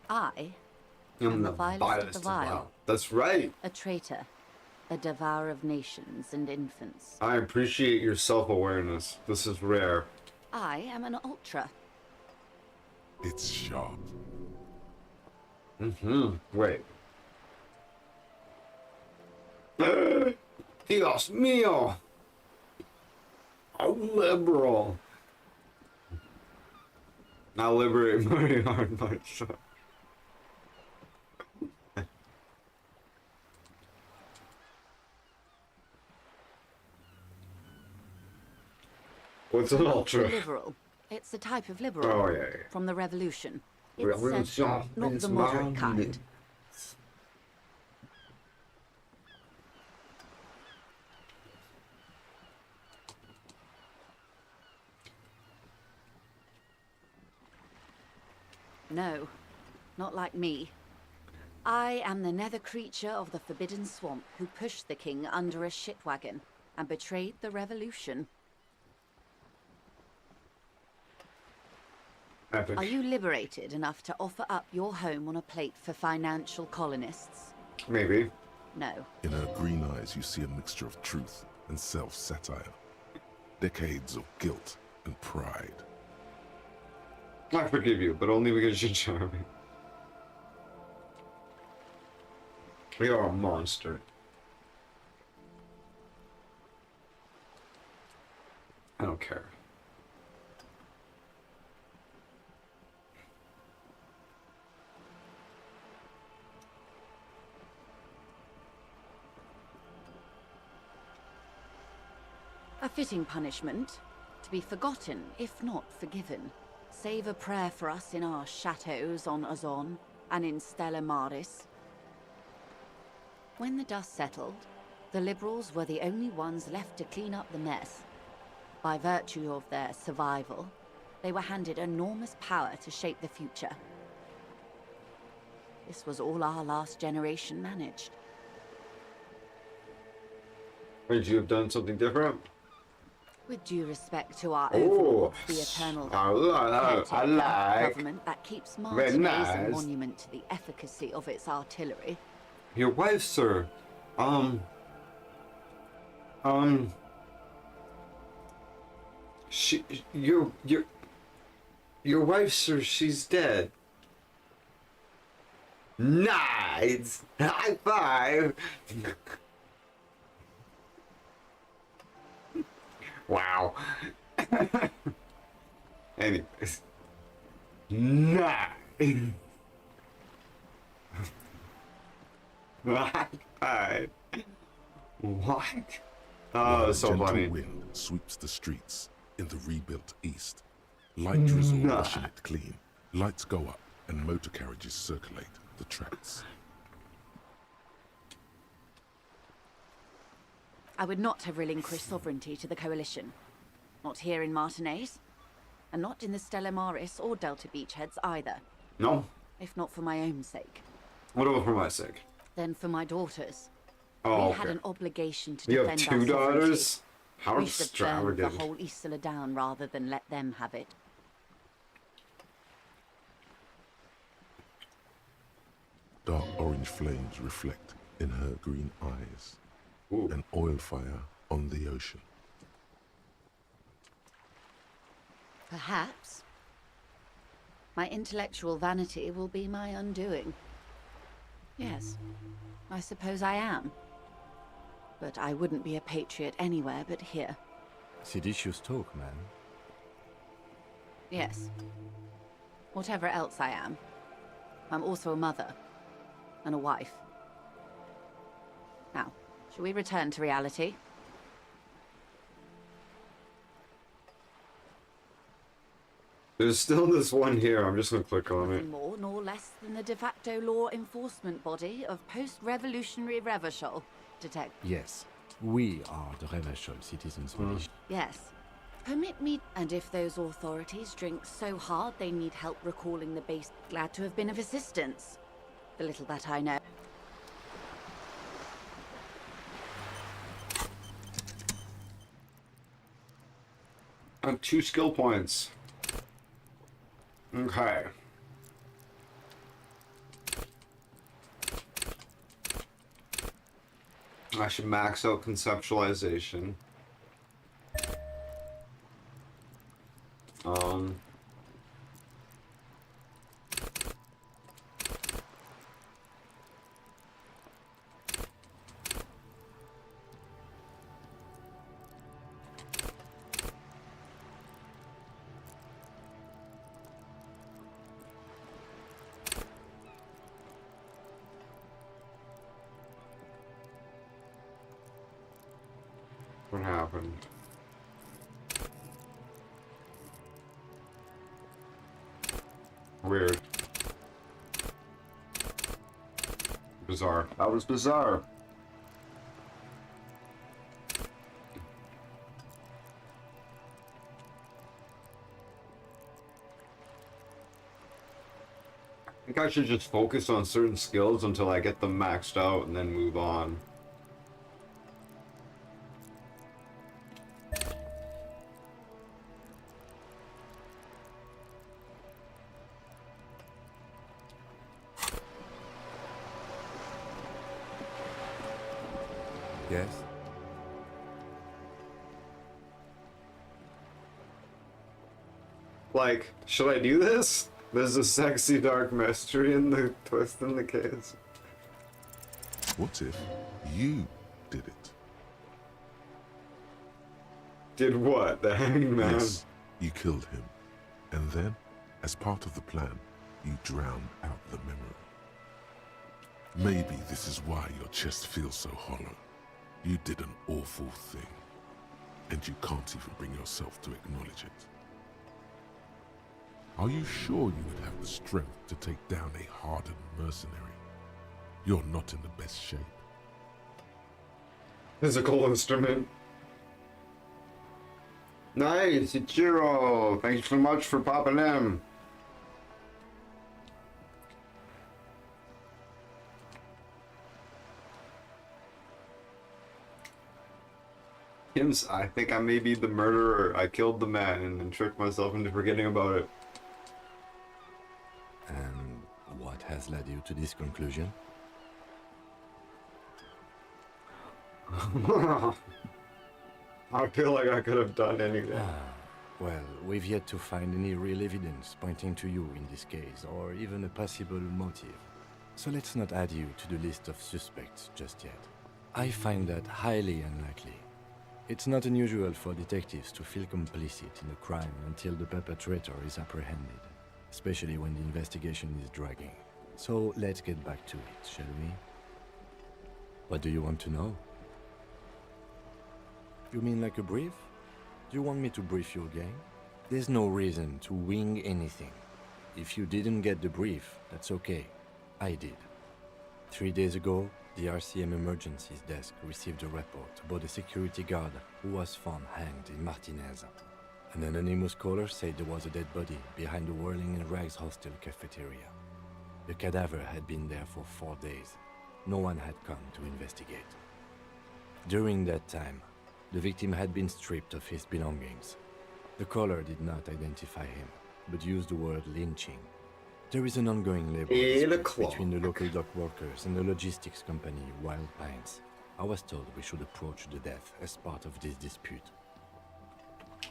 I I'm am the the vilest vilest of the vile. That's right. A traitor, a devourer of nations and infants. I appreciate your self-awareness. This is rare. I am an ultra. It's sharp. Wait. Dios mío! A liberal! Now liberate my heart, my son. What's an ultra? Liberal. It's a type of liberal. Oh, yeah. From the Revolution. It's Revolution not is the moderate mine. kind. No, not like me. I am the nether creature of the Forbidden Swamp who pushed the king under a shit wagon and betrayed the revolution. Epic. Are you liberated enough to offer up your home on a plate for financial colonists? Maybe. No. In her green eyes, you see a mixture of truth and self-satire. Decades of guilt and pride. I forgive you, but only because you're charming. You're a monster. I don't care. A fitting punishment, to be forgotten, if not forgiven. Save a prayer for us in our chateaus on Ozon and in Stella Maris. When the dust settled, the liberals were the only ones left to clean up the mess. By virtue of their survival, they were handed enormous power to shape the future. This was all our last generation managed. Would you have done something different? With due respect to our Oh, overlords, the eternal government that keeps Martinez a nice. monument to the efficacy of its artillery. Your wife, sir. She, your wife, sir. She's dead. Nice. High five. Wow. Anyways. Nice. High five. What? Oh, that's so Gentle funny. wind sweeps the streets in the rebuilt east. Light drizzle washing it clean. Lights go up and motor carriages circulate the tracks. I would not have relinquished sovereignty to the Coalition. Not here in Martinez, and not in the Stella Maris or Delta Beachheads either. No? If not for my own sake, What about for my sake? then for my daughters. Oh, We had okay. an obligation to You have defend our two sovereignty. daughters? How We should have burned the extravagant. whole Isla down rather than let them have it. Dark orange flames reflect in her green eyes. Ooh. An oil fire on the ocean. Perhaps. My intellectual vanity will be my undoing. Yes, I suppose I am. But I wouldn't be a patriot anywhere but here. Seditious talk, man. Yes. Whatever else I am, I'm also a mother. And a wife. Now, shall we return to reality? There's still this one here. I'm just gonna click on it. Nothing more nor less than the de facto law enforcement body of post-revolutionary Revachol. Detect. Yes, we are the Revachol Citizens Militia. Yes. Permit me, and if those authorities drink so hard they need help recalling the base, glad to have been of assistance. The little that I know. And 2 skill points. Okay. I should max out conceptualization. What happened? Weird. Bizarre. That was bizarre. I think I should just focus on certain skills until I get them maxed out and then move on. Yes? Like, should I do this? There's a sexy dark mystery in the twist in the case. What if you did it? Did what? The hangman? Yes, you killed him. And then, as part of the plan, you drowned out the memory. Maybe this is why your chest feels so hollow. You did an awful thing, and you can't even bring yourself to acknowledge it. Are you sure you would have the strength to take down a hardened mercenary? You're not in the best shape. Physical instrument. Nice, Ichiro! Thanks so much for popping in. I think I may be the murderer. I killed the man and then tricked myself into forgetting about it. And what has led you to this conclusion? I feel like I could have done anything. Well, we've yet to find any real evidence pointing to you in this case, or even a possible motive. So let's not add you to the list of suspects just yet. I find that highly unlikely. It's not unusual for detectives to feel complicit in a crime until the perpetrator is apprehended, especially when the investigation is dragging. So let's get back to it, shall we? What do you want to know? You mean like a brief? Do you want me to brief you again? There's no reason to wing anything. If you didn't get the brief, that's okay. I did. 3 days ago, the RCM Emergencies Desk received a report about a security guard who was found hanged in Martinez. An anonymous caller said there was a dead body behind the Whirling in Rags hostel cafeteria. The cadaver had been there for 4 days. No one had come to investigate. During that time, the victim had been stripped of his belongings. The caller did not identify him, but used the word lynching. There is an ongoing labor dispute between the local dock workers and the logistics company Wild Pines. I was told we should approach the death as part of this dispute.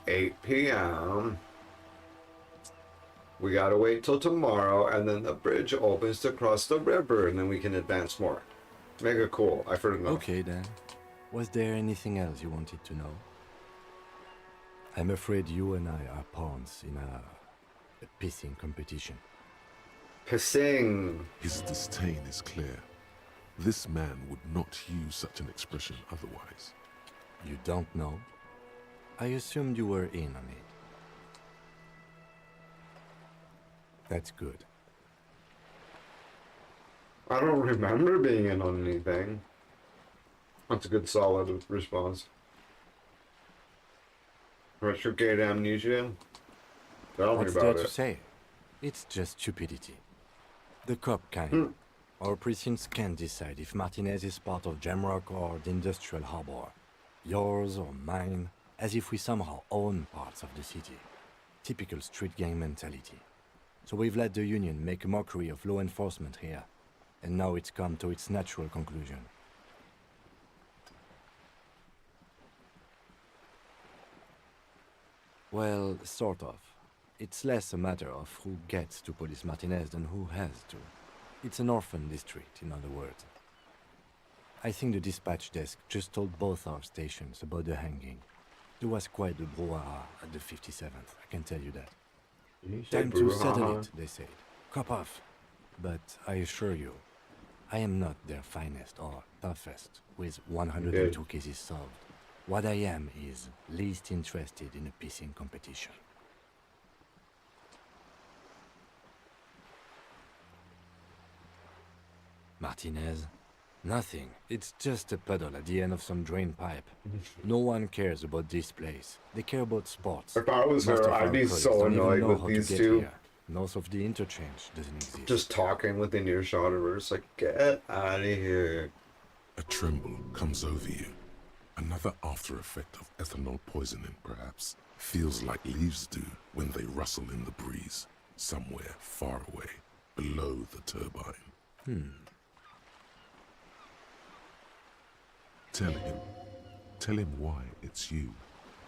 8 p.m. We gotta wait till tomorrow, and then the bridge opens to cross the river, and then we can advance more. Mega cool. I've heard enough. Okay then. Was there anything else you wanted to know? I'm afraid you and I are pawns in a pissing competition. Pissing. His disdain is clear. This man would not use such an expression otherwise. You don't know? I assumed you were in on it. That's good. I don't remember being in on anything. That's a good solid response. Retrograde amnesia? Tell me What's there about to it. say? It's just stupidity. The cop kind. Our precincts can't decide if Martinez is part of Jamrock or the Industrial Harbor. Yours or mine, as if we somehow own parts of the city. Typical street gang mentality. So we've let the Union make a mockery of law enforcement here. And now it's come to its natural conclusion. Well, sort of. It's less a matter of who gets to police Martinez than who has to. It's an orphan district, in other words. I think the dispatch desk just told both our stations about the hanging. There was quite a brouhaha at the 57th, I can tell you that. Time to settle it, they said. Cop off. But I assure you, I am not their finest or toughest, with 102 cases solved. What I am is least interested in a pissing competition. Martinez? Nothing. It's just a puddle at the end of some drain pipe. No one cares about this place. They care about sports. If I was Most her, of our I'd be employees so don't even annoyed know with how these to get two. here. North of the interchange doesn't exist. Just talking within earshot of her. It's like, get out of here. A tremble comes over you. Another after effect of ethanol poisoning, perhaps. Feels like leaves do when they rustle in the breeze, somewhere far away, below the turbine. Tell him why it's you.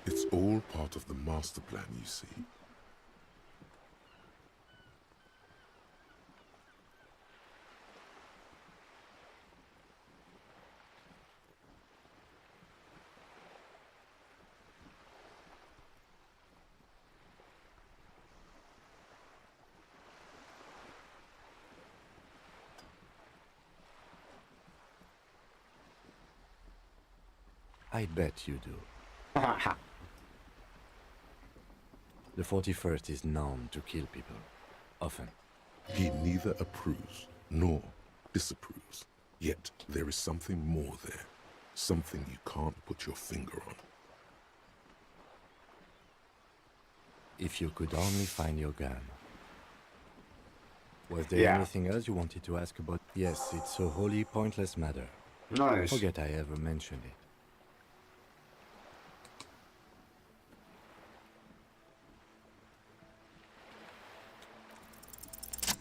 It's all part of the master plan, you see. I bet you do. The 41st is known to kill people. Often. He neither approves nor disapproves. Yet there is something more there. Something you can't put your finger on. If you could only find your gun. Was there Yeah. anything else you wanted to ask about? Yes, it's a wholly pointless matter. Nice. Forget I ever mentioned it.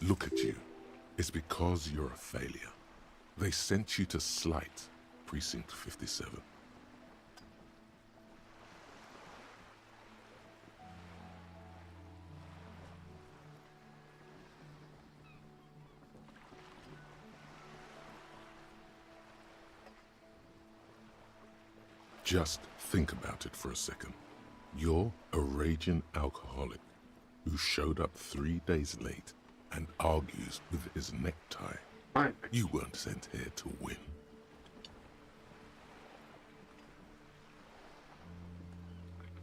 Look at you. It's because you're a failure. They sent you to Slight, Precinct 57. Just think about it for a second. You're a raging alcoholic who showed up 3 days late and argues with his necktie. You weren't sent here to win.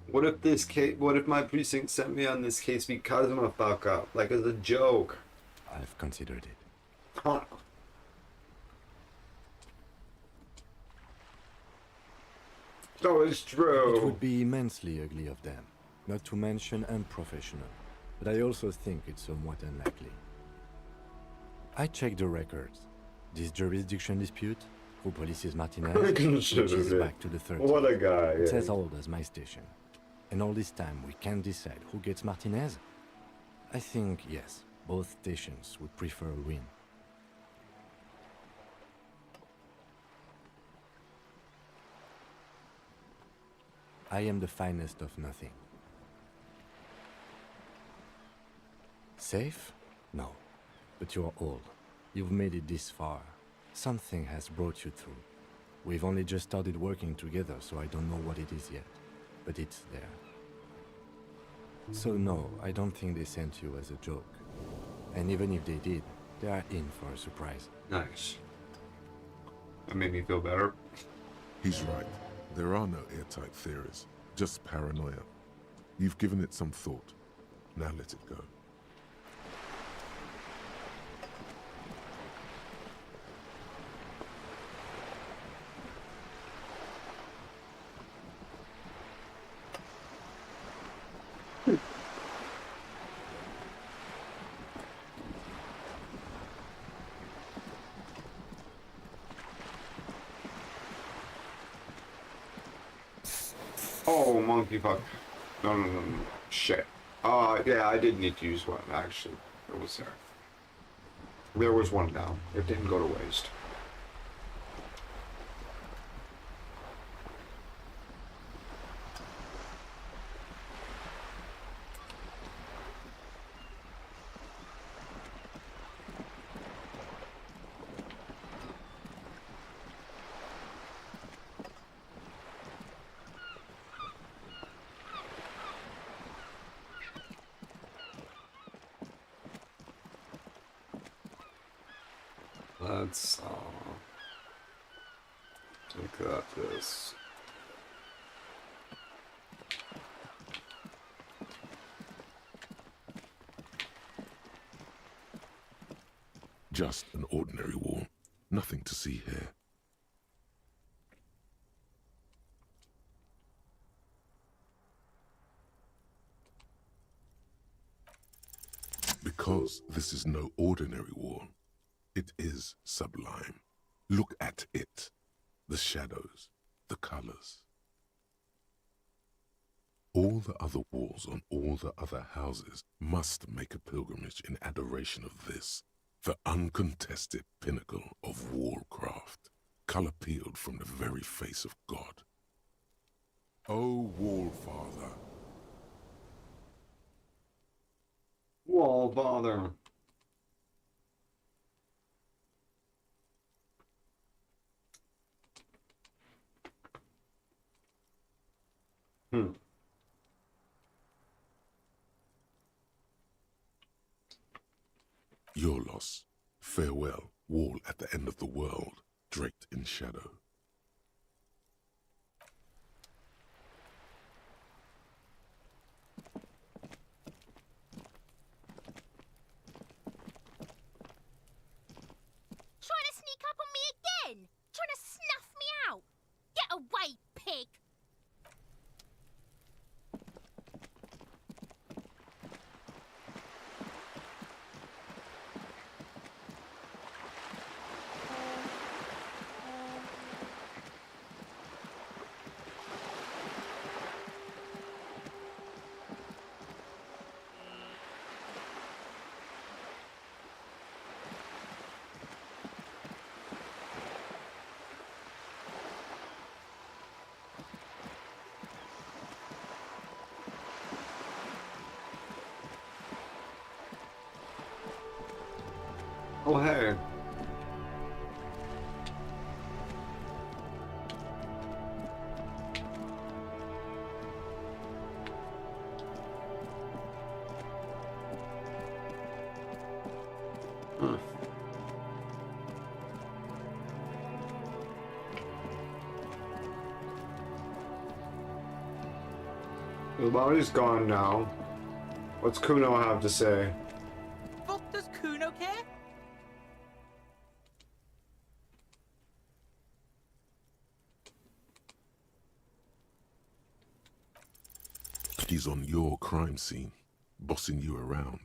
What if this case? What if my precinct sent me on this case because I'm a fuck up, like as a joke? I've considered it. Huh. So it's It true. would be immensely ugly of them, not to mention unprofessional, but I also think it's somewhat unlikely. I checked the records. This jurisdiction dispute, who polices Martinez, I considered reaches it. back to the 30s. What a guy. It's Yeah. as old as my station. And all this time we can't decide who gets Martinez? I think, yes, both stations would prefer a win. I am the finest of nothing. Safe? No. But you're old. You've made it this far. Something has brought you through. We've only just started working together, so I don't know what it is yet. But it's there. So no, I don't think they sent you as a joke. And even if they did, they are in for a surprise. Nice. That made me feel better. He's right. There are no airtight theories, just paranoia. You've given it some thought. Now let it go. Oh, monkey fuck. No, no, no, no. Shit. Yeah, I did need to use one, actually. It was there. There was one down. It didn't go to waste. Let's take that, this. Just an ordinary wall. Nothing to see here. Because this is no ordinary wall, it is sublime. Look at it. The shadows, the colors. All the other walls on all the other houses must make a pilgrimage in adoration of this, the uncontested pinnacle of wallcraft, color peeled from the very face of God. O Wallfather. Wall father. Your loss. Farewell, wall at the end of the world, draped in shadow. Trying to sneak up on me again? Trying to snuff me out? Get away, pig! Oh, hey. Huh. The body's gone now. What's Kuno have to say? Fuck does Kuno care? He's on your crime scene, bossing you around.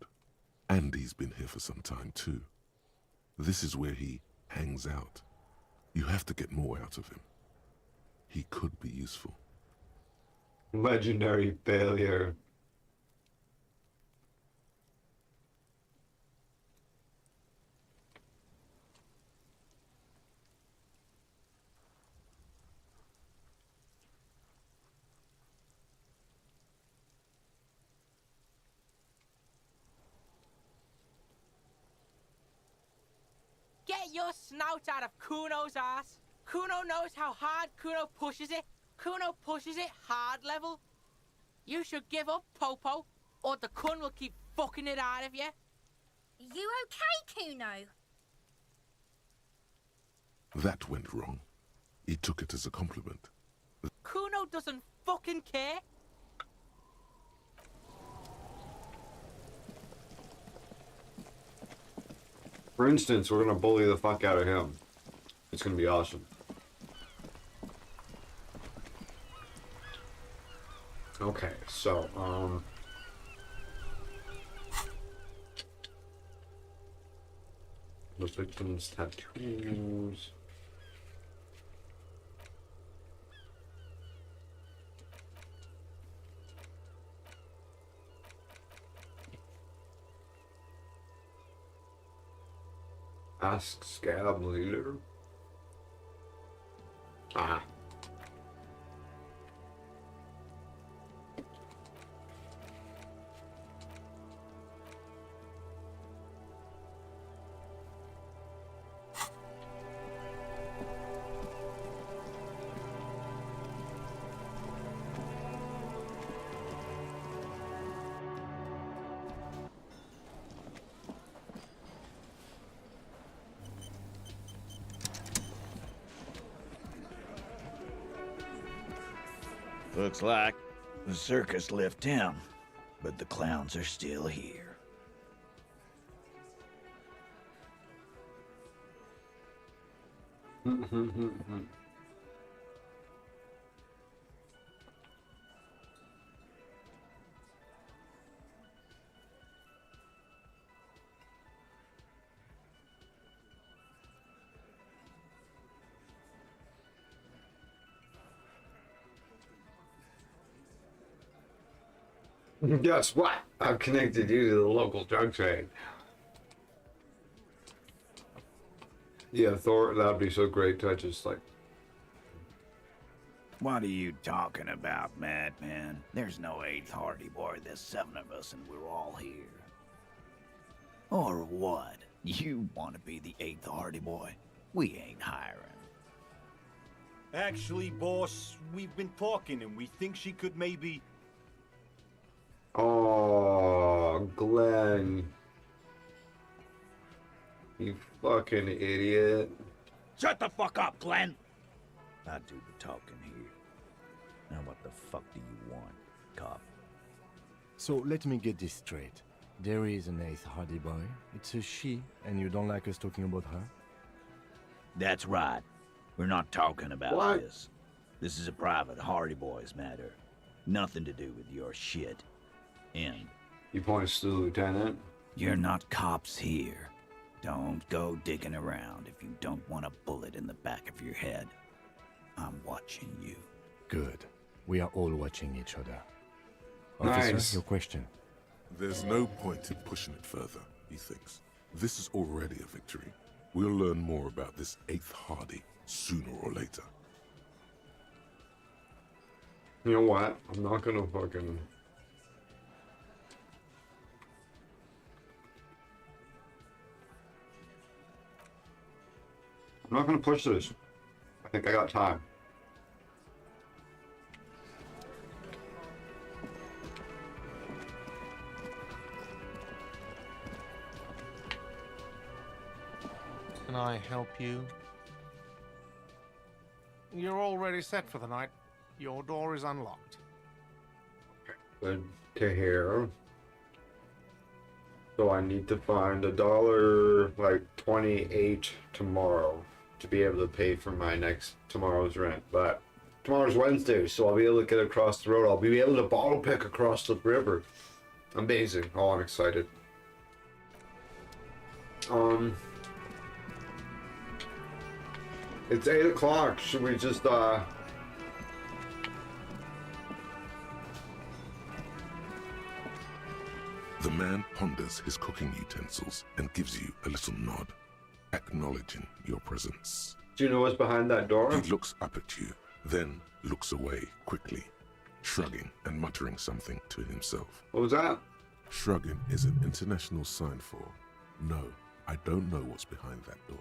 And he's been here for some time too. This is where he hangs out. You have to get more out of him. He could be useful. Legendary failure. Get your snout out of Kuno's ass. Kuno knows how hard Kuno pushes it. Kuno pushes it hard level. You should give up, Popo, or the Kun will keep fucking it out of you. You okay, Kuno? That went wrong. He took it as a compliment. Kuno doesn't fucking care. For instance, we're gonna bully the fuck out of him. It's gonna be awesome. Okay, so, the victim's tattoos. Ask Scab Leader. Ah. Looks like the circus left town, but the clowns are still here. Guess what? I've connected you to the local drug trade. Yeah, Thor, that'd be so great to just like. What are you talking about, madman? There's no 8th Hardy Boy. There's 7 of us and we're all here. Or what? You want to be the 8th Hardy Boy? We ain't hiring. Actually, boss, we've been talking and we think she could maybe... Oh, Glenn. You fucking idiot. Shut the fuck up, Glenn! I do the talking here. Now what the fuck do you want, cop? So let me get this straight. There is an 8th Hardy Boy. It's a she, and you don't like us talking about her? That's right. We're not talking about What? this. This is a private Hardy Boys matter. Nothing to do with your shit. End. He points to the lieutenant. You're not cops here. Don't go digging around if you don't want a bullet in the back of your head. I'm watching you. Good. We are all watching each other. Nice. Officer, your question. There's no point in pushing it further, he thinks. This is already a victory. We'll learn more about this 8th Hardy sooner or later. You know what? I'm not gonna fucking. I'm not gonna push this. I think I got time. Can I help you? You're already set for the night. Your door is unlocked. Good to hear. So I need to find $1, like 28 tomorrow to be able to pay for my tomorrow's rent. But tomorrow's Wednesday, so I'll be able to get across the road. I'll be able to bottle pick across the river. Amazing. Oh, I'm excited. It's 8 o'clock. Should we just, The man ponders his cooking utensils and gives you a little nod, acknowledging your presence. do you know what's behind that door? He looks up at you, then looks away quickly, shrugging and muttering something to himself. What was that? Shrugging is an international sign for, no, I don't know what's behind that door.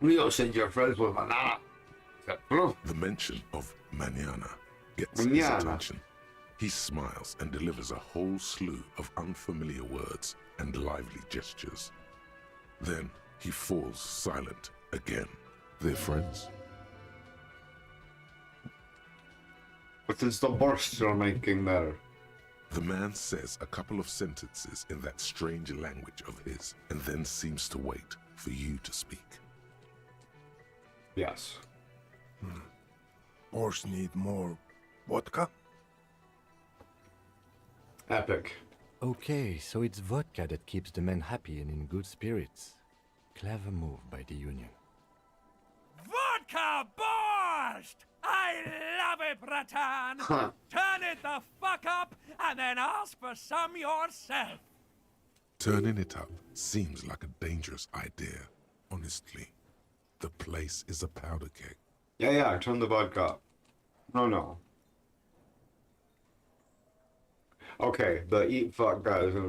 Leo said you're friends with Manana. The mention of mañana gets his Mañana. attention. He smiles and delivers a whole slew of unfamiliar words and lively gestures. Then he falls silent again. They're friends? What is the burst you're making there? The man says a couple of sentences in that strange language of his and then seems to wait for you to speak. Yes. Boss need more vodka? Epic. Okay, so it's vodka that keeps the men happy and in good spirits. Clever move by the Union. Vodka Borscht! I love it, Bratan! Huh. Turn it the fuck up and then ask for some yourself! Turning it up seems like a dangerous idea, honestly. The place is a powder keg. Yeah, turn the vodka up. No. Okay, the eat fuck guy is gonna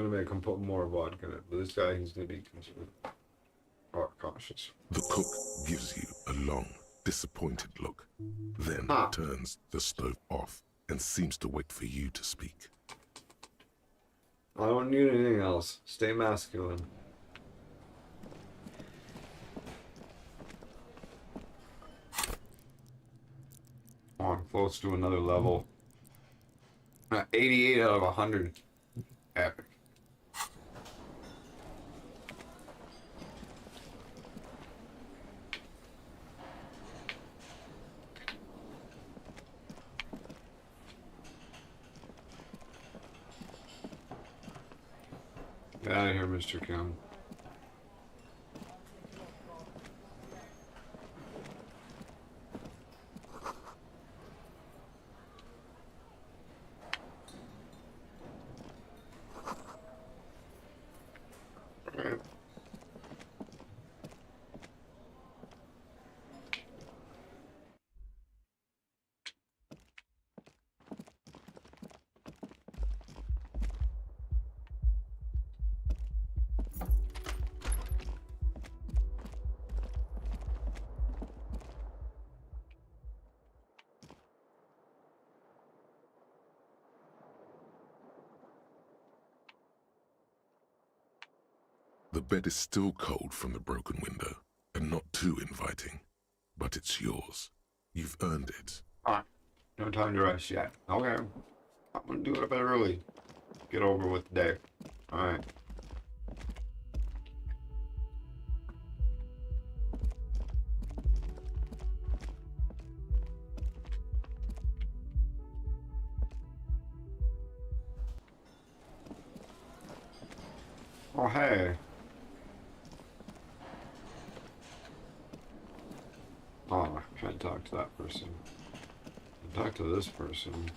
make him put more vodka in it. But this guy, he's gonna be cautious. The cook gives you a long, disappointed look, then turns the stove off and seems to wait for you to speak. I don't need anything else. Stay masculine. Oh, I'm close to another level. 88 out of 100. Epic. Get out of here, Mr. Kim. Alright. The bed is still cold from the broken window, and not too inviting. But it's yours. You've earned it. Alright. No time to rush yet. Okay. I'm gonna do it a bit early. Get over with the day. Alright. Oh, hey. Oh, I can't talk to that person. I can talk to this person.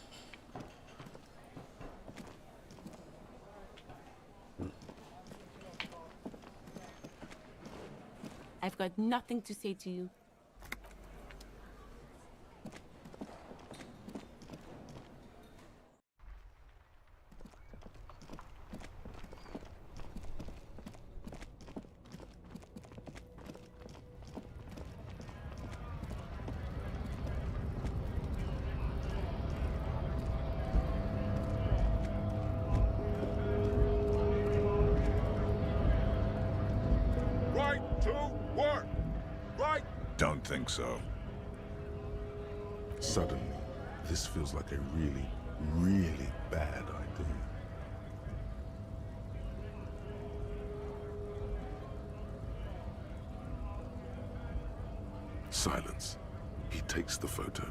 I've got nothing to say to you. Right to work! Right! Don't think so. Suddenly, this feels like a really, really bad idea. Silence. He takes the photo.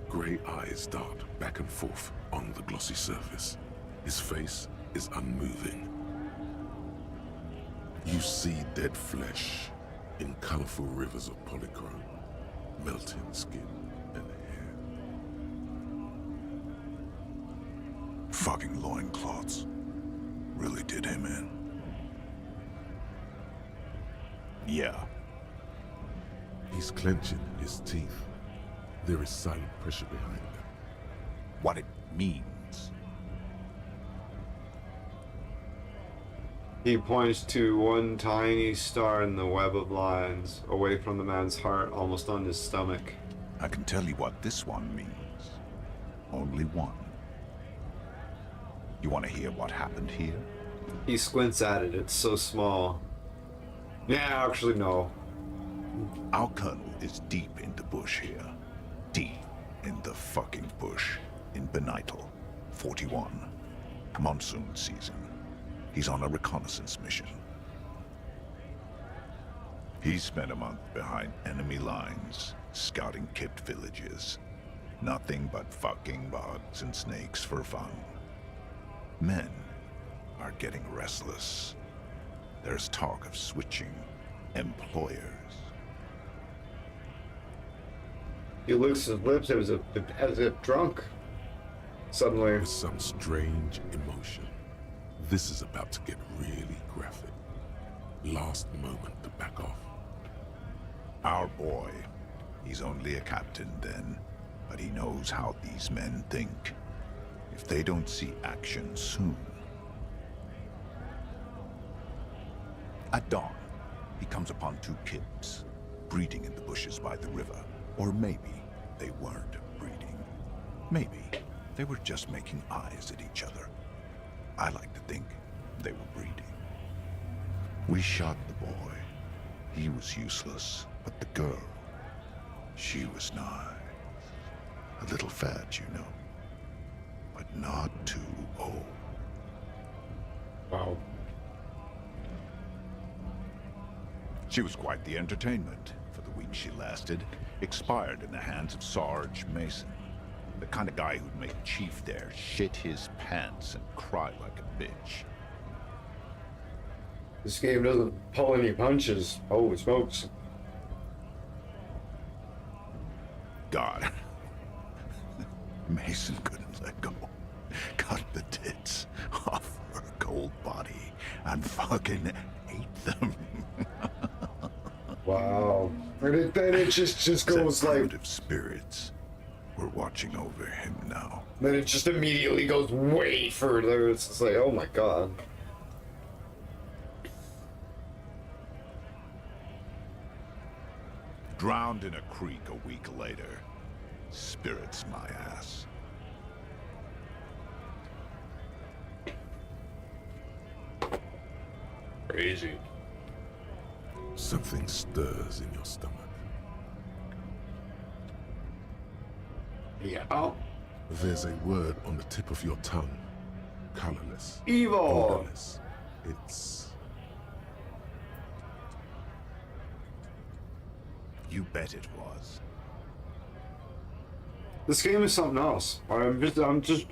Grey eyes dart back and forth on the glossy surface. His face is unmoving. You see dead flesh in colorful rivers of polychrome, melting skin and hair. Fucking loincloths. Really did him in. Yeah. He's clenching his teeth. There is silent pressure behind them. What it means. He points to one tiny star in the web of lines, away from the man's heart, almost on his stomach. I can tell you what this one means. Only one. You want to hear what happened here? He squints at it, it's so small. Yeah, actually, no. Our colonel is deep in the bush here. Deep in the fucking bush. In Benital, 41. Monsoon season. He's on a reconnaissance mission. He spent a month behind enemy lines, scouting kipped villages. Nothing but fucking bugs and snakes for fun. Men are getting restless. There's talk of switching employers. He licks his lips as if drunk. Suddenly. With some strange emotion. This is about to get really graphic. Last moment to back off. Our boy. He's only a captain then, but he knows how these men think. If they don't see action soon. At dawn, he comes upon two kids, breeding in the bushes by the river. Or maybe they weren't breeding. Maybe they were just making eyes at each other. I like to think they were breeding. We shot the boy. He was useless, but the girl, she was nice. A little fat, you know, but not too old. Wow. She was quite the entertainment for the week she lasted. Expired in the hands of Sarge Mason. The kind of guy who'd make Chief there shit his pants and cry like a bitch. This game doesn't pull any punches. Holy smokes. God. Mason couldn't let go. Cut the tits off her cold body and fucking ate them. Wow. And then it just goes like... primitive spirits were watching over him now. Then it just immediately goes way further. It's just like, oh my god. Drowned in a creek a week later. Spirits my ass. Crazy. Something stirs in your stomach. Yeah. Oh. There's a word on the tip of your tongue. Colorless. Evil. Odorless. It's... You bet it was. This game is something else. I'm just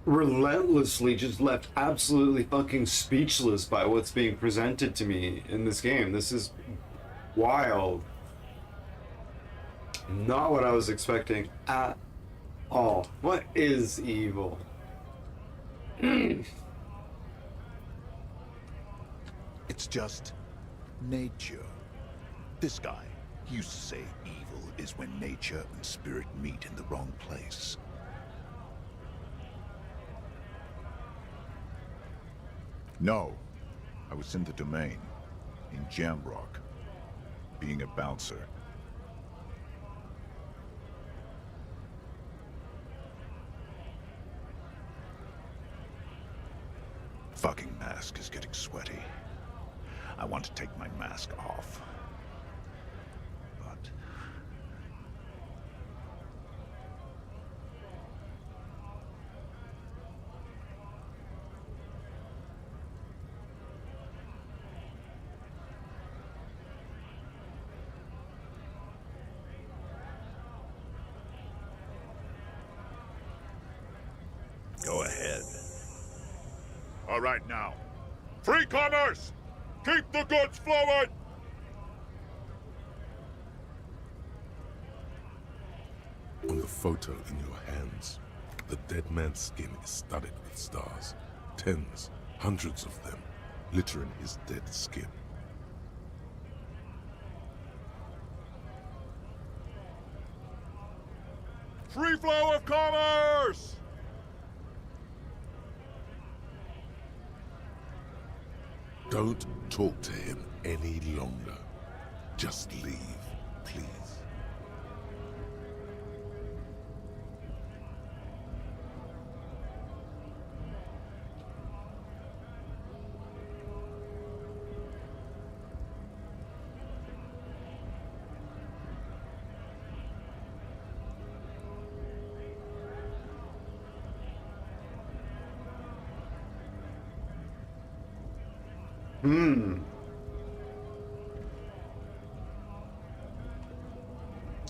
relentlessly just left absolutely fucking speechless by what's being presented to me in this game. This is wild. Not what I was expecting at all. What is evil? It's just nature. This guy used to say evil is when nature and spirit meet in the wrong place. No, I was in the domain, in Jamrock, being a bouncer. Fucking mask is getting sweaty. I want to take my mask off. But... Go ahead. All right now. Free commerce! Keep the goods flowing! On the photo in your hands, the dead man's skin is studded with stars. Tens, hundreds of them, littering his dead skin. Free flow of commerce! Don't talk to him any longer. Just leave, please.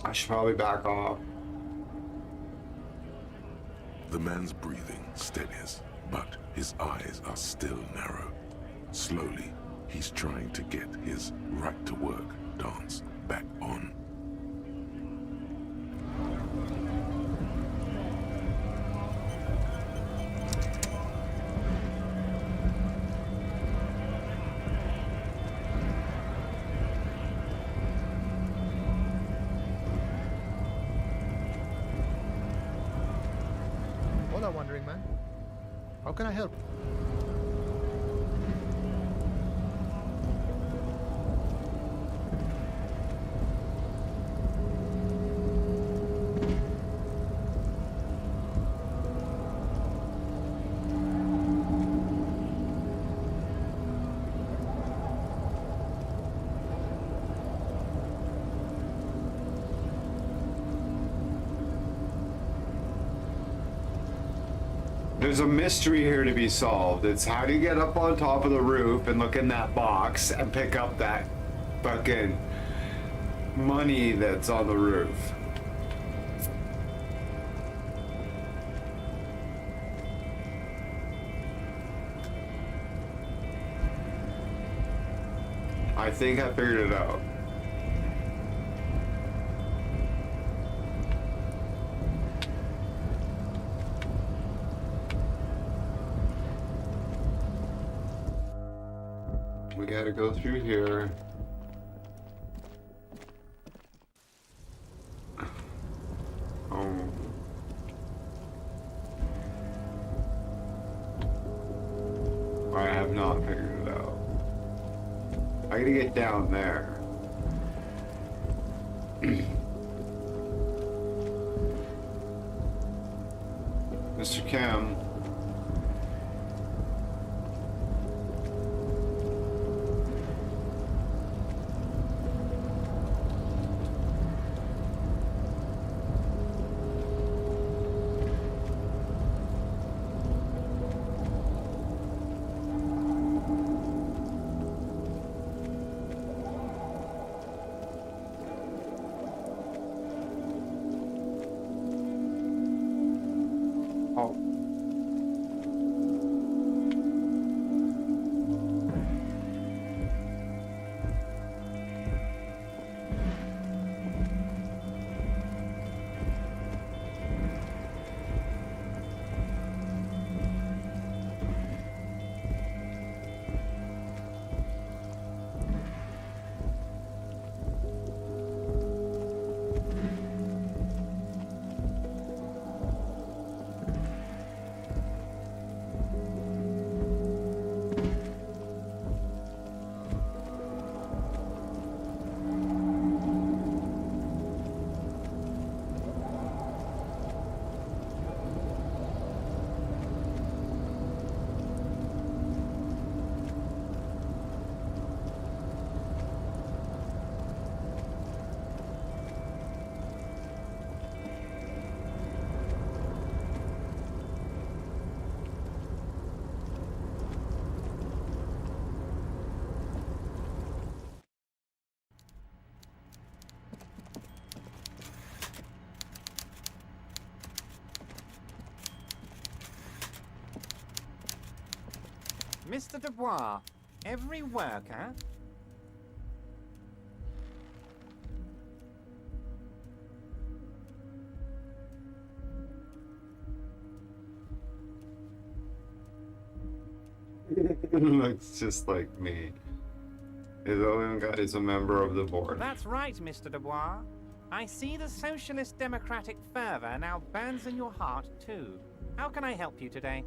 I should probably back off. The man's breathing steadies, but his eyes are still narrow. Slowly, he's trying to get his right-to-work dance back on. Hola, wandering man. How can I help? There's a mystery here to be solved. It's how do you get up on top of the roof and look in that box and pick up that fucking money that's on the roof. I think I figured it out. We gotta go through here. Oh. I have not figured it out. I gotta get down there. Mr. Cam. Mr. Dubois, every worker... Looks just like me. His only guy is a member of the board. That's right, Mr. Dubois. I see the socialist democratic fervor now burns in your heart, too. How can I help you today?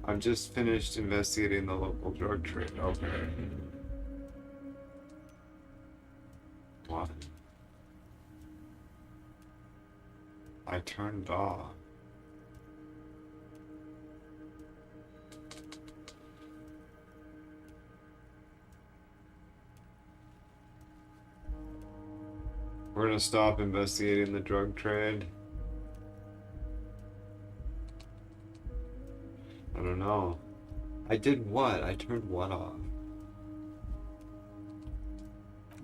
I've just finished investigating the local drug trade. Okay. What? I turned off. We're gonna stop investigating the drug trade. I don't know. I did what? I turned what off?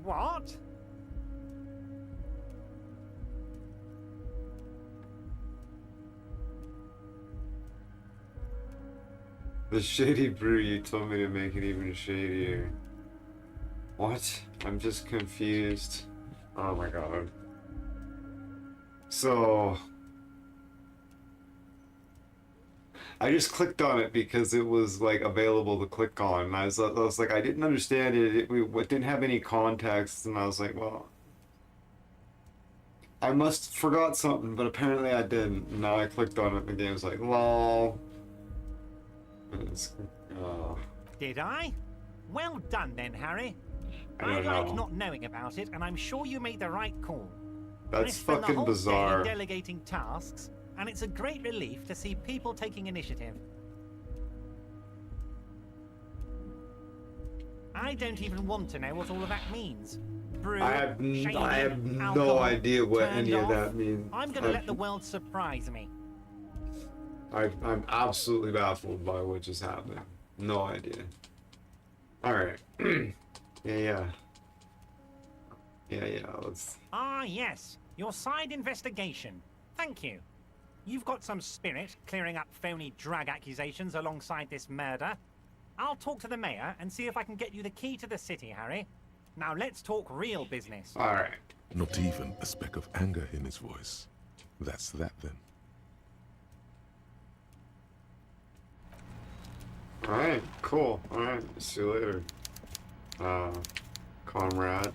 What? The shady brew, you told me to make it even shadier. What? I'm just confused. Oh my god. So... I just clicked on it because it was like available to click on. And I was like, I didn't understand it. It didn't have any context, and I was like, well, I must forgot something, but apparently I didn't. And now I clicked on it, and the game's like, lol. Did I? Well done then, Harry. I don't like know. not knowing about it, and I'm sure you made the right call. That's I spent the fucking whole bizarre. day delegating tasks, and it's a great relief to see people taking initiative. I don't even want to know what all of that means. Brew, I have shady, no alcohol, idea what turned any of off. that means. I'm going to let the world surprise me. I'm absolutely baffled by what just happened. No idea. Alright. Yeah, let's... Ah, yes. Your side investigation. Thank you. You've got some spirit clearing up phony drug accusations alongside this murder. I'll talk to the mayor and see if I can get you the key to the city, Harry. Now let's talk real business. All right. Not even a speck of anger in his voice. That's that then. All right, cool. All right, see you later, comrade.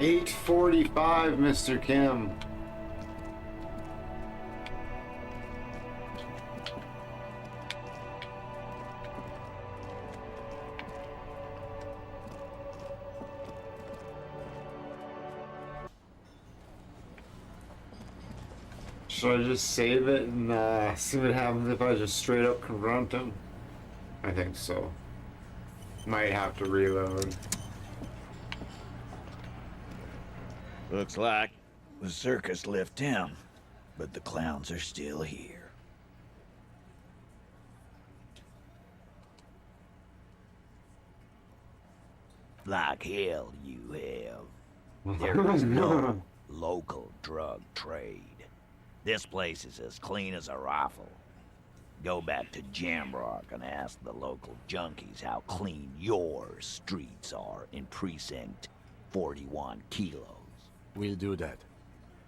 $8:45, Mr. Kim. Should I just save it and see what happens if I just straight up confront him? I think so. Might have to reload. Looks like the circus left town, but the clowns are still here. Like hell you have. There is no local drug trade. This place is as clean as a rifle. Go back to Jamrock and ask the local junkies how clean your streets are in Precinct 41 Kilos. We'll do that.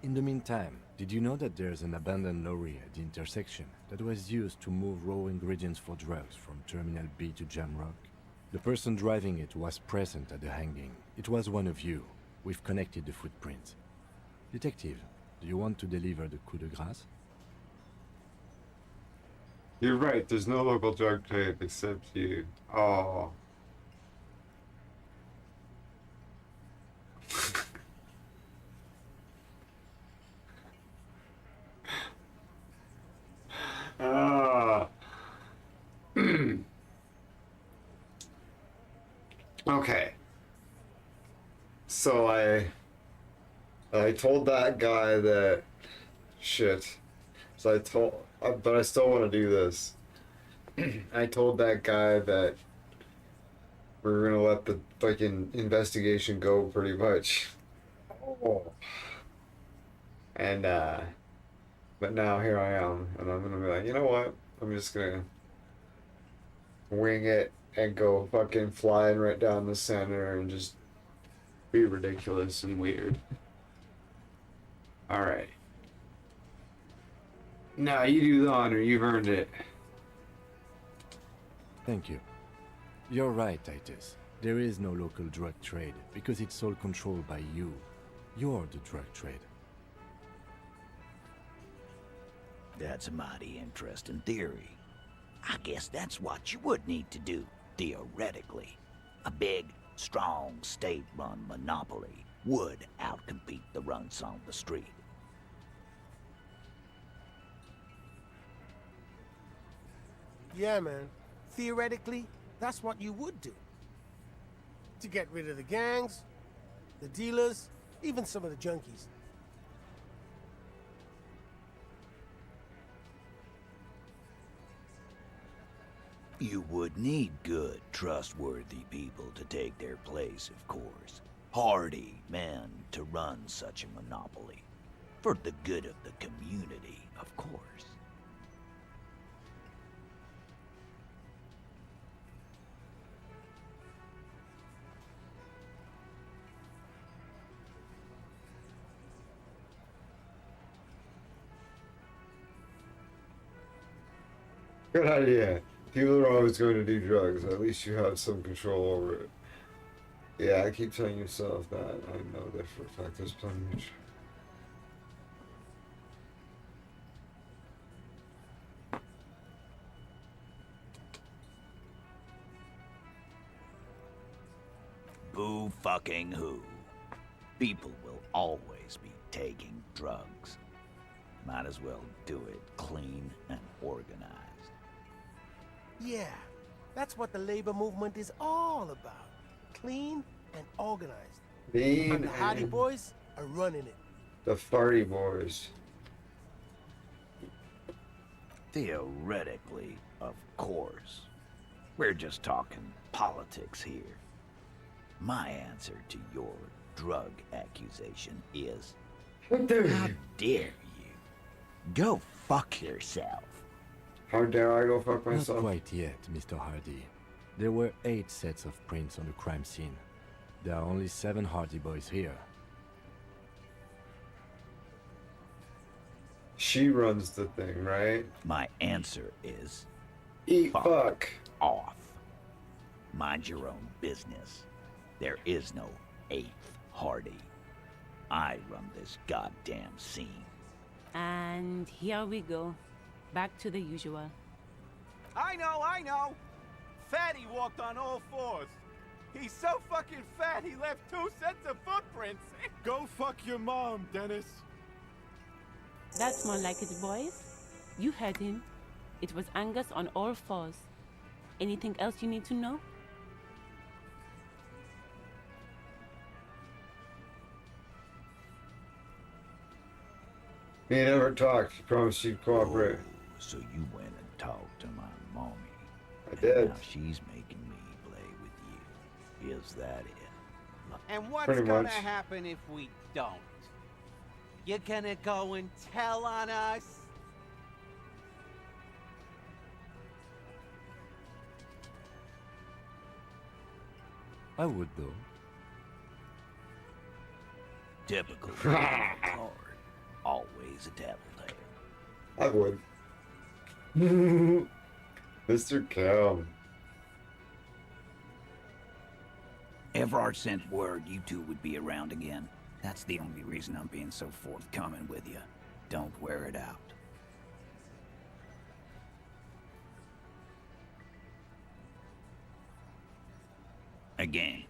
In the meantime, did you know that there's an abandoned lorry at the intersection that was used to move raw ingredients for drugs from Terminal B to Jamrock? The person driving it was present at the hanging. It was one of you. We've connected the footprints. Detective, do you want to deliver the coup de grace? You're right, there's no local drug trade except you. Oh. Okay. So I told that guy that shit. So but I still want to do this. I told that guy that we were gonna let the fucking investigation go pretty much. Oh. And but now here I am, and I'm gonna be like, you know what? I'm just gonna wing it and go fucking flying right down the center and just be ridiculous and weird. Alright. Now you do the honor. You've earned it. Thank you. You're right, Titus. There is no local drug trade because it's all controlled by you. You're the drug trade. That's a mighty interesting theory. I guess that's what you would need to do, theoretically. A big, strong, state-run monopoly would outcompete the runts on the street. Yeah, man. Theoretically, that's what you would do. To get rid of the gangs, the dealers, even some of the junkies. You would need good, trustworthy people to take their place, of course. Hardy men to run such a monopoly. For the good of the community, of course. Good idea. People are always going to do drugs. At least you have some control over it. Yeah, I keep telling yourself that. I know that for a fact. There's plenty of Boo fucking who. People will always be taking drugs. Might as well do it clean and organized. Yeah, that's what the labor movement is all about. Clean and organized. Mean And the Hardy and Boys are running it. the farty boys. Theoretically, of course. We're just talking politics here. My answer to your drug accusation is... How dare How you? dare you? Go fuck yourself. How dare I go fuck Not myself? quite yet, Mr. Hardy. There were 8 sets of prints on the crime scene. There are only 7 Hardy boys here. She runs the thing, right? My answer is... Eat fuck. Off. Mind your own business. There is no 8th Hardy. I run this goddamn scene. And here we go. Back to the usual. I know! Fatty walked on all 4s. He's so fucking fat he left 2 sets of footprints. Go fuck your mom, Dennis. That's more like it, boys. You heard him. It was Angus on all 4s. Anything else you need to know? Me never talked. She promised she'd cooperate. So you went and talked to my mommy. I did. Now she's making me play with you. Is that it? And what's Pretty gonna much. happen if we don't? You're gonna go and tell on us? I would, though. Typical card. Always a tattletale. I would. Mr. Cam. Everard sent word you two would be around again. That's the only reason I'm being so forthcoming with you. Don't wear it out. Again,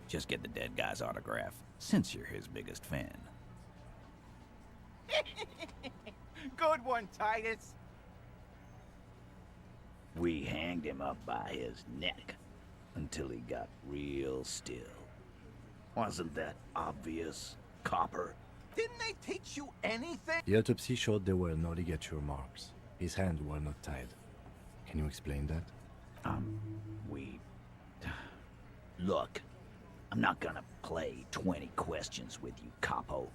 just get the dead guy's autograph, since you're his biggest fan. Good one, Titus. We hanged him up by his neck until he got real still. Wasn't that obvious, Copper? Didn't they teach you anything? The autopsy showed there were no ligature marks. His hands were not tied. Can you explain that? We... Look, I'm not gonna play 20 questions with you, Capo.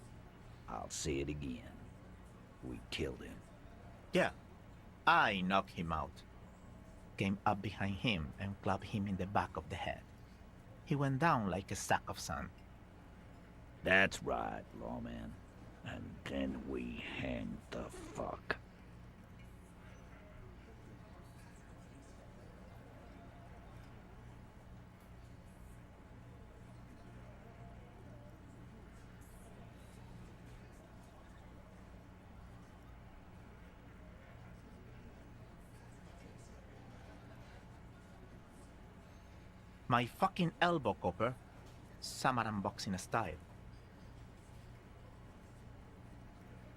I'll say it again. We killed him. Yeah, I knocked him out. Came up behind him and clubbed him in the back of the head. He went down like a sack of sand. That's right, lawman. and then we hang the fuck. My fucking elbow, Copper. Summer unboxing style.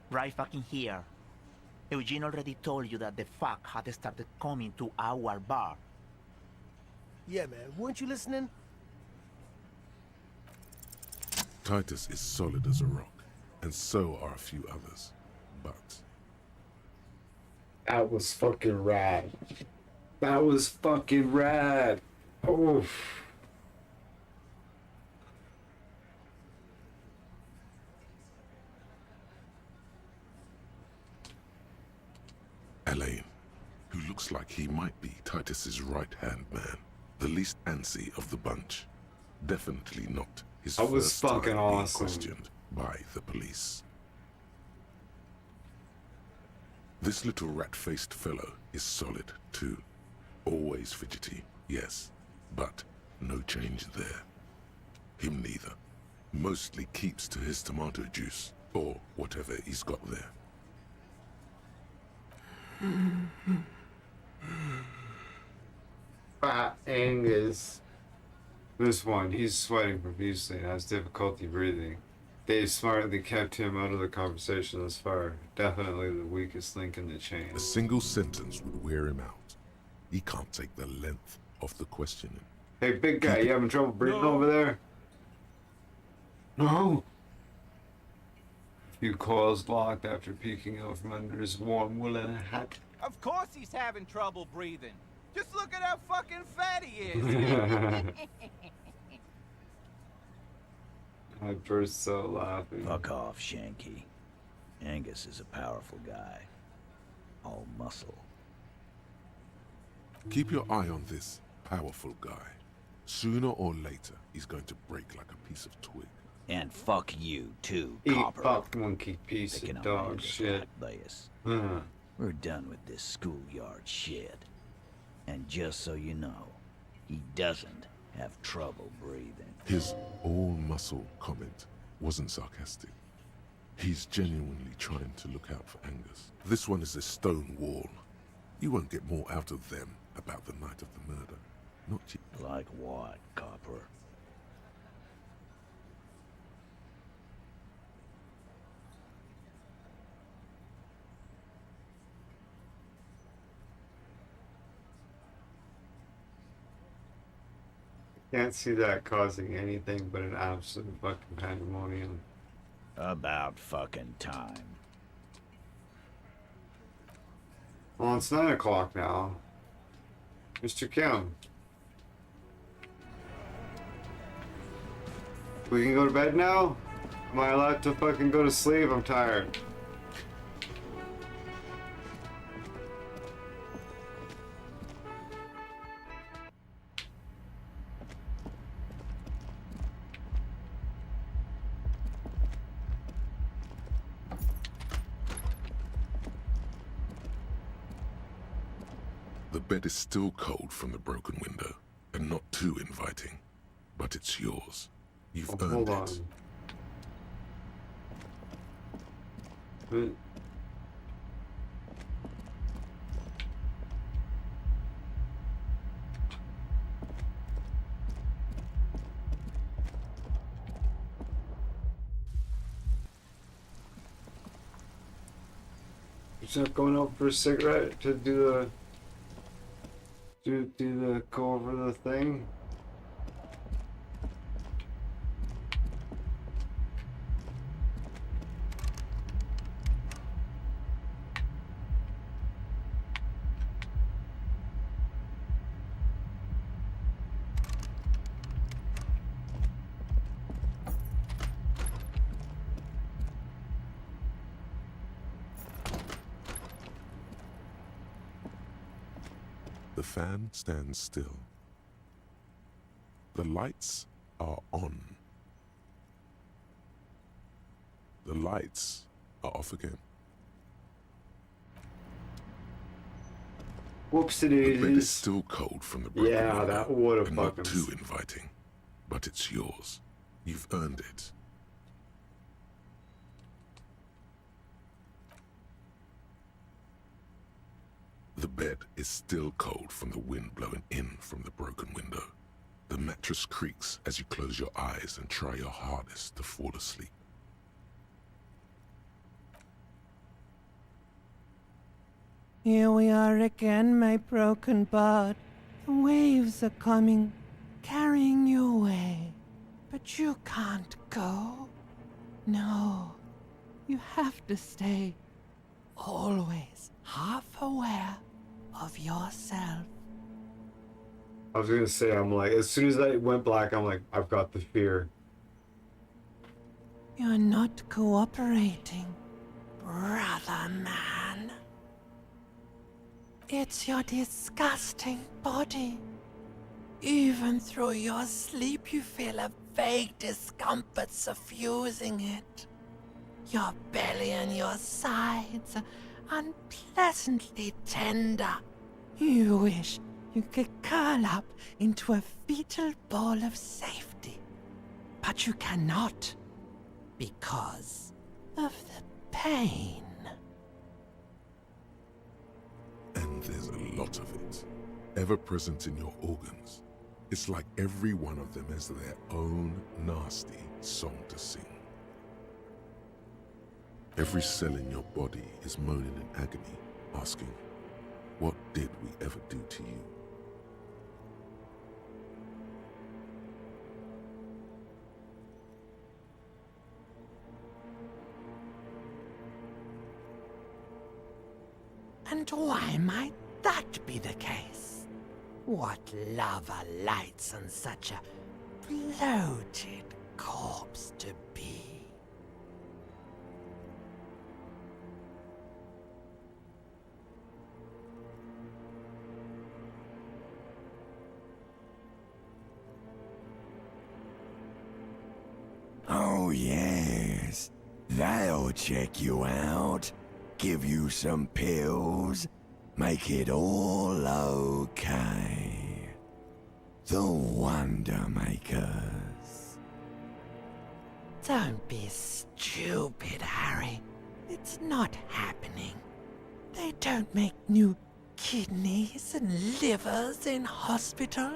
Right fucking here. Eugene already told you that the fuck had started coming to our bar. Yeah, man. Weren't you listening? Titus is solid as a rock, and so are a few others. But That was fucking rad. That was fucking rad. Oh. Elaine, who looks like he might be Titus's right-hand man, the least antsy of the bunch. Definitely not his That was first fucking time awesome. being questioned by the police. This little rat-faced fellow is solid, too. Always fidgety, yes, but no change there. Him neither. Mostly keeps to his tomato juice, or whatever he's got there. Fat Angus. This one, he's sweating profusely and has difficulty breathing. They smartly kept him out of the conversation thus far. Definitely the weakest link in the chain. A single sentence would wear him out. He can't take the length of the questioning. Hey, big guy, you having trouble breathing over there? No. Few coils locked after peeking out from under his warm woolen hat. Of course he's having trouble breathing. Just look at how fucking fat he is. I burst out laughing. Fuck off, Shanky. Angus is a powerful guy. All muscle. Keep your eye on this powerful guy. Sooner or later, he's going to break like a piece of twig. And fuck you, too, Eat Copper. fuck monkey piece Picking of on dog Angus shit. like this. Huh. We're done with this schoolyard shit. And just so you know, he doesn't have trouble breathing. His all-muscle comment wasn't sarcastic. He's genuinely trying to look out for Angus. This one is a stone wall. You won't get more out of them about the night of the murder. Not yet. Like what, Copper? Can't see that causing anything but an absolute fucking pandemonium. About fucking time. Well, it's 9 o'clock now. Mr. Kim. We can go to bed now? Am I allowed to fucking go to sleep? I'm tired. The bed is still cold from the broken window, and not too inviting. But it's yours. You've earned Hold on. it. Is that going out for a cigarette to do the go over the thing? The fan stands still. The lights are on. the lights are off again. Whoopsie The bed is daisies. still cold from the broken Yeah, window, that would have and not fucking. too inviting. But it's yours. You've earned it. The bed is still cold from the wind blowing in from the broken window. The mattress creaks as you close your eyes and try your hardest to fall asleep. Here we are again, my broken bird. The waves are coming, carrying you away. But you can't go. No, you have to stay. Always half aware of yourself. I was gonna say, I'm like, as soon as I went black, I'm like, I've got the fear. You're not cooperating, brother man. It's your disgusting body. Even through your sleep, you feel a vague discomfort suffusing it. Your belly and your sides are unpleasantly tender. You wish you could curl up into a fetal ball of safety. But you cannot, because of the pain. And there's a lot of it, ever present in your organs. It's like every one of them has their own nasty song to sing. Every cell in your body is moaning in agony, asking, what did we ever do to you? And why might that be the case? What lava lights on such a bloated corpse to be? Oh, yes. They'll check you out, give you some pills, make it all okay. The Wonder Makers. Don't be stupid, Harry. It's not happening. They don't make new kidneys and livers in hospital.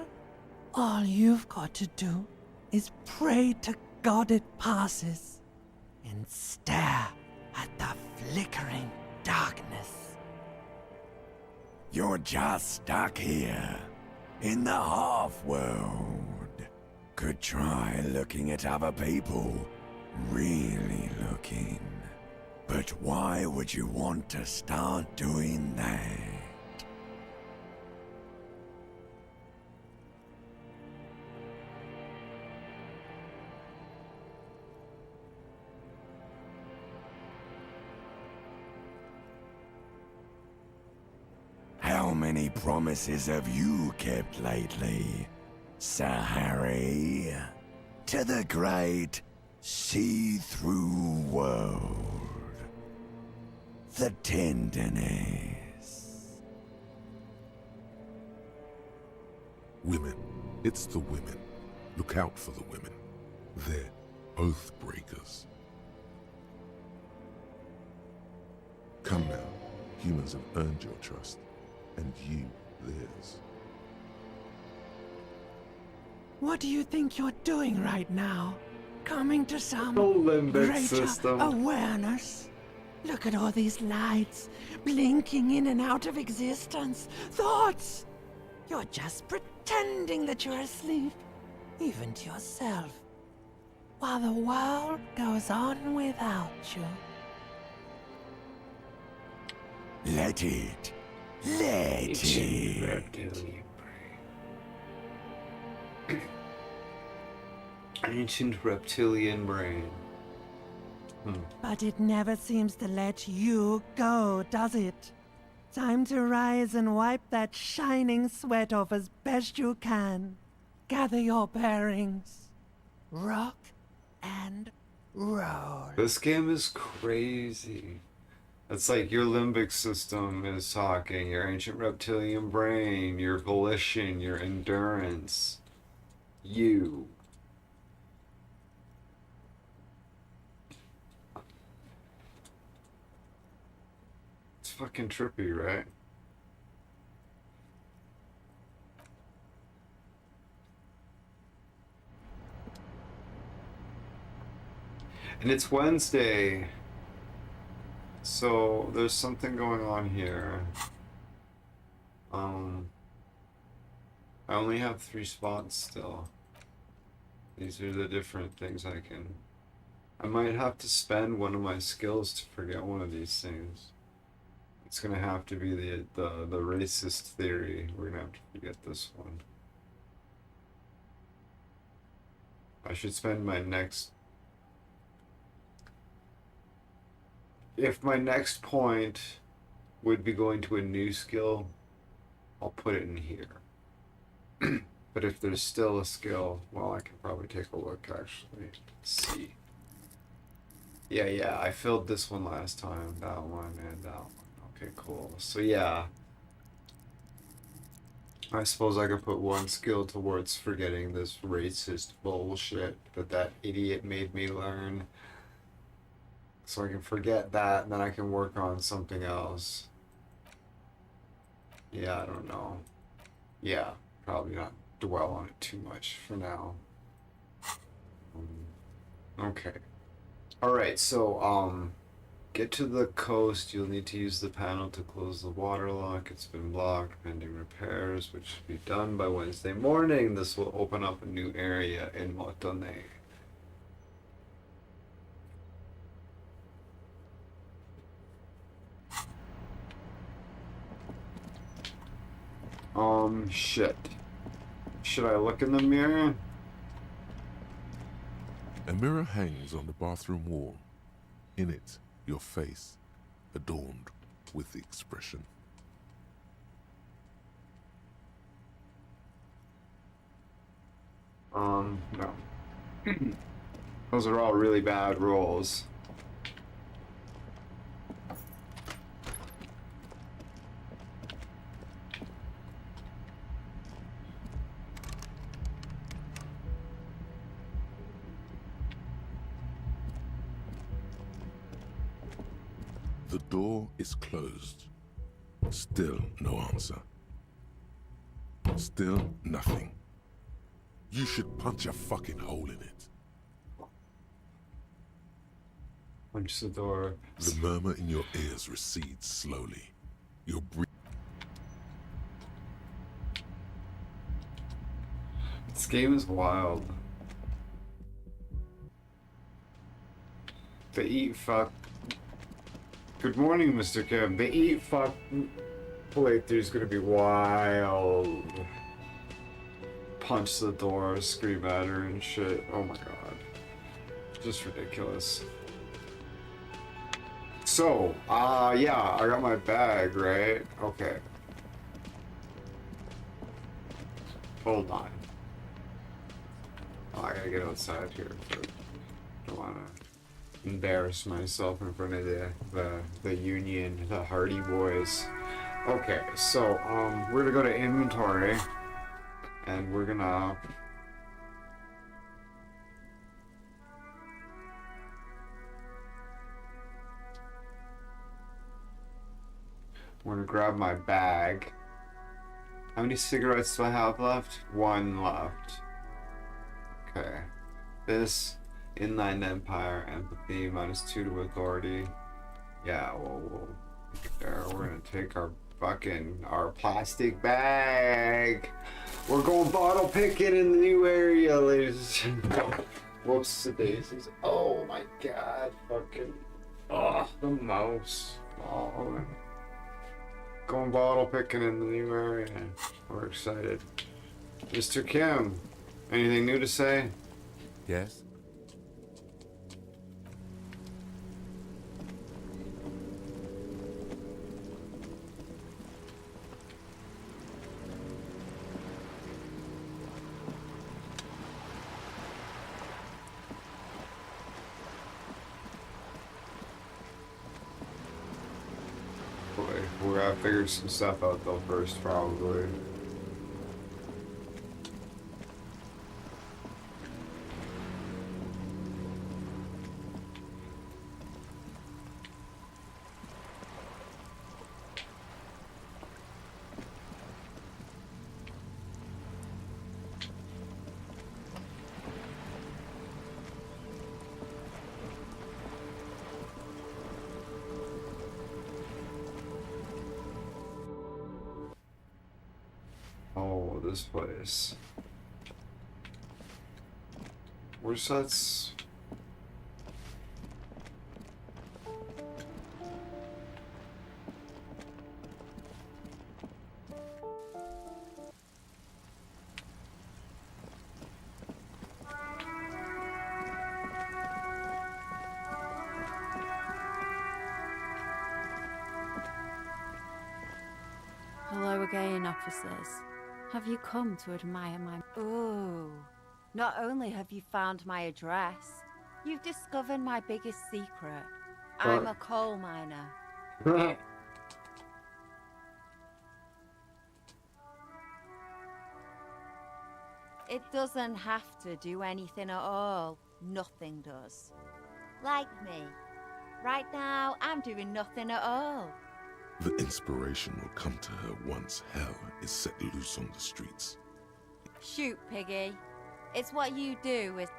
All you've got to do is pray to God it passes and stare at the flickering darkness. You're just stuck here, in the half-world. Could try looking at other people, really looking. But why would you want to start doing that? How many promises have you kept lately, Sir Harry? To the great see-through world. The tenderness. Women. It's the women. Look out for the women. They're oath breakers. Come now. Humans have earned your trust. And you theirs. What do you think you're doing right now? Coming to some The limbic greater system. awareness? Look at all these lights, blinking in and out of existence. Thoughts! You're just pretending that you're asleep, even to yourself, while the world goes on without you. Let it. Let Ancient it. reptilian brain. Ancient reptilian brain. But it never seems to let you go, does it? Time to rise and wipe that shining sweat off as best you can. Gather your bearings. Rock and Roll. This game is crazy. It's like your limbic system is talking, your ancient reptilian brain, your volition, your endurance. You. It's fucking trippy, right? And it's Wednesday. So there's something going on here. I only have 3 spots still. These are the different things I can... I might have to spend one of my skills to forget one of these things. It's gonna have to be the racist theory. We're gonna have to forget this one. I should spend my next... If my next point would be going to a new skill, I'll put it in here. But if there's still a skill, well, I can probably take a look, actually. See. Yeah, I filled this one last time. That one and that one. Okay, cool. So yeah. I suppose I could put one skill towards forgetting this racist bullshit that idiot made me learn. So I can forget that, and then I can work on something else. Yeah, I don't know. Yeah, probably not dwell on it too much for now. Okay. Alright, so, get to the coast. You'll need to use the panel to close the water lock. It's been blocked pending repairs, which should be done by Wednesday morning. This will open up a new area in Motone. Shit. Should I look in the mirror? A mirror hangs on the bathroom wall. In it, your face, adorned with the expression. No. Those are all really bad rolls. The door is closed. Still no answer. Still nothing. You should punch a fucking hole in it. Punch the door. The murmur in your ears recedes slowly. Your breathing. This game is wild. The eat fuck. Good morning, Mr. Kim. The eat fuck playthrough's gonna be wild. Punch the door, scream at her and shit. Oh my god. Just ridiculous. So, yeah, I got my bag, right? Okay. Hold on. Oh, I gotta get outside here. Don't wanna embarrass myself in front of the union, the Hardy Boys. Okay, so we're gonna go to inventory, and we're gonna grab my bag. How many cigarettes do I have left? 1 left. Okay. This Inland Empire, empathy, -2 to authority. Yeah, we'll there. We're gonna take our plastic bag. We're going bottle picking in the new area, ladies and gentlemen. Whoops, the daisies. Oh my god, fucking. Oh, the mouse. Oh. Going bottle picking in the new area. We're excited. Mr. Kim, anything new to say? Yes? Gotta figure some stuff out though first, probably. Oh, this place. Where's that? Hello again, officers. Have you come to admire my... Oh, not only have you found my address, you've discovered my biggest secret. I'm a coal miner. It doesn't have to do anything at all. Nothing does. Like me. Right now, I'm doing nothing at all. The inspiration will come to her once hell is set loose on the streets. Shoot, Piggy. It's what you do is...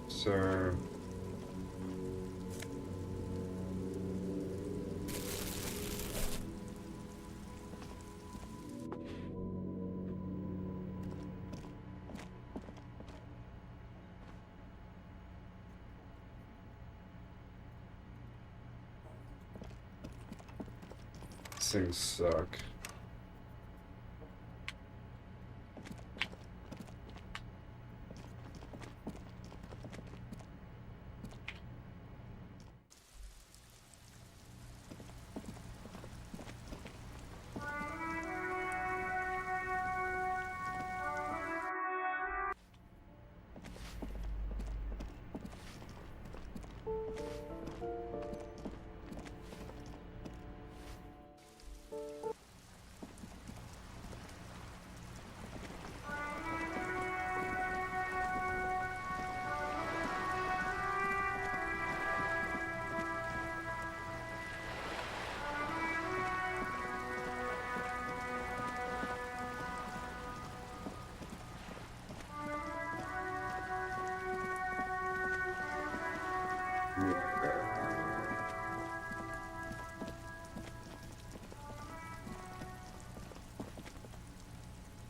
Sir. These things suck.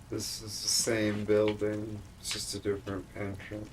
This is the same building, it's just a different entrance.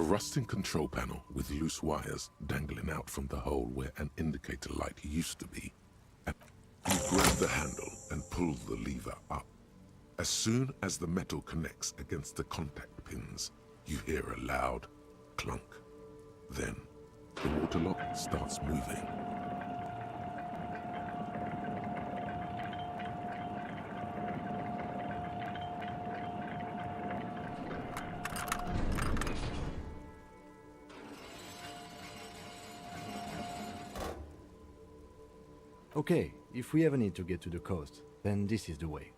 rusting control panel with loose wires dangling out from the hole where an indicator light used to be. You grab the handle and pull the lever up. As soon as the metal connects against the contact pins, you hear a loud clunk. Then, the water lock starts moving. Okay, if we ever need to get to the coast, then this is the way.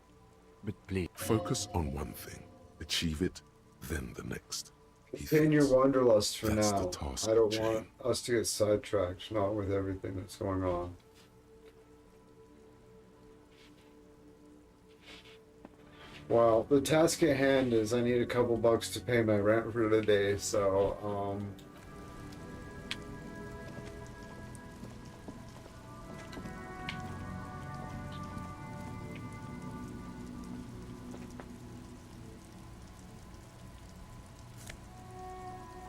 But please... Focus on one thing. Achieve it, then the next. Contain your wanderlust for That's now. the task, I don't Jane. want us to get sidetracked, not with everything that's going on. Well, the task at hand is I need a couple bucks to pay my rent for today, so,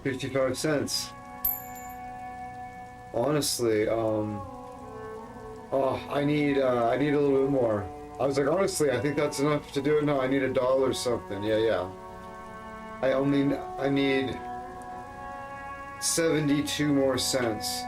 55 cents. Honestly, oh, I need a little bit more. I was like, honestly, I think that's enough to do it. No, I need $1 or something. Yeah. I need 72 more cents.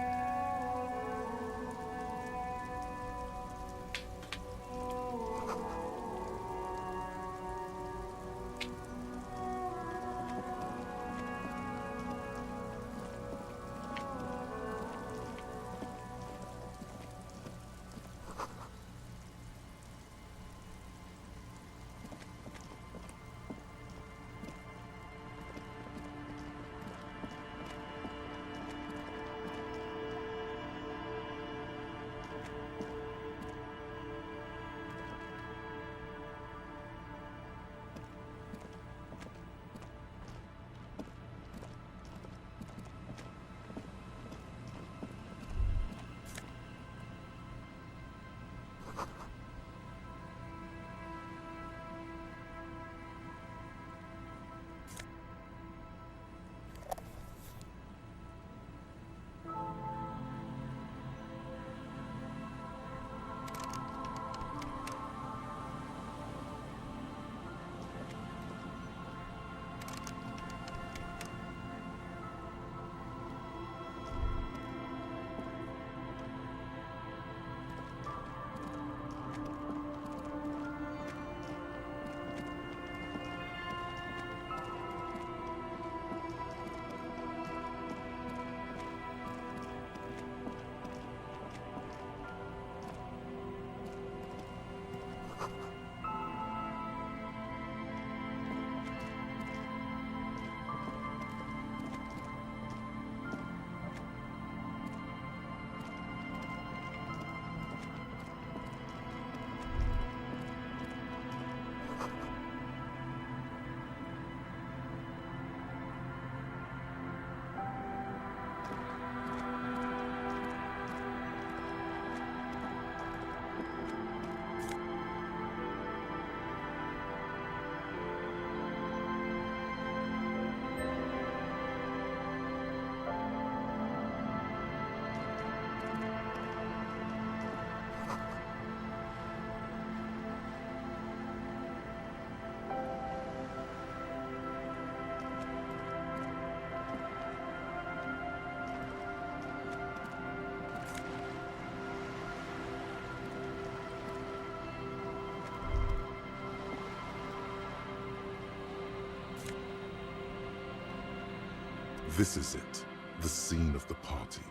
This is it, the scene of the party.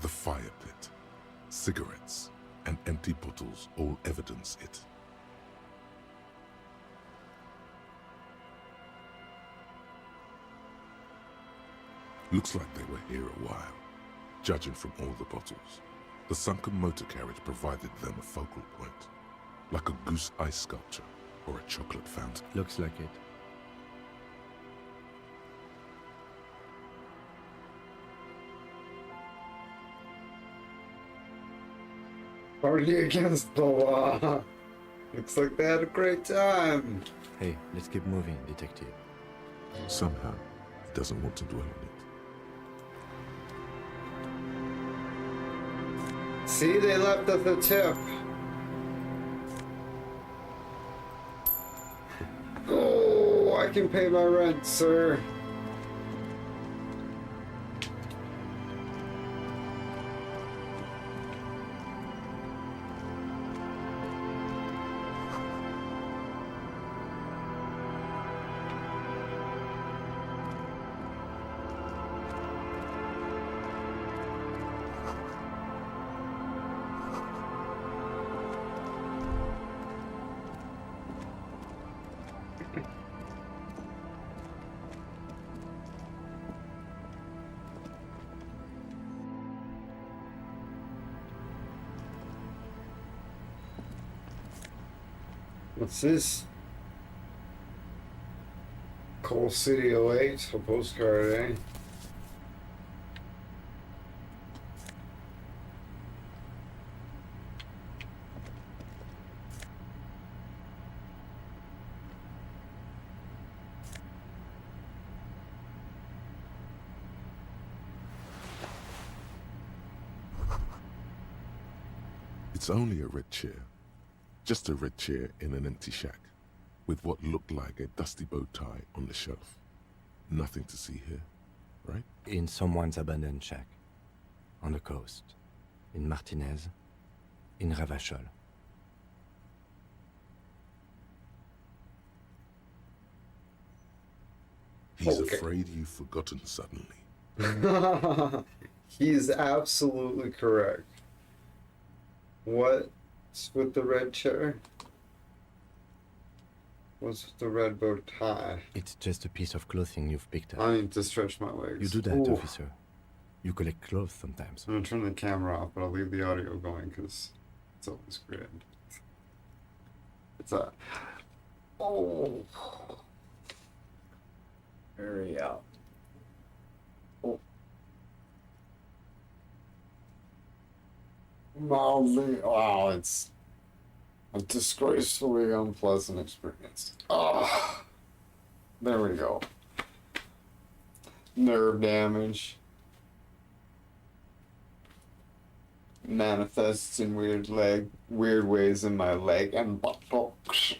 The fire pit, cigarettes, and empty bottles all evidence it. Looks like they were here a while, judging from all the bottles. The sunken motor carriage provided them a focal point, like a goose ice sculpture or a chocolate fountain. Looks like it. Party against the law. Looks like they had a great time. Hey, let's keep moving, detective. Somehow, doesn't want to dwell on it. See, they left us a tip. Oh, I can pay my rent, sir. What's this? Coal City 08, a postcard, eh? It's only a red chair. Just a red chair in an empty shack, with what looked like a dusty bow tie on the shelf. Nothing to see here, right? In someone's abandoned shack. On the coast. In Martinez. In Ravachol. He's afraid you've forgotten suddenly. He's absolutely correct. What's with the red chair? What's with the red bow tie? It's just a piece of clothing you've picked up. I need to stretch my legs. You do that, Ooh. officer. You collect clothes sometimes. I'm gonna turn the camera off, but I'll leave the audio going because it's always great. It's a... Oh. Hurry up. Oh. Mildly, wow, it's a disgracefully unpleasant experience. Oh, there we go. Nerve damage. Manifests in weird ways in my leg and buttocks.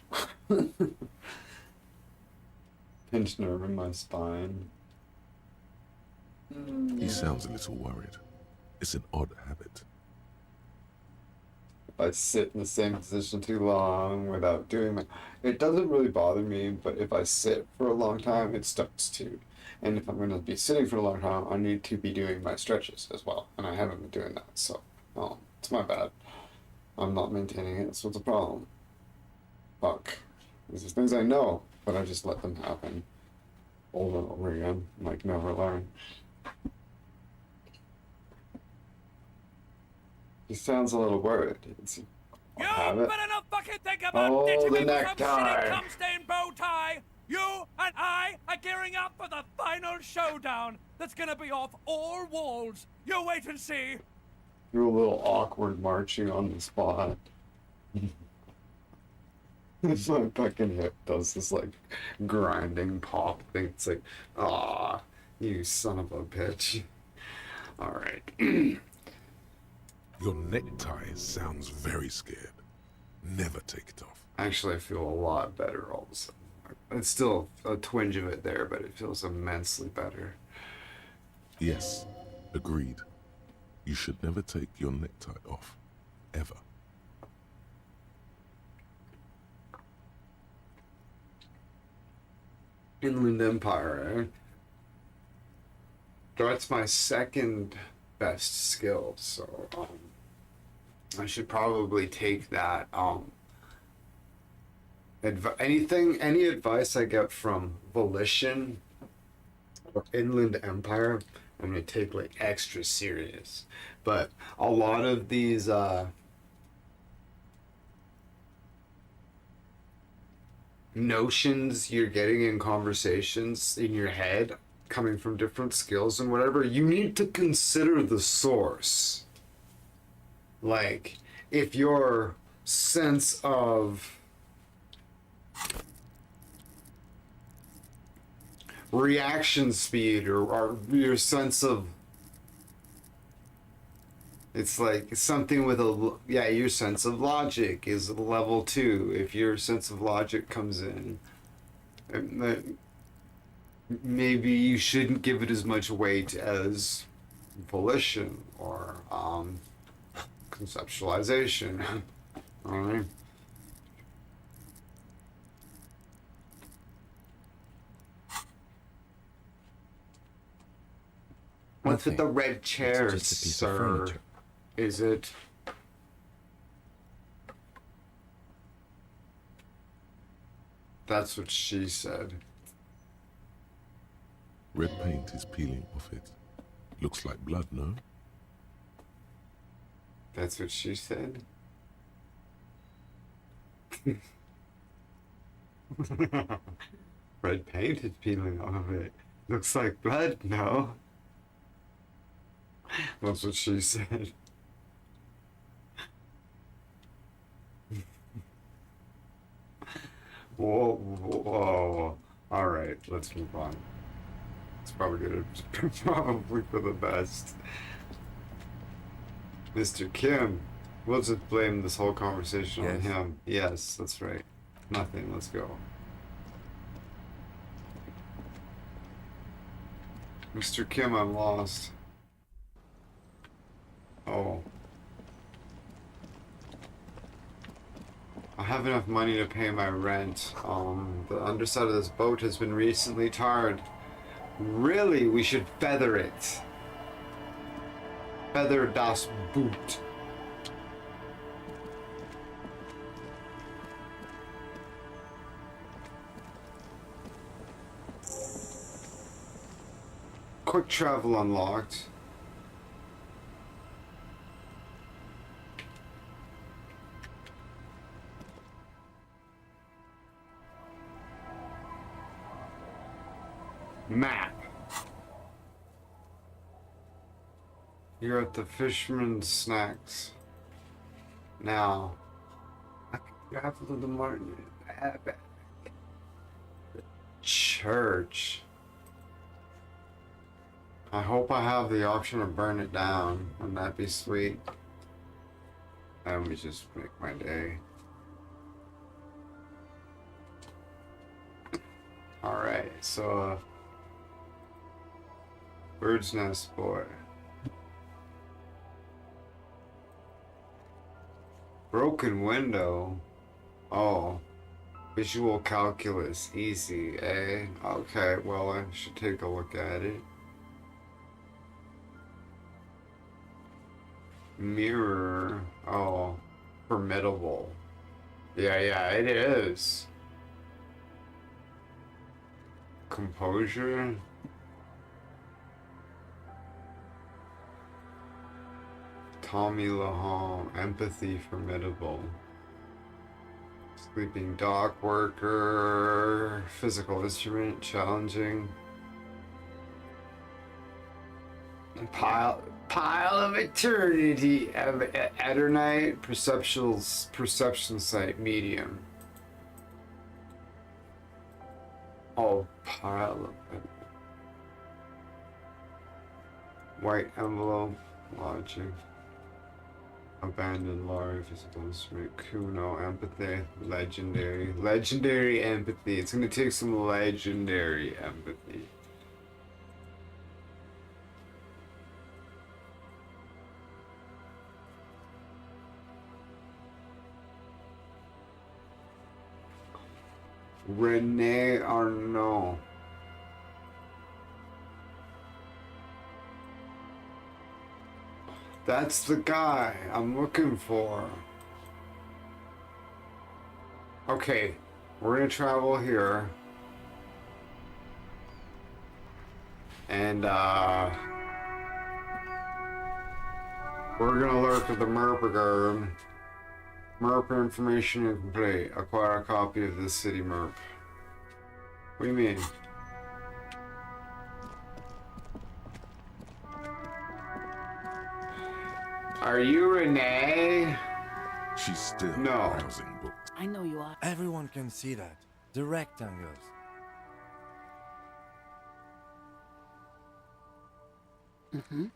Pinched nerve in my spine. He sounds a little worried. It's an odd habit. If I sit in the same position too long without doing my... It doesn't really bother me, but if I sit for a long time, it starts to. And if I'm going to be sitting for a long time, I need to be doing my stretches as well. And I haven't been doing that, so... Oh, it's my bad. I'm not maintaining it, so it's a problem. Fuck. These are things I know, but I just let them happen. Over and over again, like never learn. He sounds a little worried. You have it. better not fucking think about Oh, ditching the me for some necktie. shitty cum-stained bow tie! You and I are gearing up for the final showdown that's gonna be off all walls. You wait and see. You're a little awkward marching on the spot. My fucking hip does this like grinding pop thing. It's like, ah, you son of a bitch. Alright. Your necktie sounds very scared. Never take it off. Actually, I feel a lot better all of a sudden. It's still a twinge of it there, but it feels immensely better. Yes, agreed. You should never take your necktie off. Ever. Inland Empire, eh? That's my second best skill, so I should probably take that. Any advice I get from Volition or Inland Empire, I'm gonna take like extra serious. But a lot of these notions you're getting in conversations in your head coming from different skills and whatever, you need to consider the source. Like, if your sense of reaction speed or your sense of. It's like something with your sense of logic is level 2. If your sense of logic comes in, maybe you shouldn't give it as much weight as volition or conceptualization. All right. What's with the red chair, It's just a piece sir? of furniture. Is it? That's what she said. Red paint is peeling off it. Looks like blood, no? That's what she said. Red paint is peeling off of it. Looks like blood, no? That's what she said. Whoa, whoa. All right, let's move on. It's probably for the best. Mr. Kim, we'll just blame this whole conversation on him. Yes, that's right. Nothing. Let's go. Mr. Kim, I'm lost. Oh. I have enough money to pay my rent. The underside of this boat has been recently tarred. Really, we should feather it. Feather das Boot. Quick travel unlocked. Map. You're at the Fisherman's Snacks. Now, I can grab a little more. Church. I hope I have the option to burn it down. Wouldn't that be sweet? Let me just make my day. Alright, so Bird's Nest Boy. Broken window. Oh. Visual calculus. Easy, eh? Okay, well, I should take a look at it. Mirror. Oh. Formidable. Yeah, it is. Composure. Tommy Lahome. Empathy. Formidable. Sleeping dock worker. Physical instrument. Challenging. Pile of eternity. Adernite. Perception sight. Medium. Oh, pile of it. White envelope. Logic. Abandoned large. Physical instrument. Kuno. Empathy. Legendary. Legendary empathy. It's gonna take some legendary empathy. Rene Arnaud. That's the guy I'm looking for. Okay, we're gonna travel here. And, we're gonna lurk at the Merp. Merp information incomplete. Acquire a copy of the city Merp. What do you mean? Are you Renee? She's still no. browsing books. I know you are. Everyone can see that. The rectangles. Mm-hmm.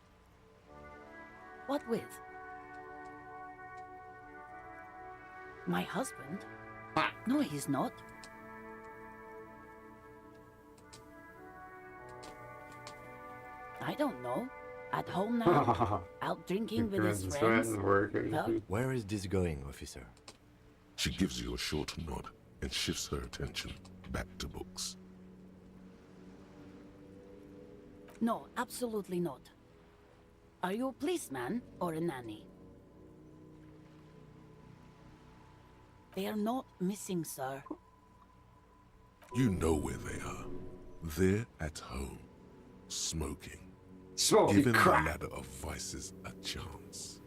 What with? My husband? No, he's not. I don't know. At home now? Out drinking with his friends? Well, where is this going, officer? She gives you a short nod and shifts her attention back to books. no, absolutely not. Are you a policeman or a nanny? They are not missing, sir. You know where they are. They're at home, smoking. Smoking Giving crack. the ladder of vices a chance.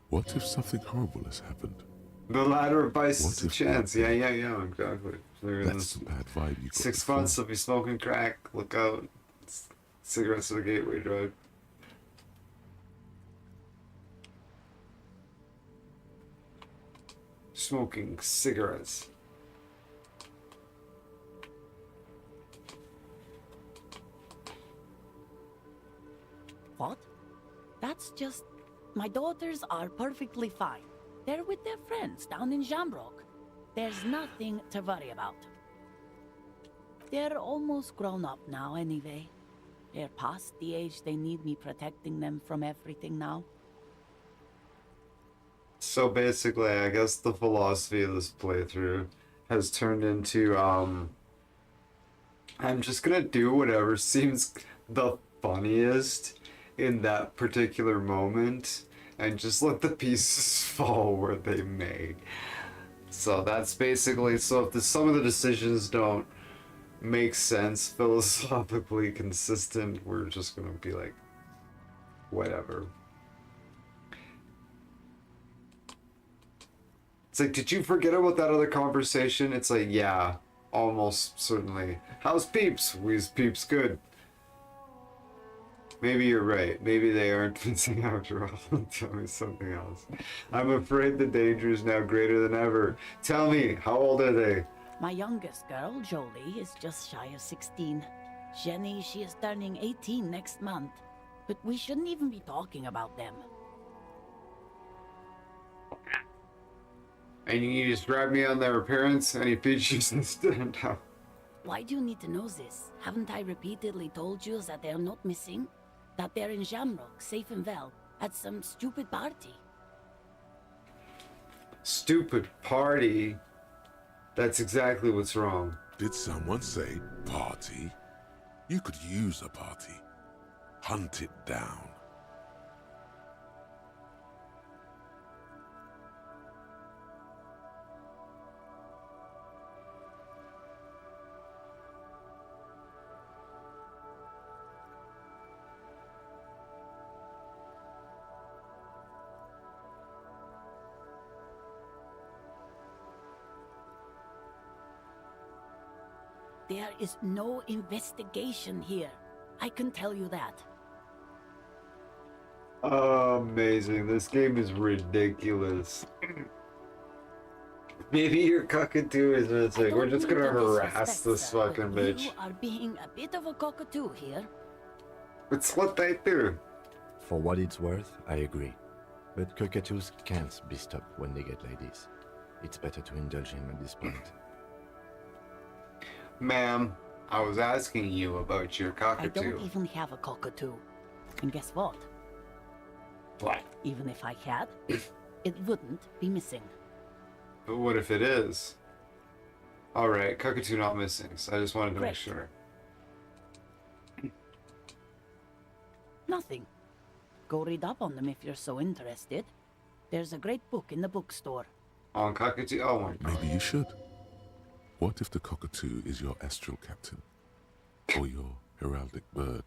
What if something horrible has happened? The ladder of vice What is a if chance. Yeah, exactly. That's the bad vibe you got 6 before. months, they'll be smoking crack. Look out. Cigarettes to the Gateway Drive. Smoking cigarettes. What? That's just... My daughters are perfectly fine. They're with their friends down in Shamrock. There's nothing to worry about. They're almost grown up now anyway. They're past the age they need me protecting them from everything now. So basically, I guess the philosophy of this playthrough has turned into, I'm just gonna do whatever seems the funniest in that particular moment and just let the pieces fall where they may. So that's basically, so if some of the decisions don't make sense, philosophically consistent, we're just gonna be like, whatever. It's like, did you forget about that other conversation? It's like, yeah, almost certainly. How's Peeps? We's Peeps good. Maybe you're right. Maybe they aren't missing after all. Tell me something else. I'm afraid the danger is now greater than ever. Tell me, how old are they? My youngest girl, Jolie, is just shy of 16. Jenny, she is turning 18 next month. But we shouldn't even be talking about them. And you describe me on their appearance? Any features that stand out? Why do you need to know this? Haven't I repeatedly told you that they're not missing? That they're in Shamrock, safe and well, at some stupid party? Stupid party? That's exactly what's wrong. Did someone say party? You could use a party. Hunt it down. There is no investigation here. I can tell you that. Amazing. This game is ridiculous. Maybe your cockatoo is missing. We're just gonna harass this fucking bitch. You are being a bit of a cockatoo here. It's what they do. For what it's worth, I agree. But cockatoos can't be stopped when they get ladies. It's better to indulge him at this point. Ma'am, I was asking you about your I cockatoo. don't even have a cockatoo. And guess what? What? Even if I had, it wouldn't be missing. But what if it is? Alright, cockatoo not missing, so I just wanted to Great. make sure. Nothing. Go read up on them if you're so interested. There's a great book in the bookstore. On cockatoo? Oh my god. Maybe you should. What if the cockatoo is your astral captain? Or your heraldic bird?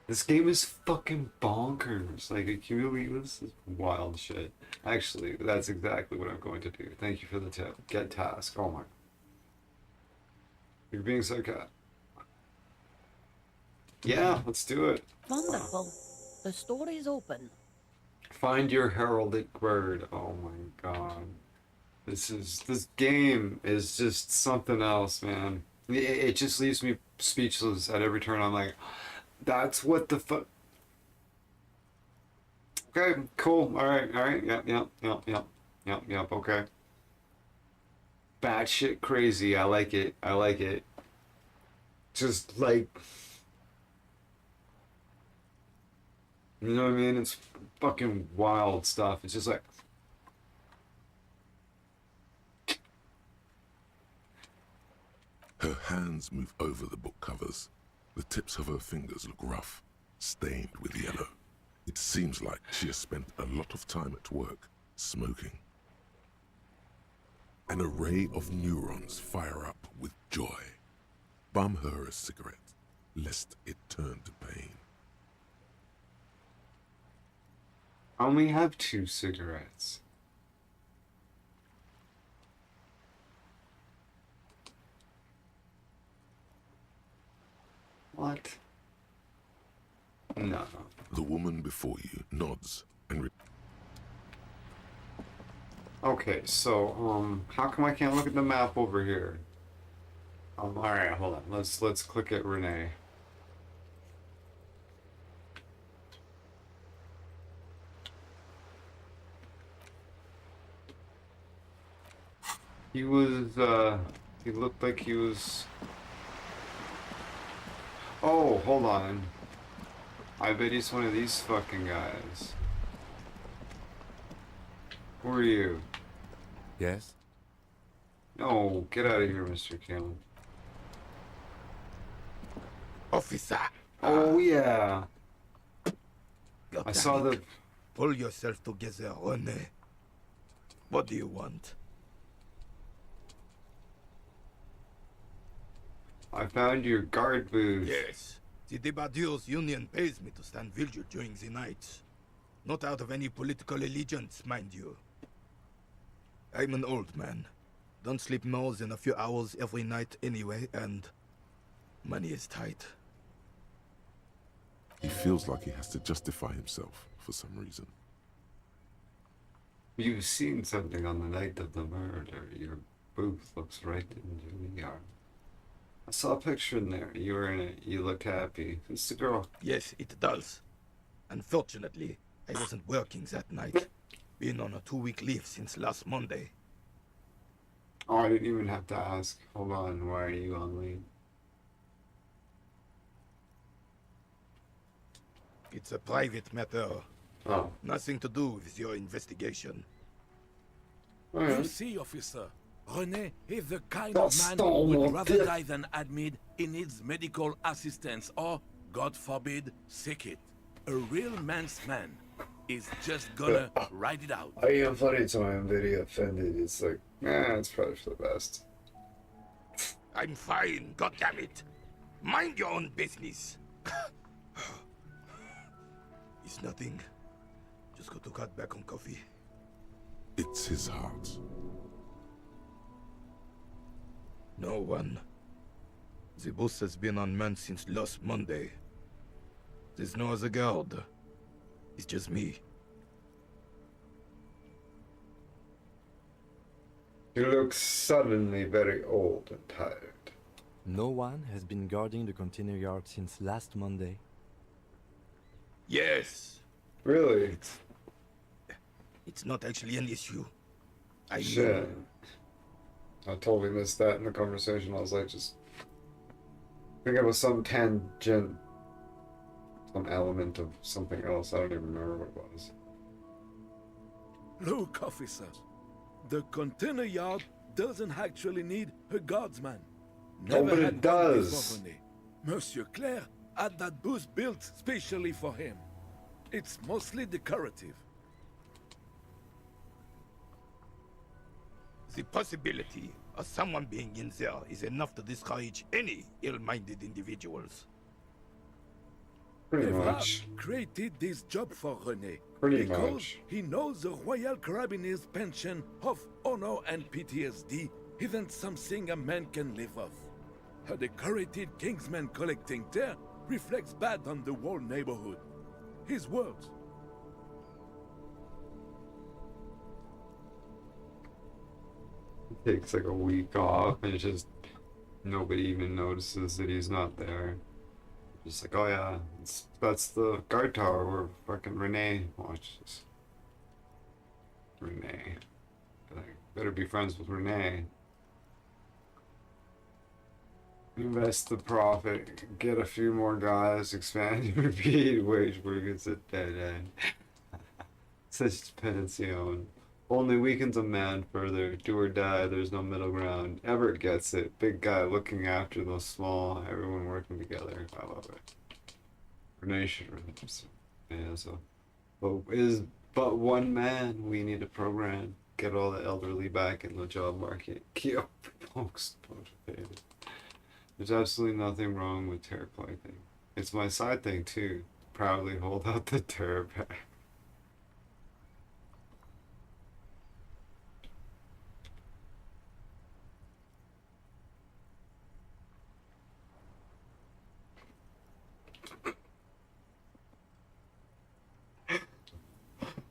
This game is fucking bonkers. Like, can you believe this? This is wild shit. Actually, that's exactly what I'm going to do. Thank you for the tip. Get task. Oh my. You're being so cat. Yeah, let's do it. Wonderful. The store is open. Find your heraldic bird. Oh my god. This game is just something else, man. It just leaves me speechless at every turn. I'm like, that's what the fuck. Okay, cool. All right. Yep. Okay. Batshit crazy. I like it. Just like, you know what I mean? It's fucking wild stuff. It's just like, her hands move over the book covers. The tips of her fingers look rough, stained with yellow. It seems like she has spent a lot of time at work, smoking. An array of neurons fire up with joy. Bum her a cigarette, lest it turn to pain. I only have 2 cigarettes. What? No. The woman before you nods and Okay, so how come I can't look at the map over here? All right, hold on. Let's click at Renee. He looked like he was. Oh, hold on. I bet he's one of these fucking guys. Who are you? Yes? No, get out of here, Mr. Caleb. Officer! Oh, yeah. God I damn saw it. the. Pull yourself together, Rene. What do you want? I found your guard booth. Yes. The Debardiers Union pays me to stand vigil during the night. Not out of any political allegiance, mind you. I'm an old man. Don't sleep more than a few hours every night anyway, and money is tight. he feels like he has to justify himself for some reason. You've seen something on the night of the murder. Your booth looks right into the yard. I saw a picture in there. You were in it. You looked happy. It's the girl. Yes, it does. Unfortunately, I wasn't working that night. Been on a 2-week leave since last Monday. Oh, I didn't even have to ask. Hold on. Why are you on leave? It's a private matter. Oh. Nothing to do with your investigation. You see, officer, René is the kind That's of man not who would what rather the- die than admit he needs medical assistance or, God forbid, sick it. A real man's man is just gonna ride it out. I am funny to my own video offended. It's like, it's probably for the best. I'm fine, goddammit. Mind your own business. It's nothing. Just got to cut back on coffee. It's his heart. No one. The bus has been unmanned since last Monday. There's no other guard. It's just me. You look suddenly very old and tired. No one has been guarding the container yard since last Monday. Yes. Really? It's not actually an issue. Shit. I totally missed that in the conversation. I was like, I think it was some tangent, some element of something else. I don't even remember what it was. Look, officer, the container yard doesn't actually need a guardsman. No, but it had one does. before René. Monsieur Claire had that booth built specially for him. It's mostly decorative. The possibility of someone being in there is enough to discourage any ill-minded individuals. Pretty Evra much. created this job for René Pretty because much. he knows the Royal Carabiniers' pension of honor and PTSD isn't something a man can live off. A decorated Kingsman collecting tear reflects bad on the whole neighborhood. His words. He takes like a week off and just Nobody even notices that he's not there. Just like, oh yeah, that's the guard tower where fucking Renee watches. Renee. Like, better be friends with Renee. Invest the profit, get a few more guys, expand and repeat, wage workers at dead end. Such pension. Only weakens a man further. Do or die, there's no middle ground. Everett gets it. Big guy looking after those small, everyone working together. I love it. Renee should really just, yeah, so. But one man, we need a program. Get all the elderly back in the job market. Keep folks motivated. There's absolutely nothing wrong with terror collecting. It's my side thing too. Proudly hold out the terror bag.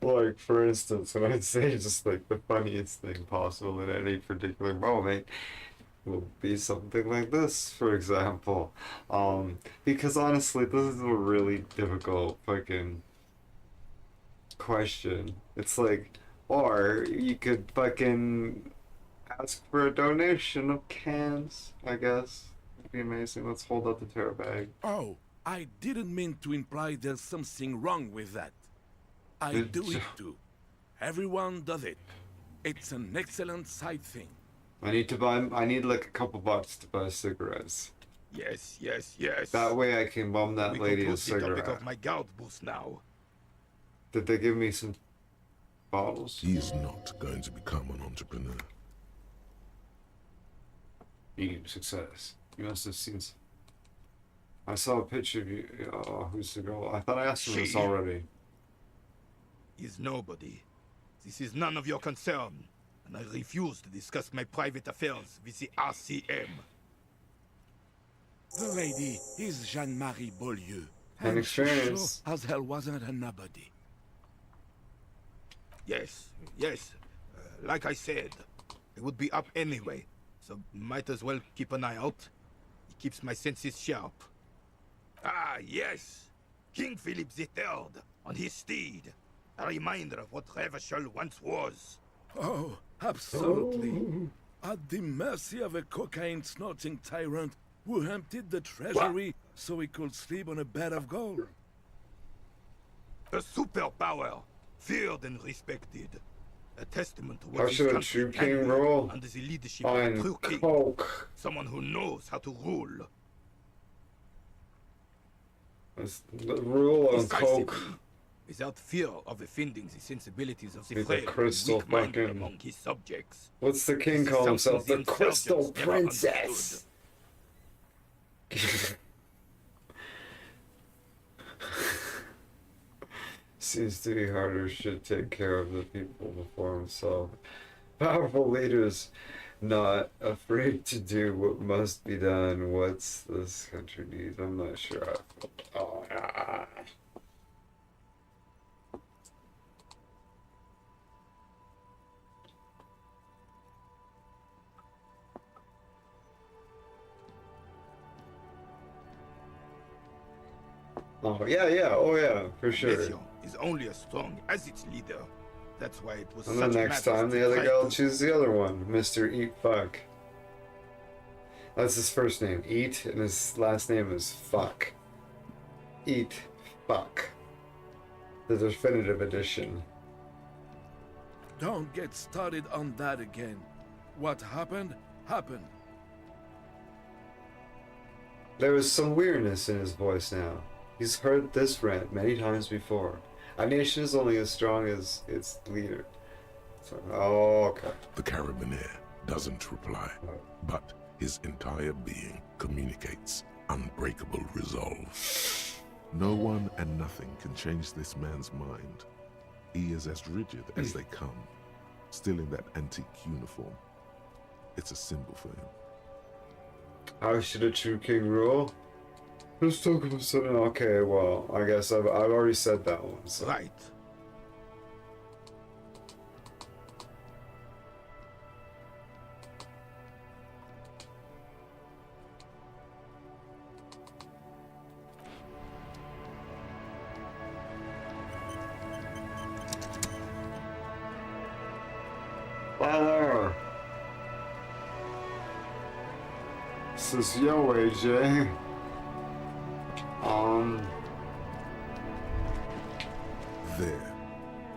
Like, for instance, when I say just like the funniest thing possible at any particular moment will be something like this, for example. Because honestly, this is a really difficult fucking question. It's like, or you could fucking ask for a donation of cans, I guess. It'd be amazing. Let's hold out the terror bag. Oh, I didn't mean to imply there's something wrong with that. I do it too. Everyone does it. It's an excellent side thing. I need like a couple bucks to buy cigarettes. Yes, yes, yes. That way I can bum that lady a The topic cigarette. of my guard boost now. Did they give me some bottles? He is not going to become an entrepreneur. Success. You must have seen. I saw a picture of you. Oh, who's the girl? I thought I asked you this already. Is nobody. This is none of your concern, and I refuse to discuss my private affairs with the RCM. The lady is Jean-Marie Beaulieu. An And she experience. sure as hell wasn't a nobody. Yes, yes. Like I said, it would be up anyway, so might as well keep an eye out. It keeps my senses sharp. Ah, yes! King Philip III on his steed. A reminder of what Revachol once was. Oh, absolutely. At the mercy of a cocaine-snorting tyrant who emptied the treasury so he could sleep on a bed of gold. A superpower, feared and respected. A testament to How what his should a country true can king be roll? under the leadership On of a true king. coke. Someone who knows how to rule. The rule on Decisively, coke. without fear of offending the sensibilities of the He's a frail and crystal weak-minded fucking- among his subjects. What's the king This is call himself? something The the Crystal insurgents never Princess. Seems to be harder. Should take care of the people before himself. Powerful leaders not afraid to do what must be done. What's this country needs? I'm not sure. Oh, ah. Oh yeah, yeah, oh yeah, for sure. Elysium is only as strong as its leader. That's why it was And such then next madness time to the other try guy will to- choose the other one, Mr. Eat Fuck. That's his first name, Eat, and his last name is Fuck. Eat Fuck. The definitive edition. Don't get started on that again. What happened, happened. There was some weirdness in his voice now. He's heard this rant many times before. A nation is only as strong as its leader. So, oh, okay. The Carabiner doesn't reply, but his entire being communicates unbreakable resolve. No one and nothing can change this man's mind. He is as rigid as they come, still in that antique uniform. It's a symbol for him. How should a true king rule? Let's talk about something. Okay, well, I guess I've already said that one. So. Right. Tyler. This is yo AJ. There.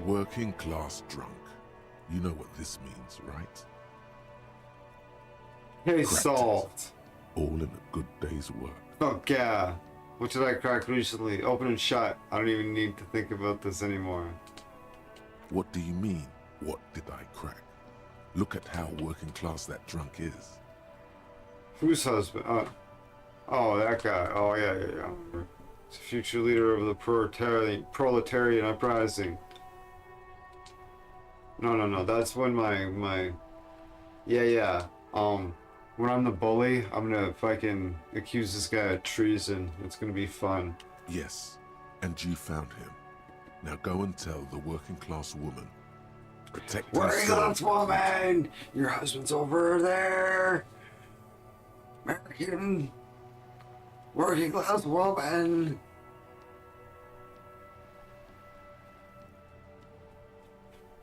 Working class drunk. You know what this means, right? Case Cracked solved. it. All in a good day's work. Fuck yeah. What did I crack recently? Open and shut. I don't even need to think about this anymore. What do you mean, what did I crack? Look at how working class that drunk is. Whose husband? Oh, that guy. Oh, yeah. He's a future leader of the proletarian uprising. No. That's when my... Yeah. When I'm the bully, I'm gonna fucking accuse this guy of treason. It's gonna be fun. Yes, and you found him. Now go and tell the working class woman. Protect Working class woman! Your husband's over there! American working class woman!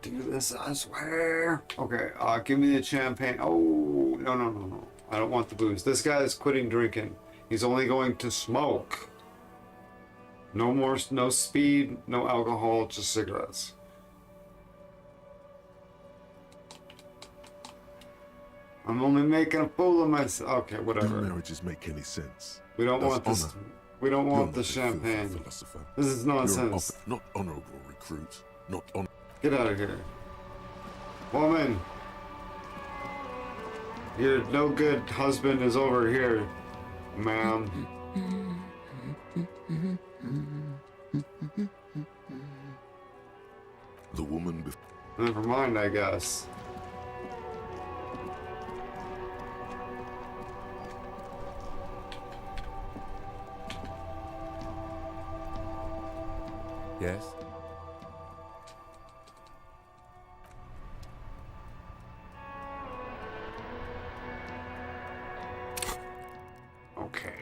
Do this, I swear. Okay, give me the champagne. Oh, no. I don't want the booze. This guy is quitting drinking. He's only going to smoke. No speed, no alcohol, just cigarettes. I'm only making a fool of myself. Okay, whatever. Do marriages make any sense? We don't Does want this. honor- We don't You're want not the a champagne. philosopher. This is You're an nonsense. not honorable recruit. Not on. Get out of here. Woman! Your no good husband is over here, ma'am. The woman Never mind, I guess. Yes? Okay.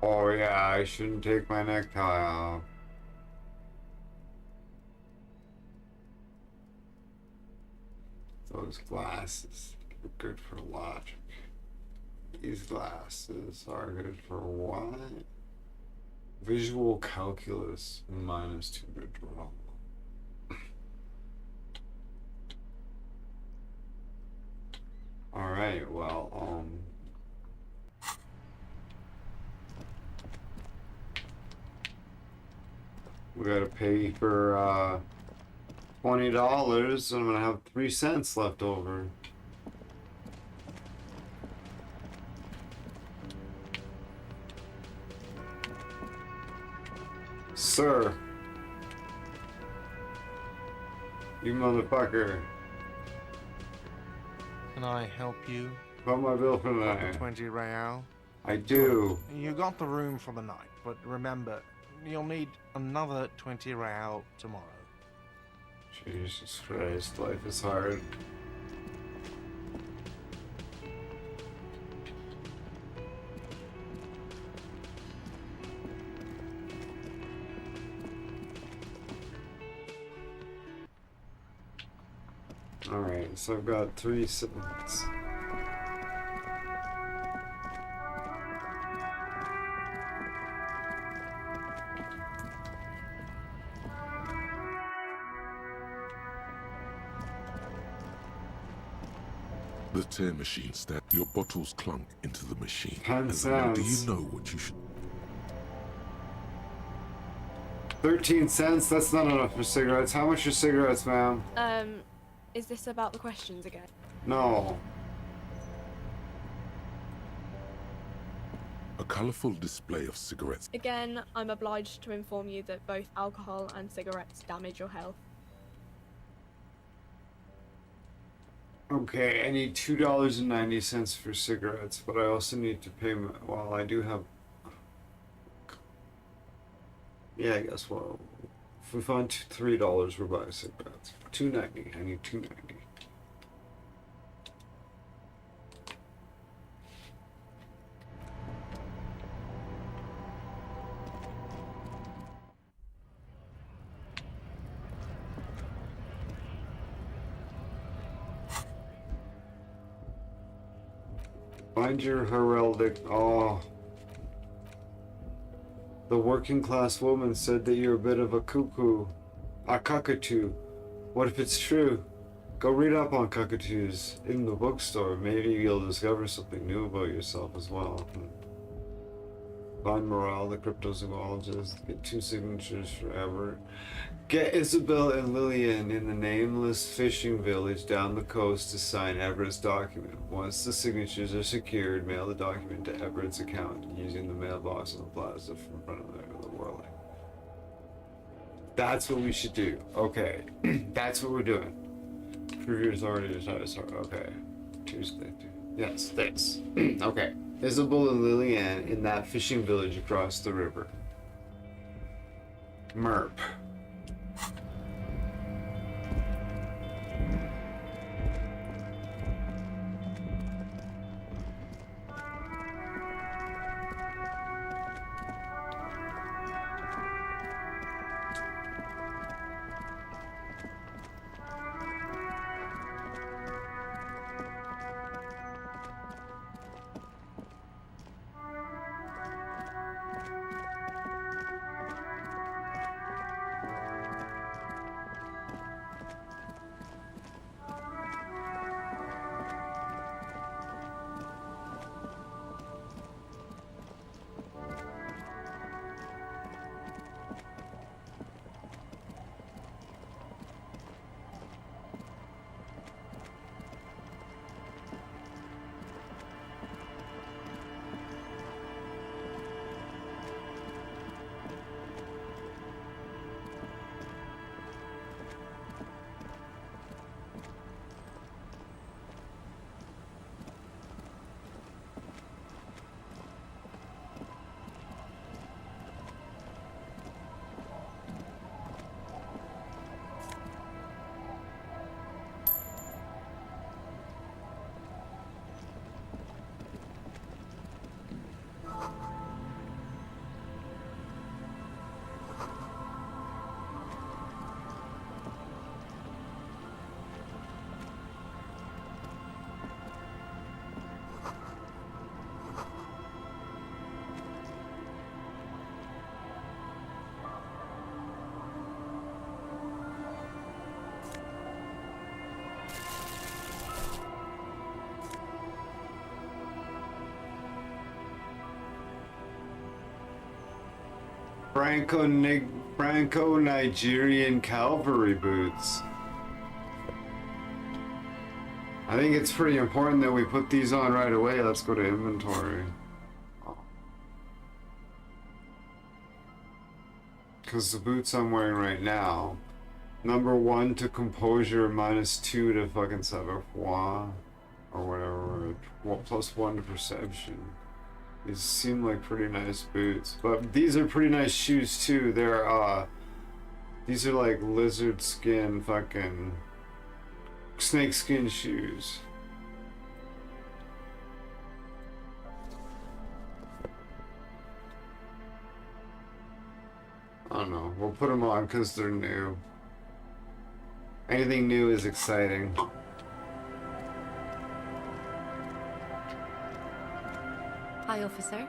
Oh yeah, I shouldn't take my necktie off. Those glasses are good for logic. These glasses are good for what? Visual calculus minus 2 to draw. Alright, well, we gotta pay for, $20, and I'm gonna have 3 cents left over. Sir. You motherfucker. Can I help you? Got my bill for the Got the night. 20 real? I do. You got the room for the night, but remember, you'll need another 20 real tomorrow. Jesus Christ, life is hard. Alright, so I've got 3 cents. The tear machine stand. Your bottles clunk into the machine. 10 And now do you cents. know what you should? 13 cents? That's not enough for cigarettes. How much are cigarettes, ma'am? Is this about the questions again? No. A colourful display of cigarettes. Again, I'm obliged to inform you that both alcohol and cigarettes damage your health. Okay, I need $2.90 for cigarettes, but I also need to pay my, well, I do have, yeah, I guess, well, If we find $3, we're buying cigarettes. $2.90. I need $2.90. Find your heraldic. Oh. The working class woman said that you're a bit of a cuckoo. A cockatoo. What if it's true? Go read up on cockatoos in the bookstore. Maybe you'll discover something new about yourself as well. Find Morale, the cryptozoologist. Get 2 signatures forever. Get Isabel and Lillian in the nameless fishing village down the coast to sign Everett's document. Once the signatures are secured, mail the document to Everett's account using the mailbox on the plaza from front of the Whirling. That's what we should do. Okay. That's what we're doing. Previous already decided. Okay. Tuesday. Yes, this. Okay. Isabel and Lillian in that fishing village across the river. Merp. Franco-Nigerian cavalry boots. I think it's pretty important that we put these on right away. Let's go to inventory. Because the boots I'm wearing right now, #1 to composure, -2 to fucking savoir-faire, or whatever, +1 to perception. These seem like pretty nice boots, but these are pretty nice shoes too. They're these are like lizard skin, fucking snake skin shoes. I don't know. We'll put them on because they're new. Anything new is exciting. Hi, officer.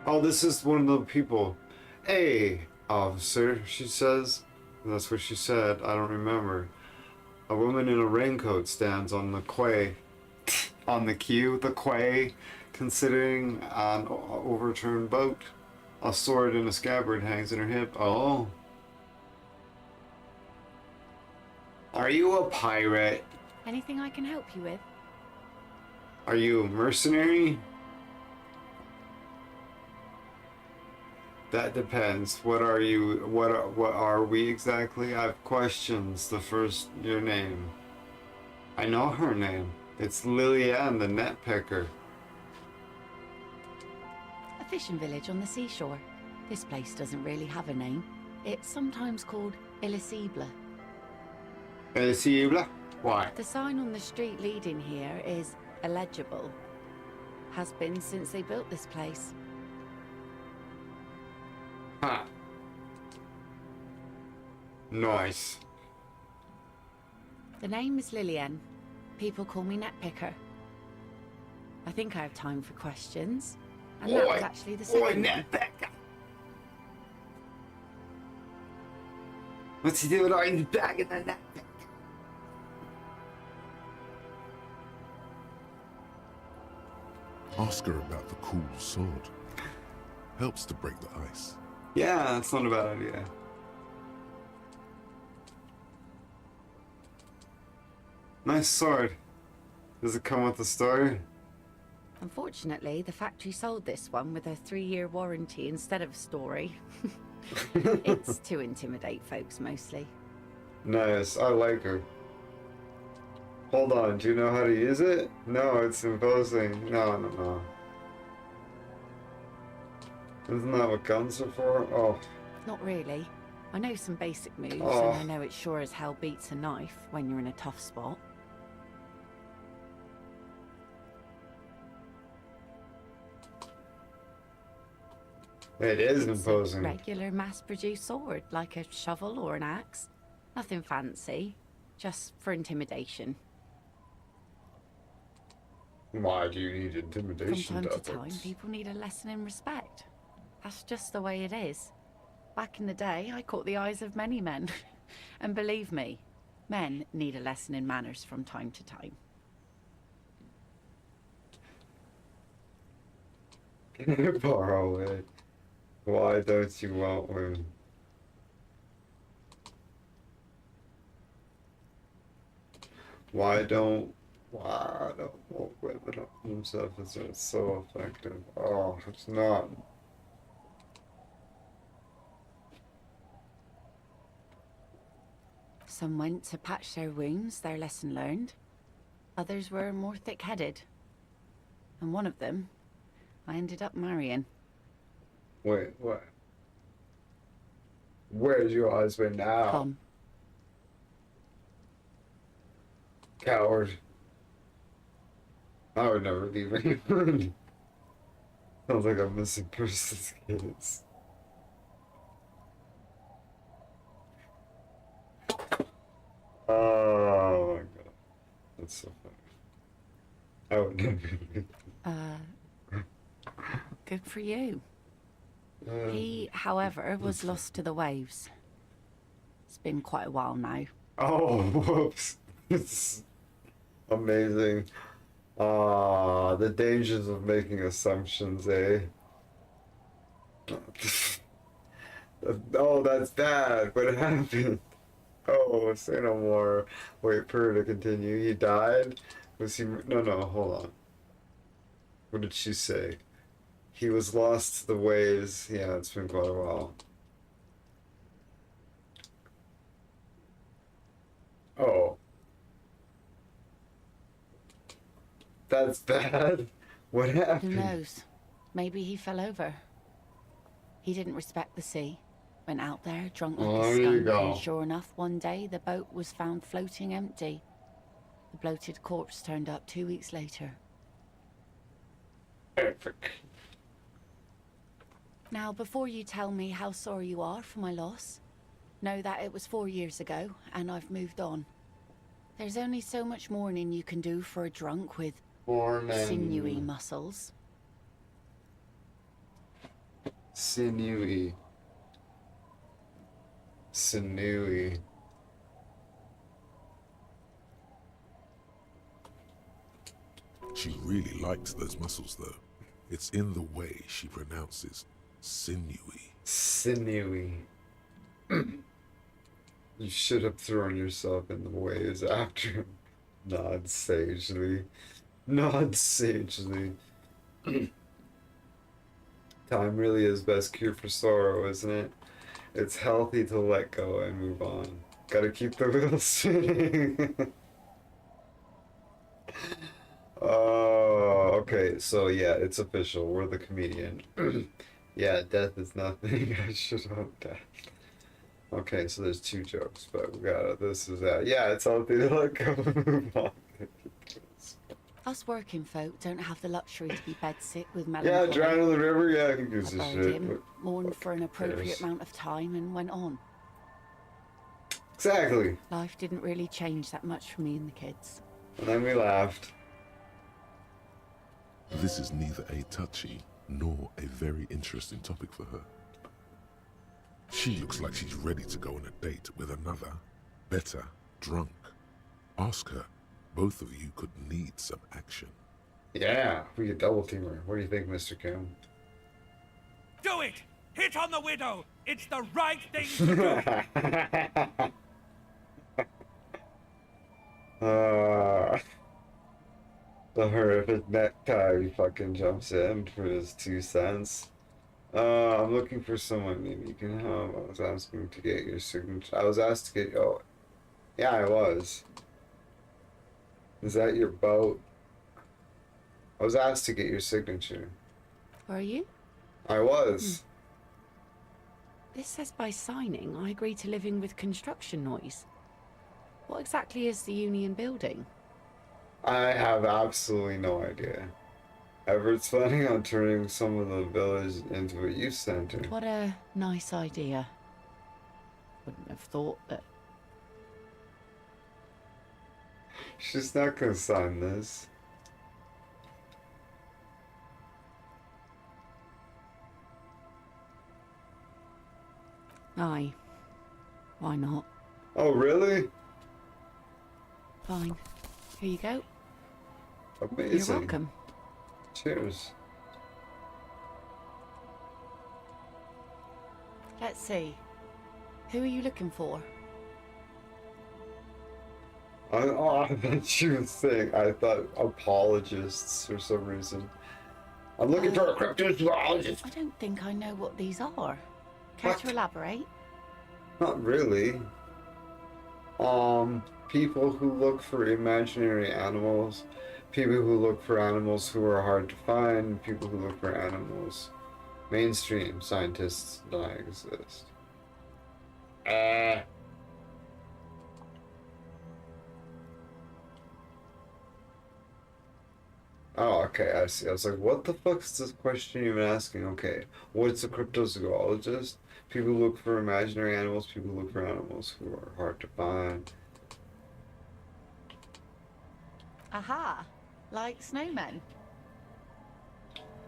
Oh, this is one of the people. Hey, officer, she says. That's what she said. I don't remember. A woman in a raincoat stands on the quay. On the quay, the quay, considering an overturned boat. A sword in a scabbard hangs in her hip. Oh. Are you a pirate? Anything I can help you with? Are you a mercenary? That depends. What are you? What are we exactly? I have questions. The first, your name. I know her name. It's Lillian, the net picker. A fishing village on the seashore. This place doesn't really have a name. It's sometimes called Elysium. Elysium? Why? The sign on the street leading here is illegible. Has been since they built this place. Huh. Nice. The name is Lillian. People call me Netpicker. I think I have time for questions. And that was actually the second one. Netpicker! What's he doing out in the back of the net? Ask her about the cool sword. Helps to break the ice. Yeah, that's not a bad idea. Nice sword. Does it come with the story? Unfortunately, the factory sold this one with a 3-year warranty instead of a story. It's to intimidate folks, mostly. Nice, I like her. Hold on, do you know how to use it? No, it's imposing. No. Isn't that what guns are for? Oh. Not really. I know some basic moves, Oh. and I know it sure as hell beats a knife when you're in a tough spot. It is It's imposing. a regular mass-produced sword, like a shovel or an axe. Nothing fancy, just for intimidation. Why do you need From intimidation time to time, tactics? people need a lesson in respect. That's just the way it is. Back in the day, I caught the eyes of many men. And believe me, men need a lesson in manners from time to time. Can I borrow it? Why don't you want women? Why don't want women on themselves? It's so effective. Oh, it's not. Some went to patch their wounds, their lesson learned. Others were more thick-headed. And one of them, I ended up marrying. Wait, what? Where's your husband now? Come. Coward. I would never leave anyone. Sounds like a missing persons case. Oh my god. That's so funny. I would never leave. Good for you. He, however, was lost to the waves. It's been quite a while now. Oh, whoops. It's amazing. Ah, the dangers of making assumptions, eh? Oh, that's bad. What happened? Oh, say no more. Wait for her to continue. He died? Was he... No, hold on. What did she say? He was lost to the waves. Yeah, it's been quite a while. Oh. That's bad. What Who happened? knows? Maybe he fell over. He didn't respect the sea. Went out there drunk like Oh, a there you skunk, go. and sure enough, one day the boat was found floating empty. The bloated corpse turned up 2 weeks later. Epic. Now, before you tell me how sorry you are for my loss, know that it was 4 years ago, and I've moved on. There's only so much mourning you can do for a drunk with sinewy muscles. Sinewy. Sinewy. She really likes those muscles, though. It's in the way she pronounces sinewy. Sinewy. You should have thrown yourself in the waves after him. Nod sagely. Nod sagely. Time really is best cure for sorrow, isn't it? It's healthy to let go and move on. Gotta keep the wheels spinning. Oh, okay, so yeah, it's official. We're the comedian. Yeah, death is nothing. I should have death. Okay, so there's two jokes, but we got this is that. Yeah, it's healthy to let go and move on. Us working folk don't have the luxury to be bedsick with Yeah, melancholy. drown in the river. Yeah, who I gives a buried shit? him, mourned for an appropriate cares? amount of time, and went on. Exactly. Life didn't really change that much for me and the kids. And then we laughed. This is neither a touchy nor a very interesting topic for her. She looks like she's ready to go on a date with another, better, drunk. Ask her. Both of you could need some action. Yeah, we could double team her. What do you think, Mr. Kim? Do it! Hit on the widow! It's the right thing to do! The horrific necktie fucking jumps in for his 2 cents. I'm looking for someone maybe you can help. I was asking to get your signature. I was asked to get. Oh, yeah, I was. Is that your boat? I was asked to get your signature. Were you? I was. This says by signing, I agree to living with construction noise. What exactly is the Union building? I have absolutely no idea. Everett's planning on turning some of the village into a youth center. What a nice idea. Wouldn't have thought that. She's not gonna sign this. Aye. Why not? Oh, really? Fine. Here you go. Amazing. You're welcome. Cheers. Let's see. Who are you looking for? I thought you were saying, I thought apologists for some reason. I'm looking for a cryptozoologist. I don't think I know what these are. Care to elaborate? Not really. People who look for imaginary animals, people who look for animals who are hard to find, people who look for animals. Mainstream scientists don't exist. Oh, okay, I see. I was like, what the fuck is this question even asking? Okay, what's a cryptozoologist? People who look for imaginary animals, people who look for animals who are hard to find. Aha! Like snowmen.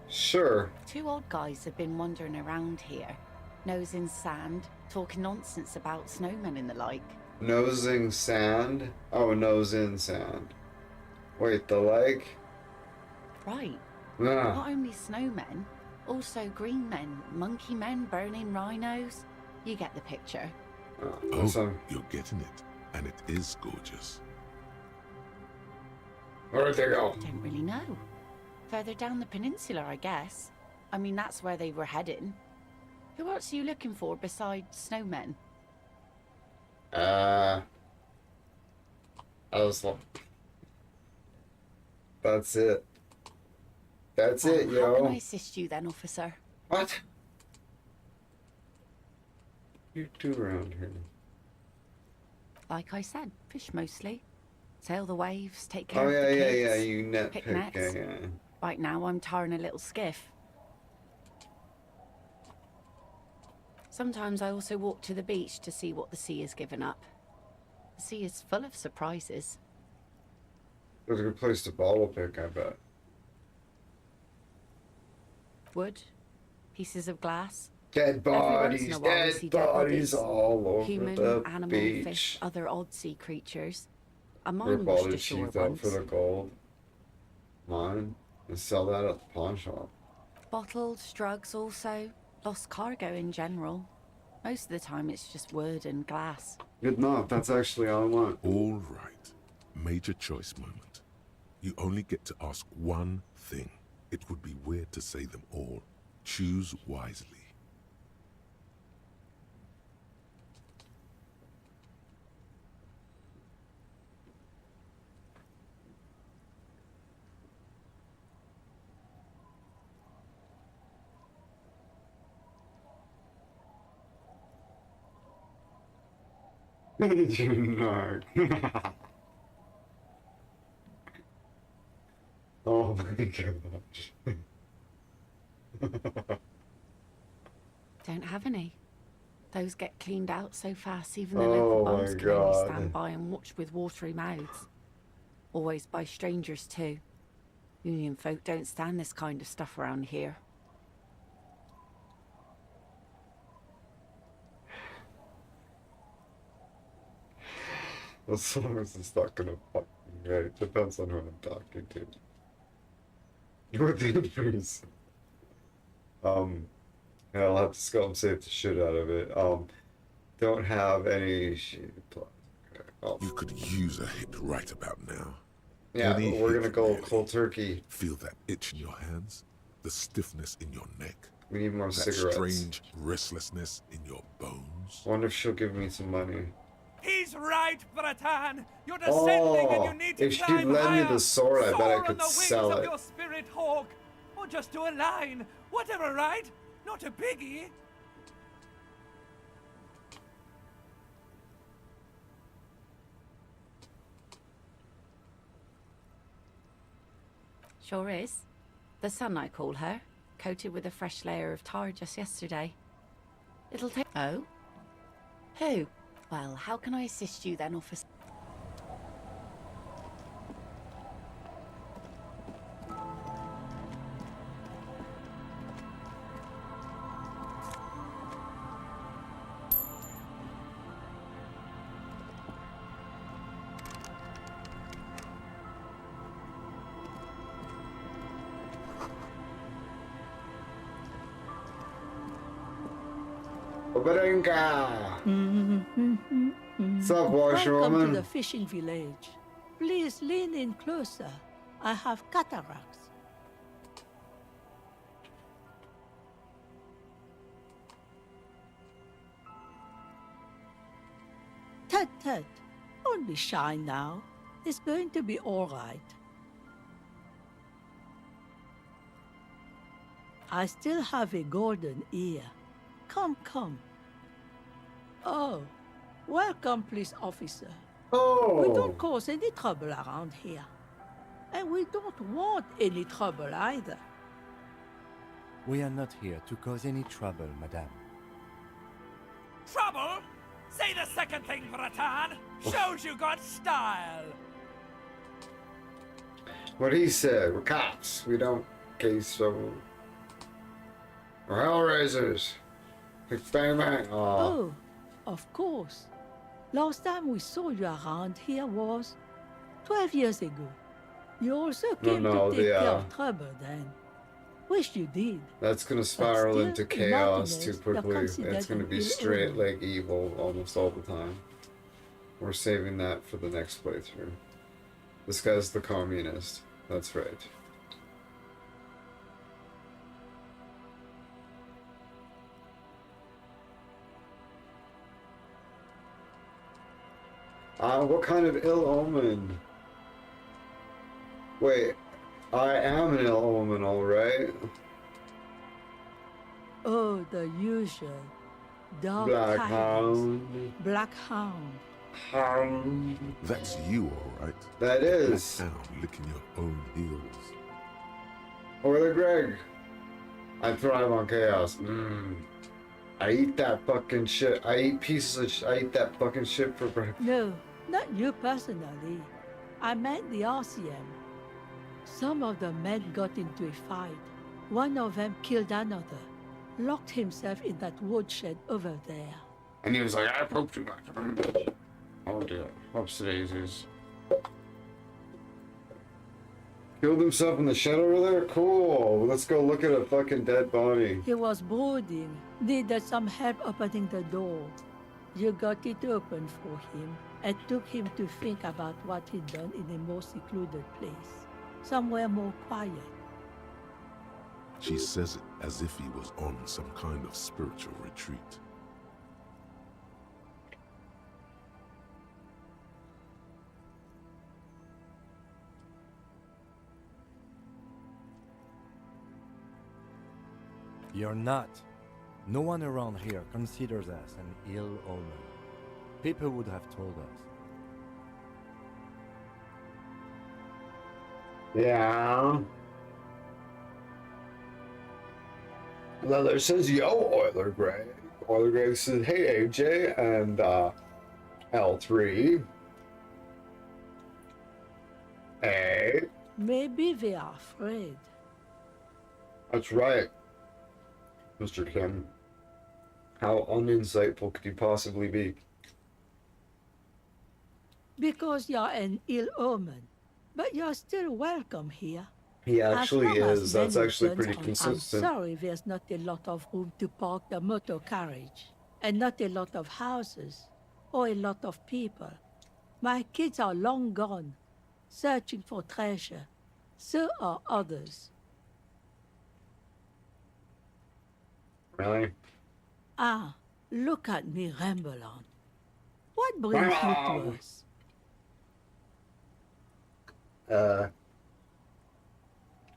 Sure. 2 old guys have been wandering around here, nose in sand, talking nonsense about snowmen and the like. Nosing sand? Oh, nose in sand. Wait, the like? Right. Ah. Not only snowmen, also green men, monkey men burning rhinos. You get the picture. Oh, you're getting it. And it is gorgeous. Where'd they go? Don't really know. Further down the peninsula, I guess. I mean, that's where they were heading. Who else are you looking for besides snowmen? I was like, that's it. That's it, yo. How can I assist you then, officer? What? You do around here? Like I said, fish mostly. Sail the waves, take care Oh of yeah, the yeah, kids. yeah. You net pick pick, nets. yeah. Right now, I'm tarring a little skiff. Sometimes I also walk to the beach to see what the sea has given up. The sea is full of surprises. It's a good place to bottle pick, I bet. Wood, pieces of glass. Dead bodies, dead bodies all over Human, the animal, beach. fish, other odd sea creatures. A Rip mine all washed the ashore teeth out once. for the gold. Mine? And sell that at the pawn shop. Bottles, drugs also. Lost cargo in general. Most of the time it's just wood and glass. Good enough, that's actually all I want. All right. Major choice moment. You only get to ask one thing. It would be weird to say them all. Choose wisely. Narc. Oh my gosh. Don't have any. Those get cleaned out so fast, even the Oh local my bums can only stand God. by and watch with watery mouths. Always by strangers, too. Union folk don't stand this kind of stuff around here. As long as it's not gonna fuck me, right? Depends on who I'm talking to. Within reason. Yeah, I'll have to scum save the shit out of it. Don't have any shit. You could use a hit right about now. Yeah, Any we're hit, gonna go really. cold turkey. Feel that itch in your hands, the stiffness in your neck. We need more that cigarettes. strange restlessness in your bones. Wonder if she'll give me some money. He's right, Bratan. You're descending and you need to if she'd climb lend me higher. the sword, I bet I Soar on could the wings sell of it. your spirit hawk, or just do a line. Whatever, right? Not a biggie. Sure is. The sun, I call her, coated with a fresh layer of tar just yesterday. It'll take... Oh? Who? Well, how can I assist you then, officer? Oberenka! What's up, Welcome washerwoman? to the fishing village. Please lean in closer. I have cataracts. Tut tut. Don't be shy now. It's going to be all right. I still have a golden ear. Come, come. Oh, welcome, police officer. Oh. We don't cause any trouble around here. And we don't want any trouble either. We are not here to cause any trouble, madame. Trouble? Say the second thing, Bratan. Shows you got style. What he said, we're cops. We don't case so. We're hellraisers. Big bang bang. Aw. Oh, of course. Last time we saw you around here was 12 years ago. You also came No, to take care the, of trouble then. Wish you did. That's gonna spiral still, into in chaos Martinez, too you're quickly. considered It's gonna an be ill straight omen. like evil almost all the time. We're saving that for the next playthrough. This guy's the communist. That's right. What kind of ill omen? Wait, I am an ill omen, alright? Oh, the usual. Dark Black tidings. Hound. Black Hound. Hound. That's you, all right. That is. Black Hound licking your own heels. Over there, Greg. I thrive on chaos. I eat that fucking shit. I eat pieces of I eat that fucking shit for breakfast. No, not you personally. I meant the RCM. Some of the men got into a fight. One of them killed another. Locked himself in that woodshed over there. And he was like, I pooped too much. Oh dear. Whoops daisies. Killed himself in the shed over there? Cool. Let's go look at a fucking dead body. He was boarding. Needed some help opening the door. You got it open for him and took him to think about what he'd done in a more secluded place. Somewhere more quiet. She says it as if he was on some kind of spiritual retreat. You're not. No one around here considers us an ill omen. People would have told us. Yeah. Leather says, yo, Oiler Greg. Oiler Greg says, hey, AJ, and L3. Hey. Maybe they are afraid. That's right, Mr. Kim. How uninsightful could you possibly be? Because you're an ill omen. But you're still welcome here. He actually As long as is. That's many actually guns pretty on- consistent. I'm sorry there's not a lot of room to park the motor carriage. And not a lot of houses. Or a lot of people. My kids are long gone. Searching for treasure. So are others. Really? Ah, look at me ramble on. What brings you to us?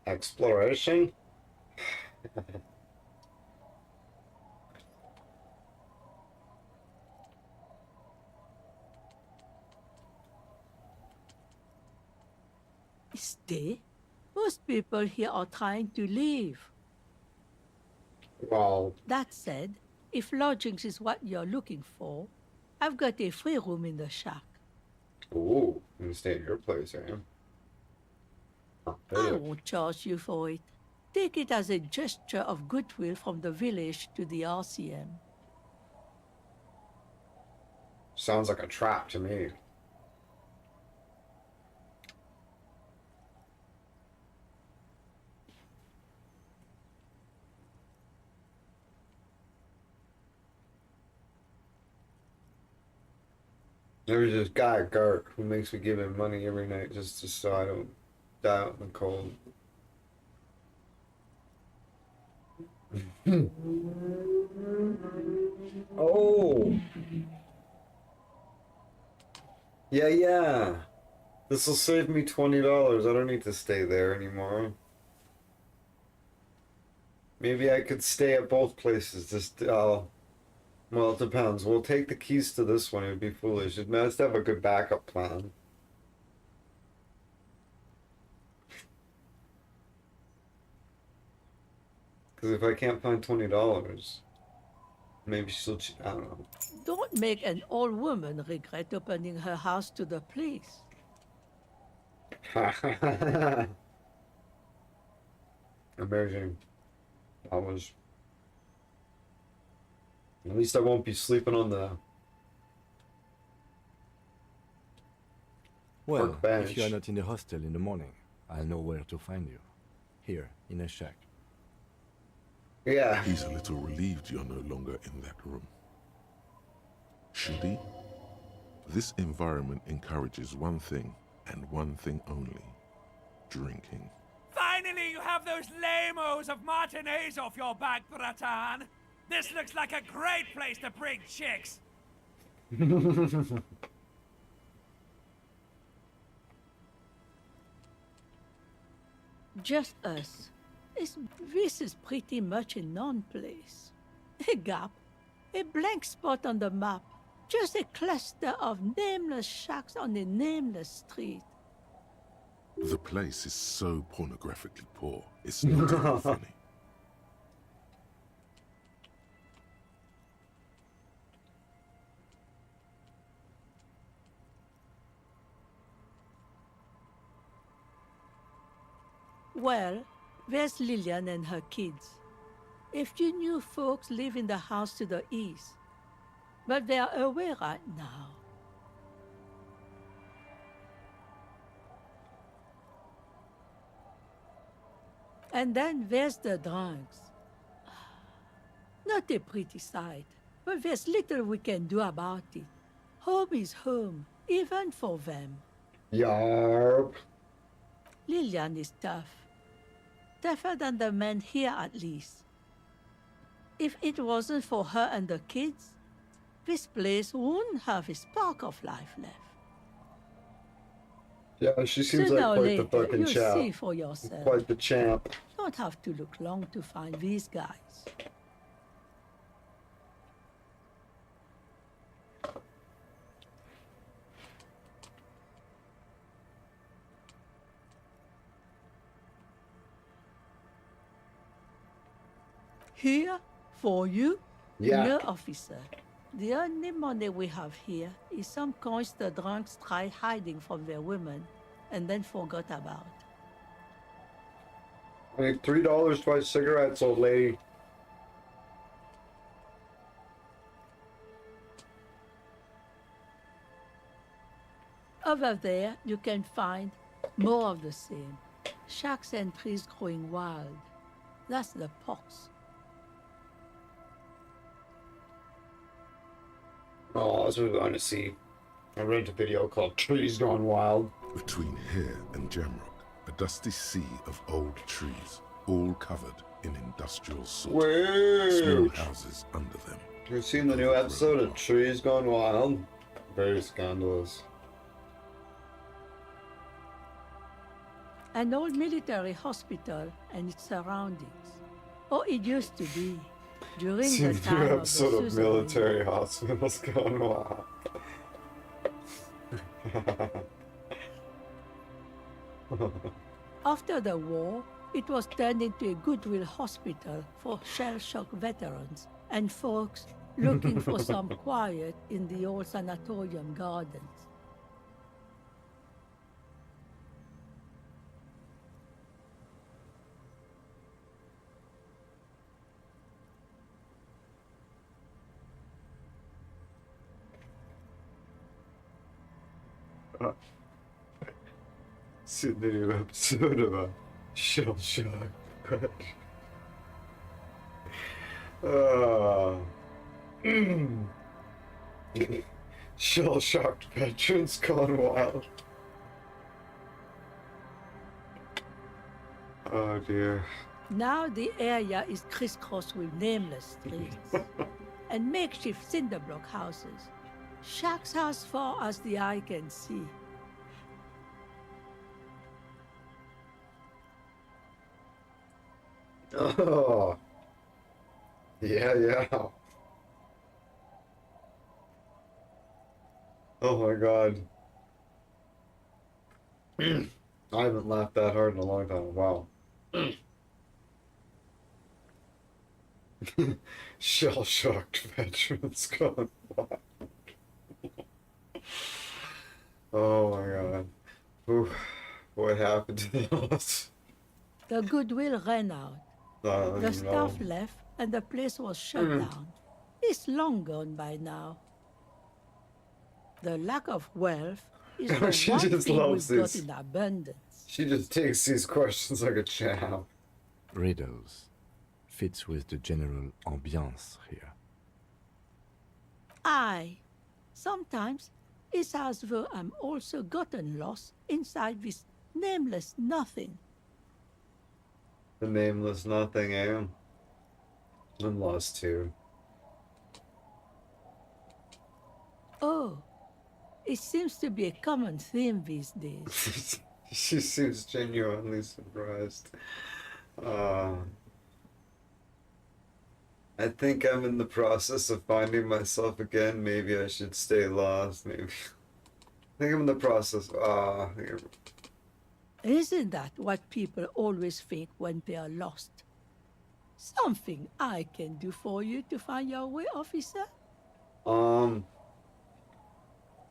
Exploration? Stay? Most people here are trying to leave. Well... That said, if lodgings is what you're looking for, I've got a free room in the shack. Ooh, you can stay at your place, eh? I won't charge you for it. Take it as a gesture of goodwill from the village to the RCM. Sounds like a trap to me. There's this guy, Gert, who makes me give him money every night just so I don't die out in the cold. Oh! Yeah. This will save me $20. I don't need to stay there anymore. Maybe I could stay at both places. Just, well, it depends. We'll take the keys to this one. It would be foolish. It must have a good backup plan. Because if I can't find $20, maybe she'll... I don't know. Don't make an old woman regret opening her house to the police. Amazing. That was... At least I won't be sleeping on the... Well, park bench. if you are not in the hostel in the morning, I'll know where to find you. Here, in a shack. Yeah. He's a little relieved you're no longer in that room. Should he? This environment encourages one thing, and one thing only. Drinking. Finally, you have those lame-os of matinees off your back, Bratan. This looks like a great place to bring chicks. Just us. This is pretty much a non-place. A gap. A blank spot on the map. Just a cluster of nameless shacks on a nameless street. The place is so pornographically poor, it's not even funny. Well, there's Lillian and her kids. A few new folks live in the house to the east, but they are away right now. And then there's the drunks. Not a pretty sight, but there's little we can do about it. Home is home, even for them. Yarp. Lillian is tough. Tougher than the men here, at least. If it wasn't for her and the kids, this place wouldn't have a spark of life left. Yeah, she seems Sooner like or quite later, the fucking you'll champ. see for yourself. Quite the champ. You don't have to look long to find these guys. Here, for you? Yeah. No, officer. The only money we have here is some coins the drunks tried hiding from their women and then forgot about. I need $3 to buy cigarettes, old lady. Over there, you can find more of the same. Shacks and trees growing wild. That's the pox. Oh, that's what we're going to see. I rented a video called Trees Gone Wild. Between here and Jamrock, a dusty sea of old trees, all covered in industrial soot. Small Wait! houses under them. You've seen the new episode of Trees Gone Wild? Very scandalous. An old military hospital and its surroundings. Or it used to be. During Seen the the time new of the episode of Suzerain. Military Hospitals Gone Wild. After the war, it was turned into a goodwill hospital for shell-shock veterans and folks looking for some quiet in the old sanatorium gardens. Seen the new episode of a Shell Shock. Shell-shocked veterans gone wild. Oh dear. Now the area is crisscrossed with nameless streets and makeshift cinder block houses. Shacks as far as the eye can see. Oh. Yeah. Oh my god. I haven't laughed that hard in a long time. Wow. Shell-shocked veterans gone wild. Oh my god. Oof. What happened to those? The goodwill ran out. The staff No. left and the place was shut down. It's long gone by now. The lack of wealth is the She one just thing loves we've got this. in abundance. She just takes these questions like a champ. Riddles fits with the general ambiance here. Aye. Sometimes it's as though I'm also gotten lost inside this nameless nothing. The nameless nothing, eh? I'm lost too. Oh, it seems to be a common theme these days. She seems genuinely surprised. I think I'm in the process of finding myself again. Maybe I should stay lost. Maybe. I think I'm in the process. Isn't that what people always think when they are lost? Something I can do for you to find your way, officer?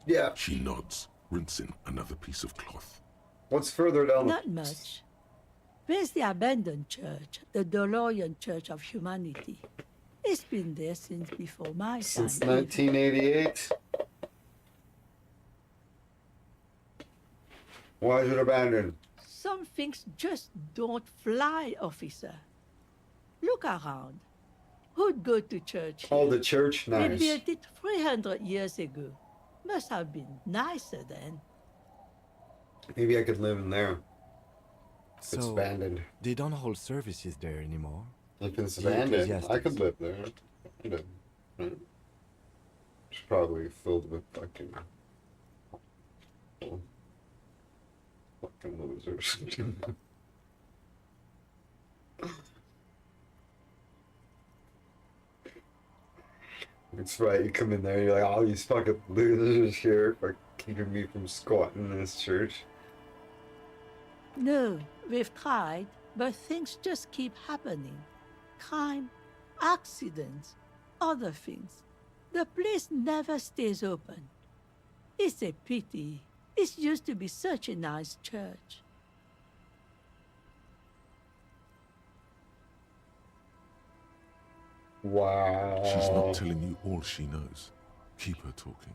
Yeah. She nods, rinsing another piece of cloth. What's further down the... Not much. There's the abandoned church, the DeLorean Church of Humanity. It's been there since before my Since time. even. 1988? Why is it abandoned? Some things just don't fly, officer. Look around. Who'd go to church here? Oh, the church? They Nice. built it 300 years ago. Must have been nicer then. Maybe I could live in there. It's So, abandoned. they don't hold services there anymore. If it's The abandoned, I could ecclesiastics. live there. It's probably filled with fucking losers. It's right, you come in there, you're like, oh, these fucking losers here for keeping me from squatting in this church. No, we've tried, but things just keep happening. Crime, accidents, other things. The place never stays open. It's a pity. It used to be such a nice church. Wow. She's not telling you all she knows. Keep her talking.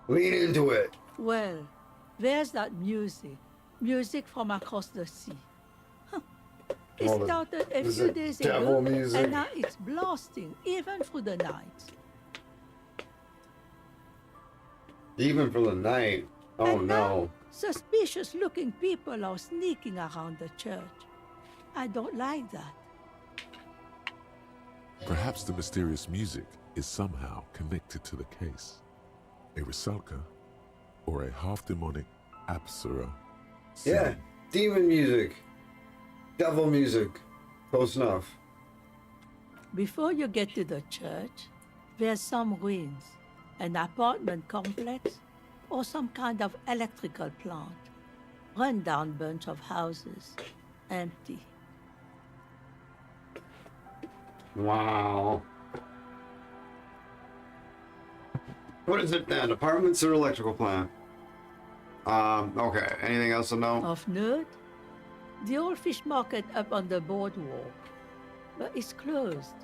Lean into it. Well, there's that music. Music from across the sea. It Oh, started a is few it days devil ago, music? and now it's blasting, even through the night. Even for the night. Oh And no. Suspicious-looking people are sneaking around the church. I don't like that. Perhaps the mysterious music is somehow connected to the case. A Rusalka or a half-demonic Apsara. Yeah, demon music. Devil music. Close enough. Before you get to the church, there's some ruins, an apartment complex, or some kind of electrical plant. Run-down bunch of houses, empty. Wow. What is it then? Apartments or electrical plant? Okay. Anything else to know? Of note, the old fish market up on the boardwalk, but it's closed.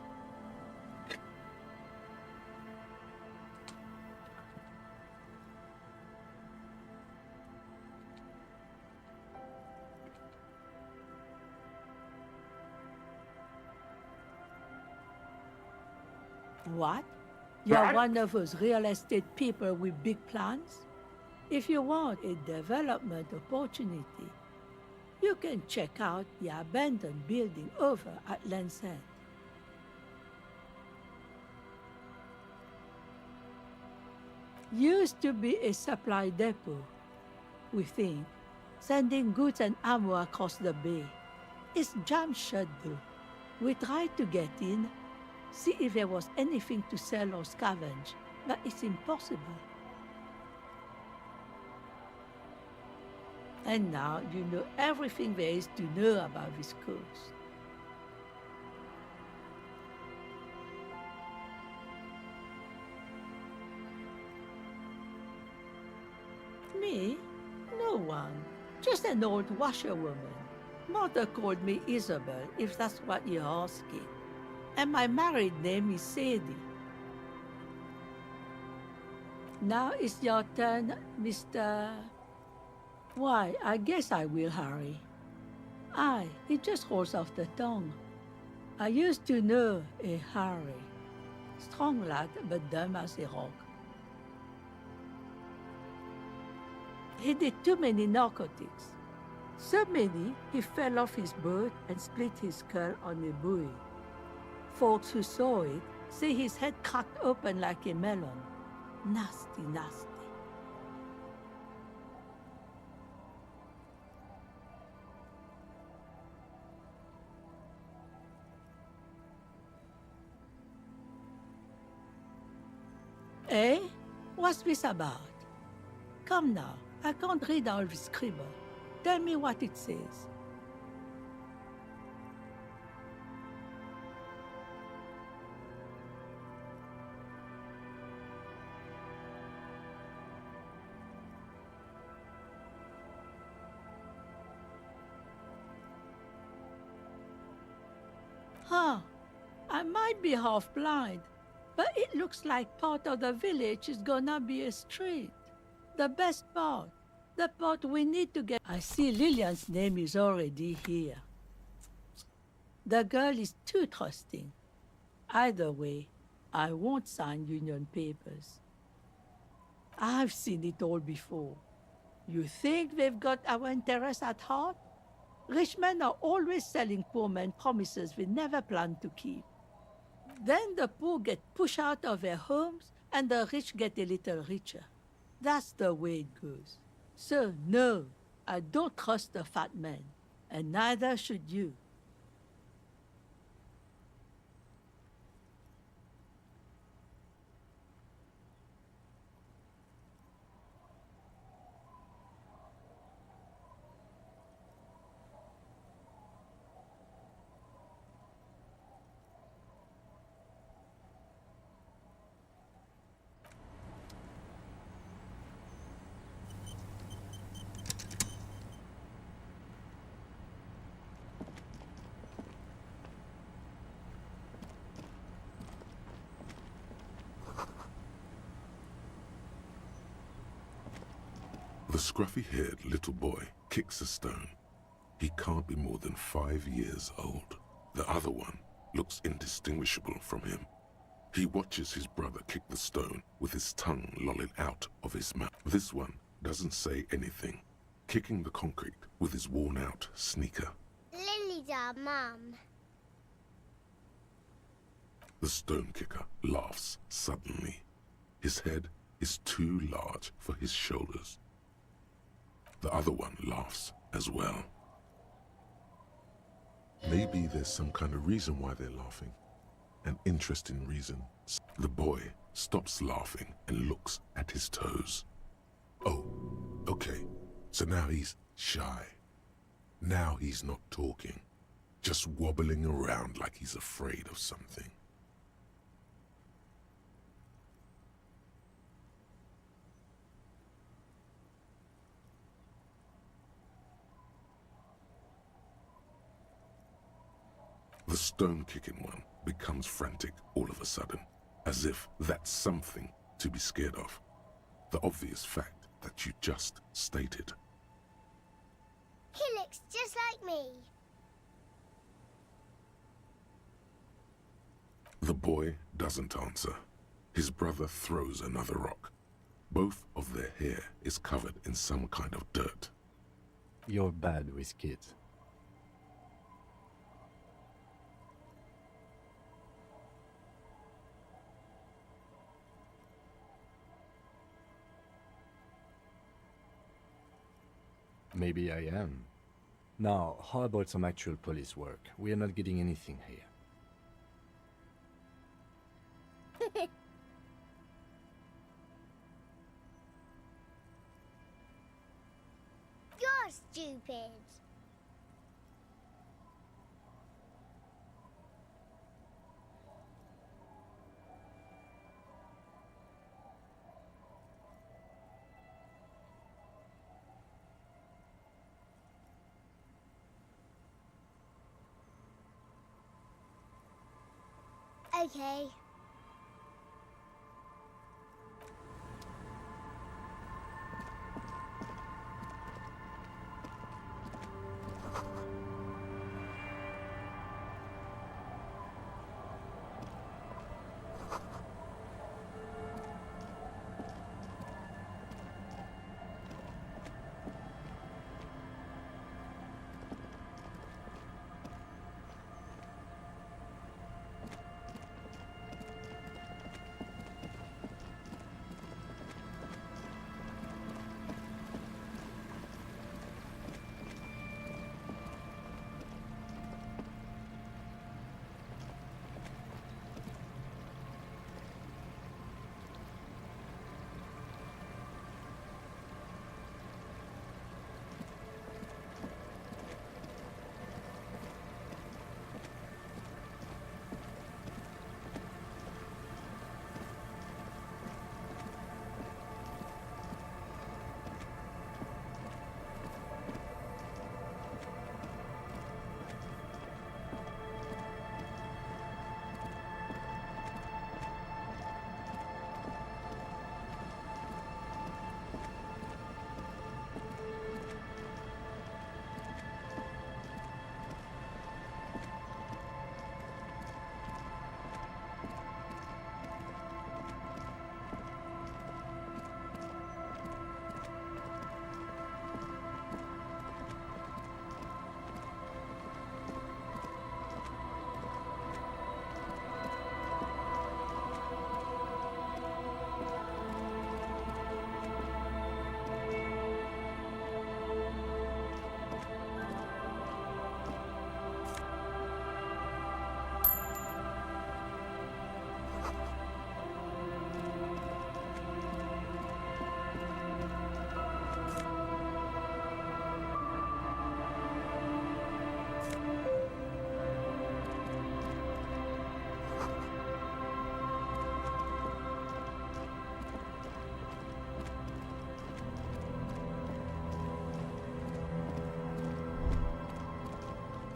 What? You're What? one of those real estate people with big plans? If you want a development opportunity, you can check out the abandoned building over at Land's End. Used to be a supply depot, we think, sending goods and ammo across the bay. It's jammed shut though. We tried to get in, see if there was anything to sell or scavenge, but it's impossible. And now you know everything there is to know about this coast. Me? No one. Just an old washerwoman. Mother called me Isabel, if that's what you're asking. And my married name is Sadie. Now it's your turn, Mr. Why, I guess I will, Harry. Aye, it just rolls off the tongue. I used to know a Harry. Strong lad, but dumb as a rock. He did too many narcotics. So many, he fell off his boat and split his skull on a buoy. Folks who saw it say his head cracked open like a melon. Nasty, nasty. Eh? What's this about? Come now, I can't read all this scribble. Tell me what it says. Huh. I might be half blind, but it looks like part of the village is gonna be a street. The best part. The part we need to get. I see Lillian's name is already here. The girl is too trusting. Either way, I won't sign union papers. I've seen it all before. You think they've got our interests at heart? Rich men are always selling poor men promises they never plan to keep. Then the poor get pushed out of their homes and the rich get a little richer. That's the way it goes. So, no, I don't trust the fat man, and neither should you. The scruffy-haired little boy kicks a stone. He can't be more than 5 years old. The other one looks indistinguishable from him. He watches his brother kick the stone with his tongue lolling out of his mouth. This one doesn't say anything, kicking the concrete with his worn-out sneaker. Lily's our mum. The stone kicker laughs suddenly. His head is too large for his shoulders. The other one laughs as well. Maybe there's some kind of reason why they're laughing. An interesting reason. The boy stops laughing and looks at his toes. Oh, okay. So now he's shy. Now he's not talking, just wobbling around like he's afraid of something. The stone-kicking one becomes frantic all of a sudden, as if that's something to be scared of. The obvious fact that you just stated. He looks just like me. The boy doesn't answer. His brother throws another rock. Both of their hair is covered in some kind of dirt. You're bad with kids. Maybe I am. Now, how about some actual police work? We are not getting anything here. You're stupid. Okay.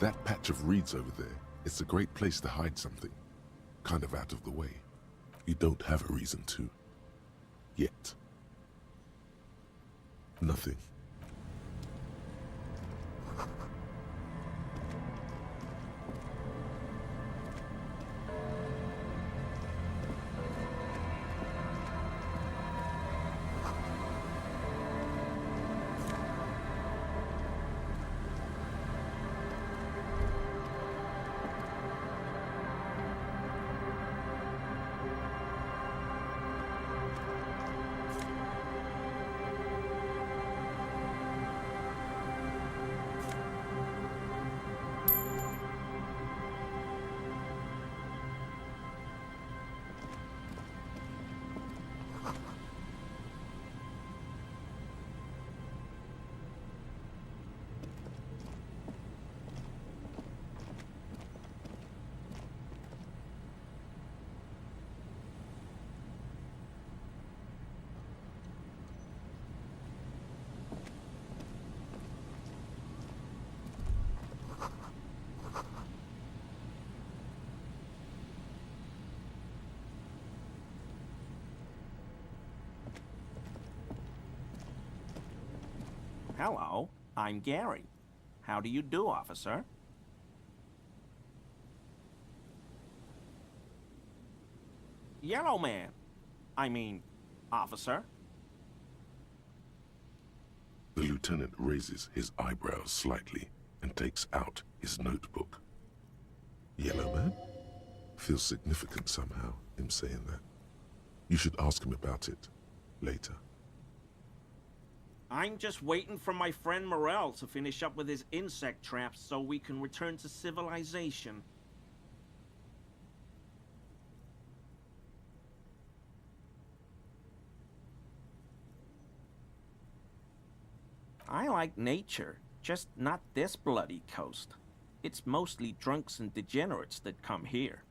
That patch of reeds over there, it's a great place to hide something. Kind of out of the way. You don't have a reason to. Yet. Nothing. Hello, I'm Gary. How do you do, officer? Yellow man. I mean, officer. The lieutenant raises his eyebrows slightly and takes out his notebook. Yellow man? Feels significant somehow, him saying that. You should ask him about it later. I'm just waiting for my friend Morel to finish up with his insect traps so we can return to civilization. I like nature, just not this bloody coast. It's mostly drunks and degenerates that come here.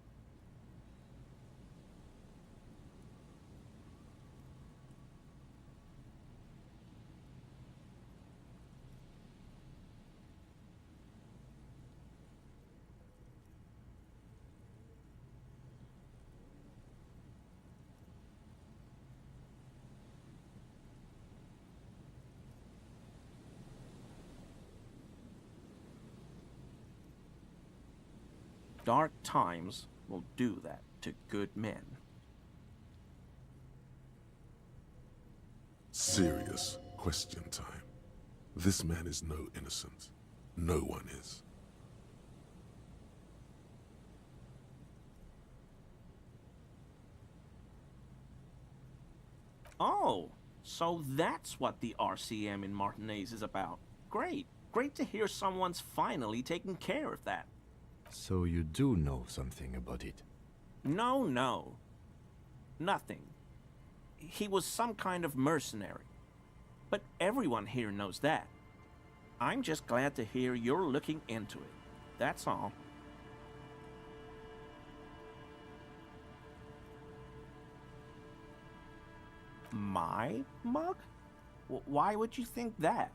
Dark times will do that to good men. Serious question time. This man is no innocent. No one is. Oh, so that's what the RCM in Martinez is about. Great. Great to hear someone's finally taking care of that. So you do know something about it? No. Nothing. He was some kind of mercenary. But everyone here knows that. I'm just glad to hear you're looking into it. That's all. My mug? Why would you think that?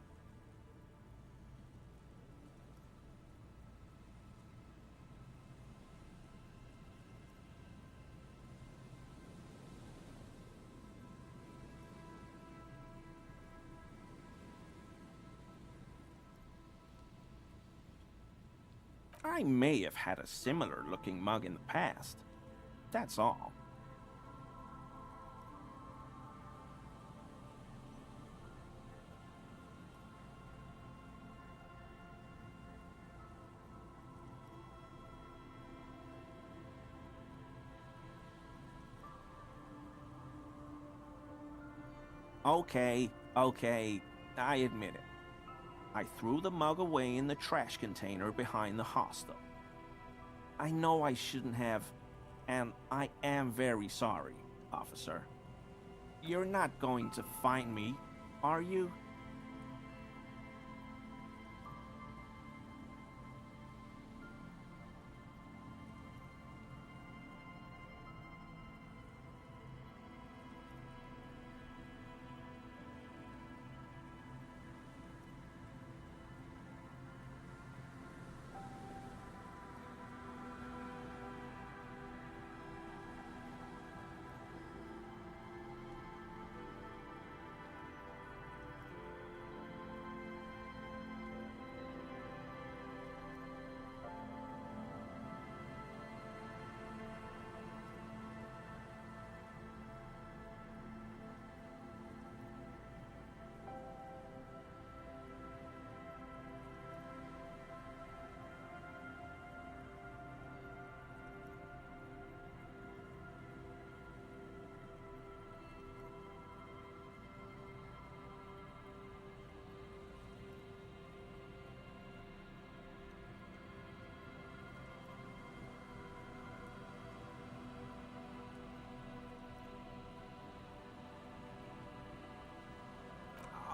I may have had a similar looking mug in the past. That's all. Okay, I admit it. I threw the mug away in the trash container behind the hostel. I know I shouldn't have, and I am very sorry, officer. You're not going to find me, are you?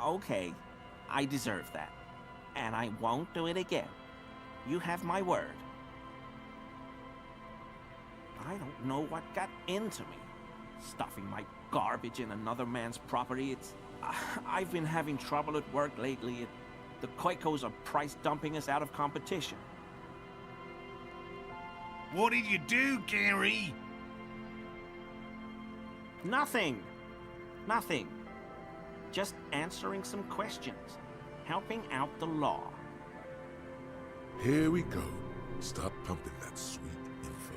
Okay, I deserve that. And I won't do it again. You have my word. I don't know what got into me. Stuffing my garbage in another man's property, I've been having trouble at work lately. The Koikos are price dumping us out of competition. What did you do, Gary? Nothing. Nothing. Just answering some questions. Helping out the law. Here we go. Start pumping that sweet info.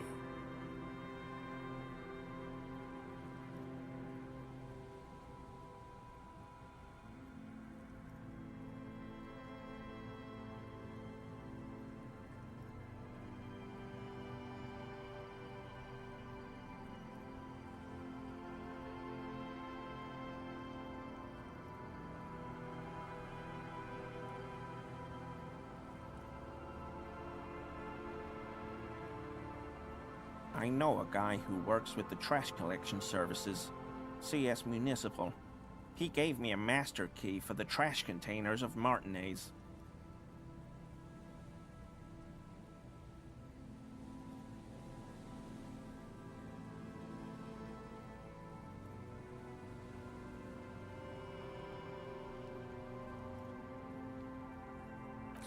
I know a guy who works with the trash collection services, CS Municipal. He gave me a master key for the trash containers of Martinez.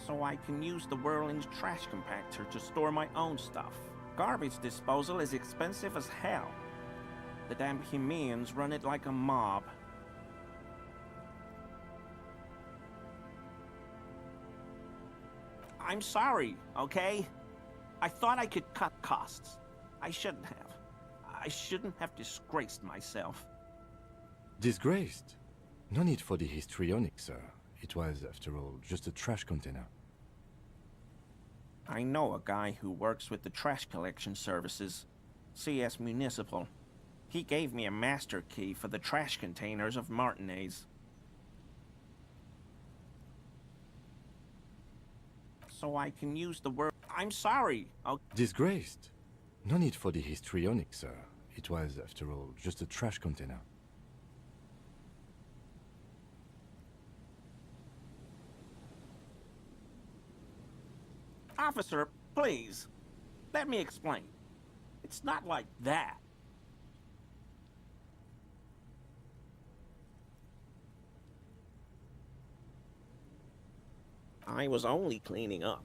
So I can use the Whirling's trash compactor to store my own stuff. Garbage disposal is expensive as hell. The damn Bohemians run it like a mob. I'm sorry, okay? I thought I could cut costs. I shouldn't have. I shouldn't have disgraced myself. Disgraced? No need for the histrionic, sir. It was, after all, just a trash container. I know a guy who works with the trash collection services, CS Municipal. He gave me a master key for the trash containers of Martinez. So I can use the word. I'm sorry. Disgraced? No need for the histrionic, sir. It was, after all, just a trash container. Officer, please. Let me explain. It's not like that. I was only cleaning up.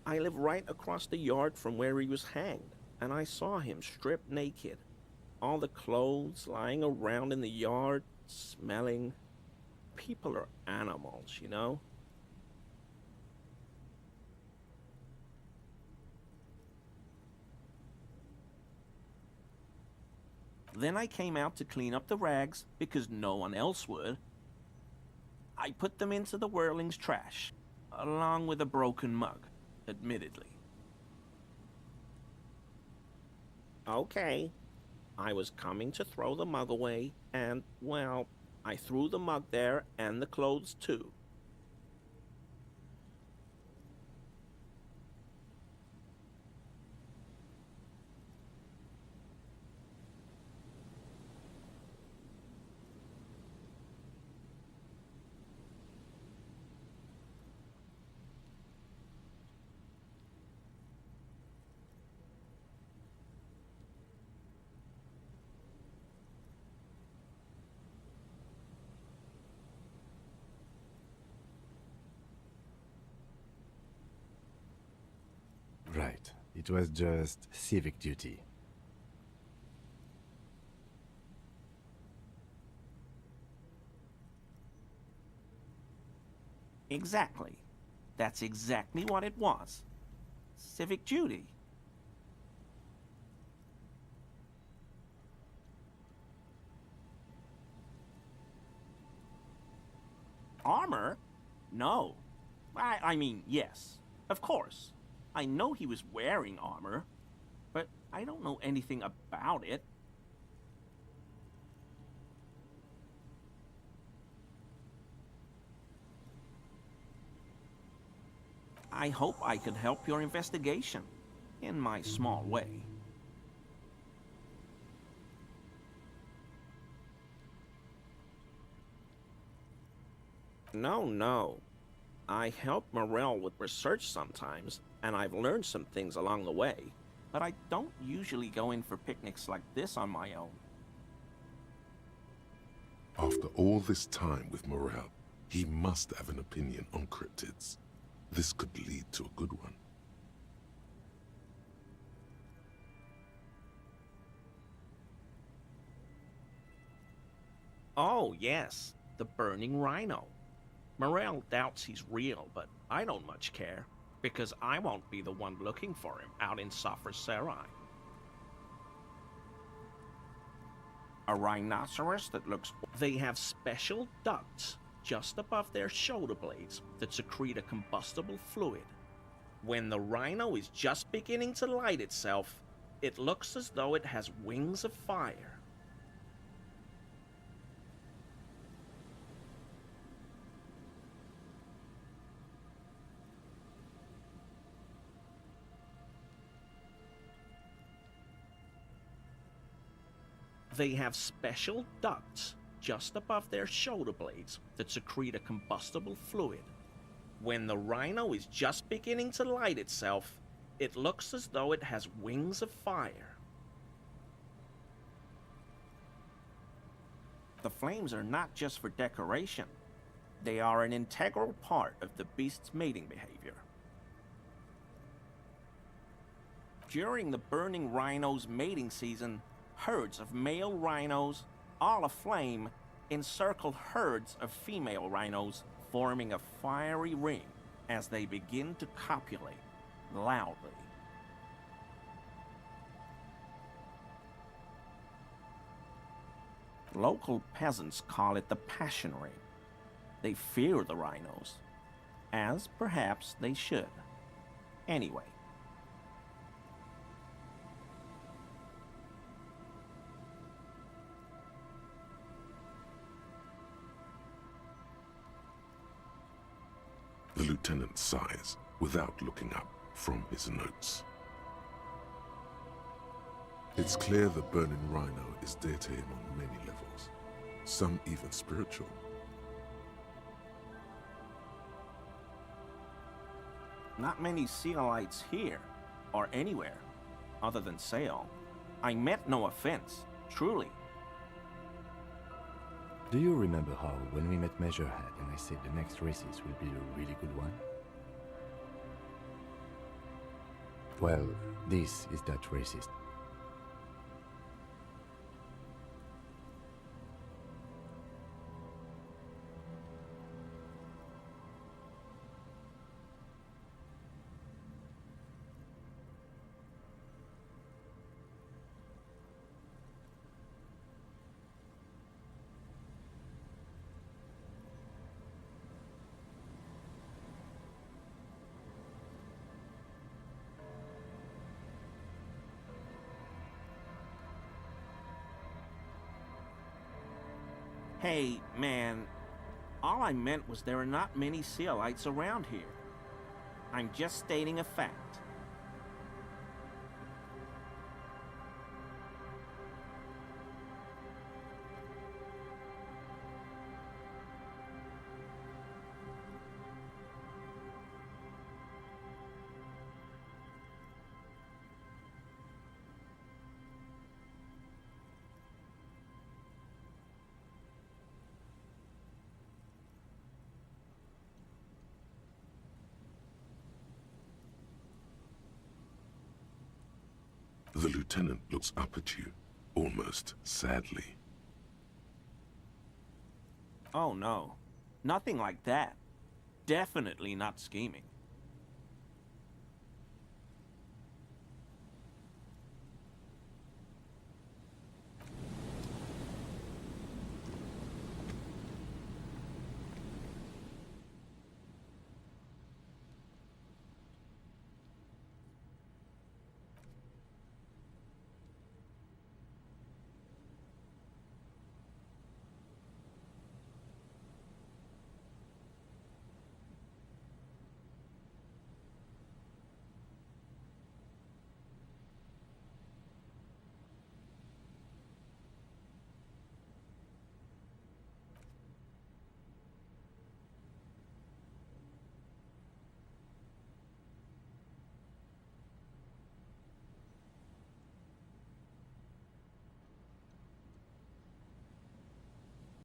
I live right across the yard from where he was hanged, and I saw him stripped naked. All the clothes lying around in the yard, smelling. People are animals, you know? Then I came out to clean up the rags because no one else would. I put them into the Whirling's trash, along with a broken mug, admittedly. Okay, I was coming to throw the mug away, and, well, I threw the mug there and the clothes too. Right. It was just civic duty. Exactly. That's exactly what it was. Civic duty. Armor? No. I mean, yes. Of course. I know he was wearing armor, but I don't know anything about it. I hope I could help your investigation, in my small way. No. I help Morel with research sometimes, and I've learned some things along the way. But I don't usually go in for picnics like this on my own. After all this time with Morel, he must have an opinion on cryptids. This could lead to a good one. Oh, yes, the burning rhino. Morel doubts he's real, but I don't much care, because I won't be the one looking for him out in Safra Serai. A rhinoceros that looks... They have special ducts just above their shoulder blades that secrete a combustible fluid. When the rhino is just beginning to light itself, it looks as though it has wings of fire. They have special ducts just above their shoulder blades that secrete a combustible fluid. When the rhino is just beginning to light itself, it looks as though it has wings of fire. The flames are not just for decoration. They are an integral part of the beast's mating behavior. During the burning rhino's mating season, herds of male rhinos, all aflame, encircle herds of female rhinos, forming a fiery ring as they begin to copulate loudly. Local peasants call it the Passion Ring. They fear the rhinos, as perhaps they should. Anyway, the lieutenant sighs without looking up from his notes. It's clear the burning rhino is dear to him on many levels, some even spiritual. not many Sealites here, or anywhere, other than Sail. I meant no offense, truly. Do you remember how, when we met Measurehead and I said the next races will be a really good one? Well, this is that racist. Hey, man, all I meant was there are not many Sealites around here. I'm just stating a fact. The lieutenant looks up at you, almost sadly. Oh no, nothing like that. Definitely not scheming.